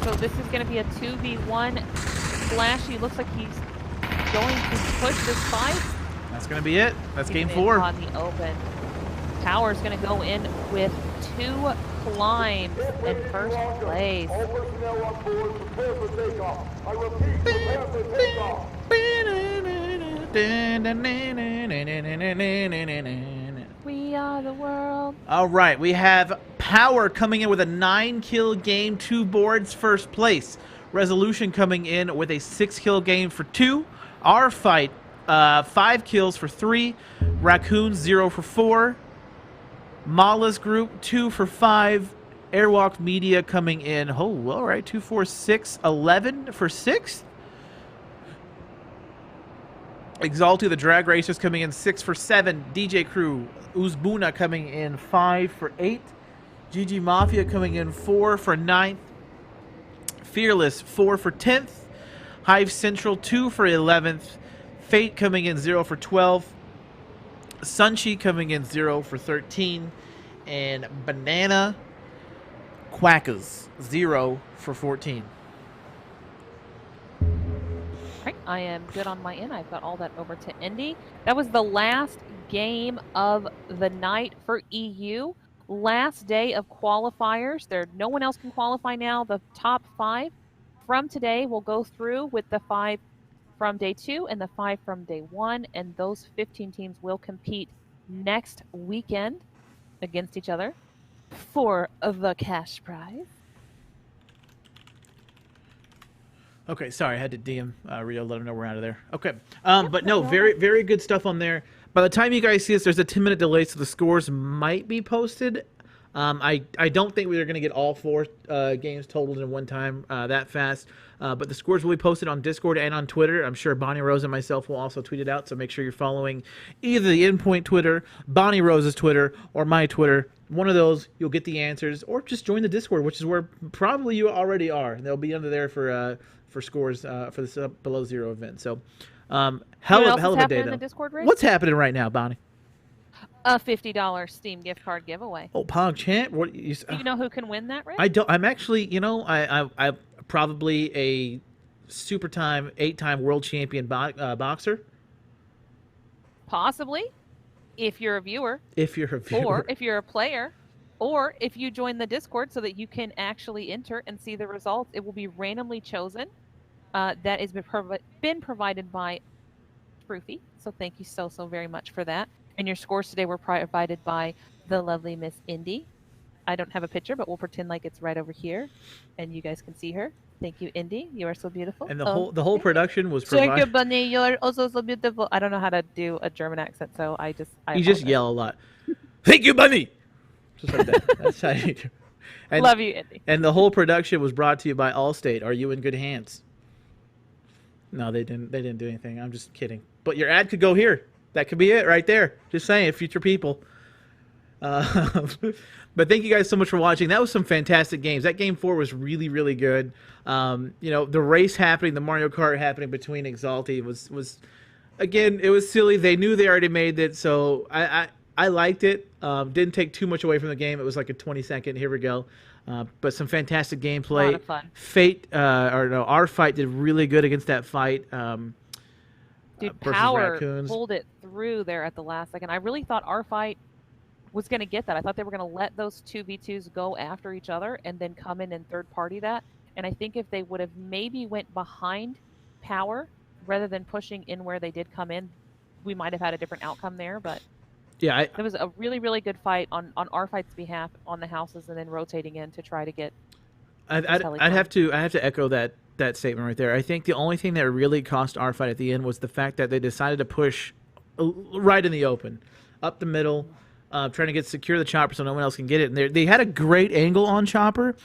S2: So this is gonna be a 2v1. Flashy looks like he's going to push this fight.
S1: That's gonna be it. That's game
S2: Keeping it
S1: 4.
S2: on the open. Power's gonna go in with 2 climbs in first place.
S4: All personnel on board, prepare for takeoff. I repeat, prepare for takeoff.
S2: We are the world.
S1: All right, we have Power coming in with a 9-kill game, 2 boards, first place. Resolution coming in with a 6-kill game for 2. Our fight, 5 kills for 3. Raccoon 0 for 4. Mala's group 2 for 5. Airwalk Media coming in. Oh, all right, 2, 4, 6, 11 for 6. Exalty the Drag Racers coming in 6 for 7. DJ Crew Uzbuna coming in 5 for 8. GG Mafia coming in 4 for 9th. Fearless 4 for 10th. Hive Central 2 for 11th. Fate coming in 0 for 12. Sunchi coming in 0 for 13. And Banana Quackers 0 for 14.
S2: Right, I am good on my end. I've got all that over to Indy. That was the last game of the night for EU. Last day of qualifiers. No one else can qualify now. The top 5 from today will go through with the 5 from day 2 and the 5 from day 1. And those 15 teams will compete next weekend against each other for the cash prize.
S1: Okay, sorry, I had to DM Rio, let him know we're out of there. Okay, but no, very, very good stuff on there. By the time you guys see this, there's a 10-minute delay, so the scores might be posted. I don't think we're going to get all 4 games totaled in one time that fast, but the scores will be posted on Discord and on Twitter. I'm sure Bonnie Rose and myself will also tweet it out, so make sure you're following either the Endpoint Twitter, Bonnie Rose's Twitter, or my Twitter. One of those, you'll get the answers, or just join the Discord, which is where probably you already are. They'll be under there for scores for this below 0 event. So, hell of a day though.
S2: Discord,
S1: What's happening right now, Bonnie?
S2: A $50 Steam gift card giveaway.
S1: Oh, Pog Champ. What
S2: Do you know who can win that, Rick?
S1: I don't. I'm actually, I'm probably a super time 8-time world champion boxer.
S2: Possibly, if you're a viewer.
S1: If you're a viewer.
S2: Or if you're a player. Or if you join the Discord so that you can actually enter and see the results. It will be randomly chosen. That has been provided by Proofy. So thank you so very much for that. And your scores today were provided by the lovely Miss Indy. I don't have a picture, but we'll pretend like it's right over here, and you guys can see her. Thank you, Indy. You are so beautiful.
S1: And the whole production was provided.
S2: Thank you, Bunny. You're also so beautiful. I don't know how to do a German accent, so I
S1: you just yell a lot. Thank you, Bunny. Just like that. That's how you do. And,
S2: love you, Indy.
S1: And the whole production was brought to you by Allstate. Are you in good hands? No, they didn't. They didn't do anything. I'm just kidding. But your ad could go here. That could be it right there. Just saying, future people. But thank you guys so much for watching. That was some fantastic games. That game 4 was really, really good. The race happening, the Mario Kart happening between Exalty was again, it was silly. They knew they already made it, so I liked it. Didn't take too much away from the game. It was like a 20-second, here we go. But some fantastic gameplay.
S2: A lot of fun.
S1: Fate, our fight did really good against that fight.
S2: Dude,
S1: versus
S2: Power
S1: Raccoons.
S2: pulled it through there at the last second. I really thought our fight was going to get that. I thought they were going to let those 2v2s go after each other and then come in and third party that. And I think if they would have maybe went behind Power rather than pushing in where they did come in, we might have had a different outcome there. But
S1: Yeah,
S2: It was a really, really good fight on our fight's behalf on the houses, and then rotating in to try to get
S1: I'd have to echo that statement right there. I think the only thing that really cost our fight at the end was the fact that they decided to push right in the open, up the middle, trying to secure the chopper so no one else can get it. And they had a great angle on chopper.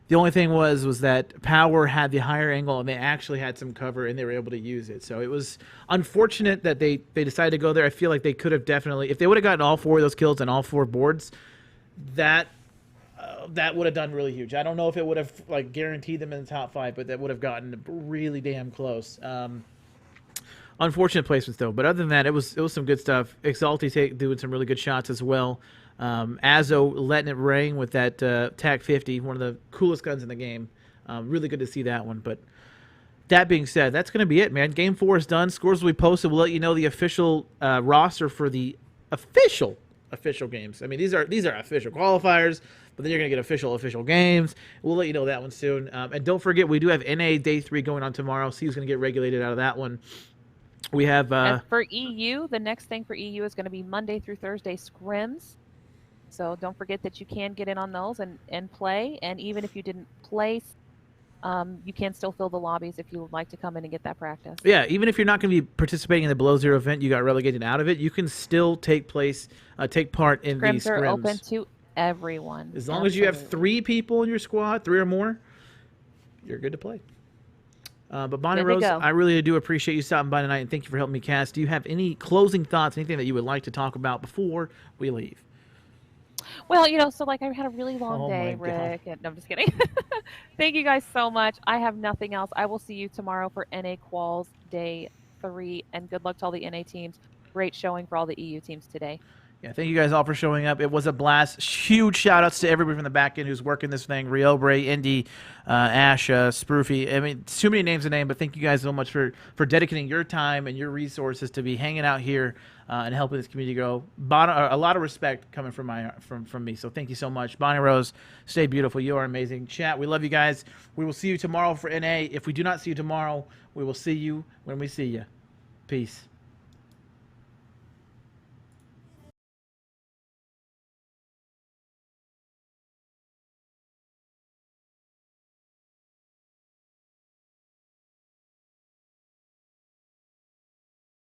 S1: The only thing was that Power had the higher angle, and they actually had some cover, and they were able to use it. So it was unfortunate that they decided to go there. I feel like they could have definitely, if they would have gotten all 4 of those kills on all 4 boards, that would have done really huge. I don't know if it would have like guaranteed them in the top 5, but that would have gotten really damn close. Unfortunate placements though, but other than that, it was some good stuff. Exalti doing some really good shots as well. Azo letting it ring with that TAC 50, one of the coolest guns in the game. Really good to see that one. But that being said, that's going to be it, man. Game 4 is done. Scores will be posted. We'll let you know the official roster for the official games. I mean, these are official qualifiers, but then you're going to get official games. We'll let you know that one soon. And don't forget, we do have NA Day 3 going on tomorrow. See who's going to get regulated out of that one. We have...
S2: and for EU, the next thing for EU is going to be Monday through Thursday scrims. So don't forget that you can get in on those and play. And even if you didn't place, you can still fill the lobbies if you would like to come in and get that practice.
S1: Yeah, even if you're not going to be participating in the below zero event, you got relegated out of it, you can still take part in these scrims.
S2: Scrims are open to everyone.
S1: As long as you have 3 people in your squad, 3 or more, you're good to play. But Bonnie Rose, I really do appreciate you stopping by tonight, and thank you for helping me cast. Do you have any closing thoughts, anything that you would like to talk about before we leave?
S2: Well, so like I had a really long day, Rick. And, no, I'm just kidding. Thank you guys so much. I have nothing else. I will see you tomorrow for NA Quals Day 3, and good luck to all the NA teams. Great showing for all the EU teams today.
S1: Yeah, thank you guys all for showing up. It was a blast. Huge shout-outs to everybody from the back end who's working this thing. Riobre, Indy, Ash, Sproofy. I mean, too many names to name, but thank you guys so much for dedicating your time and your resources to be hanging out here and helping this community grow. A lot of respect coming from me, so thank you so much. Bonnie Rose, stay beautiful. You are amazing. Chat, we love you guys. We will see you tomorrow for NA. If we do not see you tomorrow, we will see you when we see you. Peace.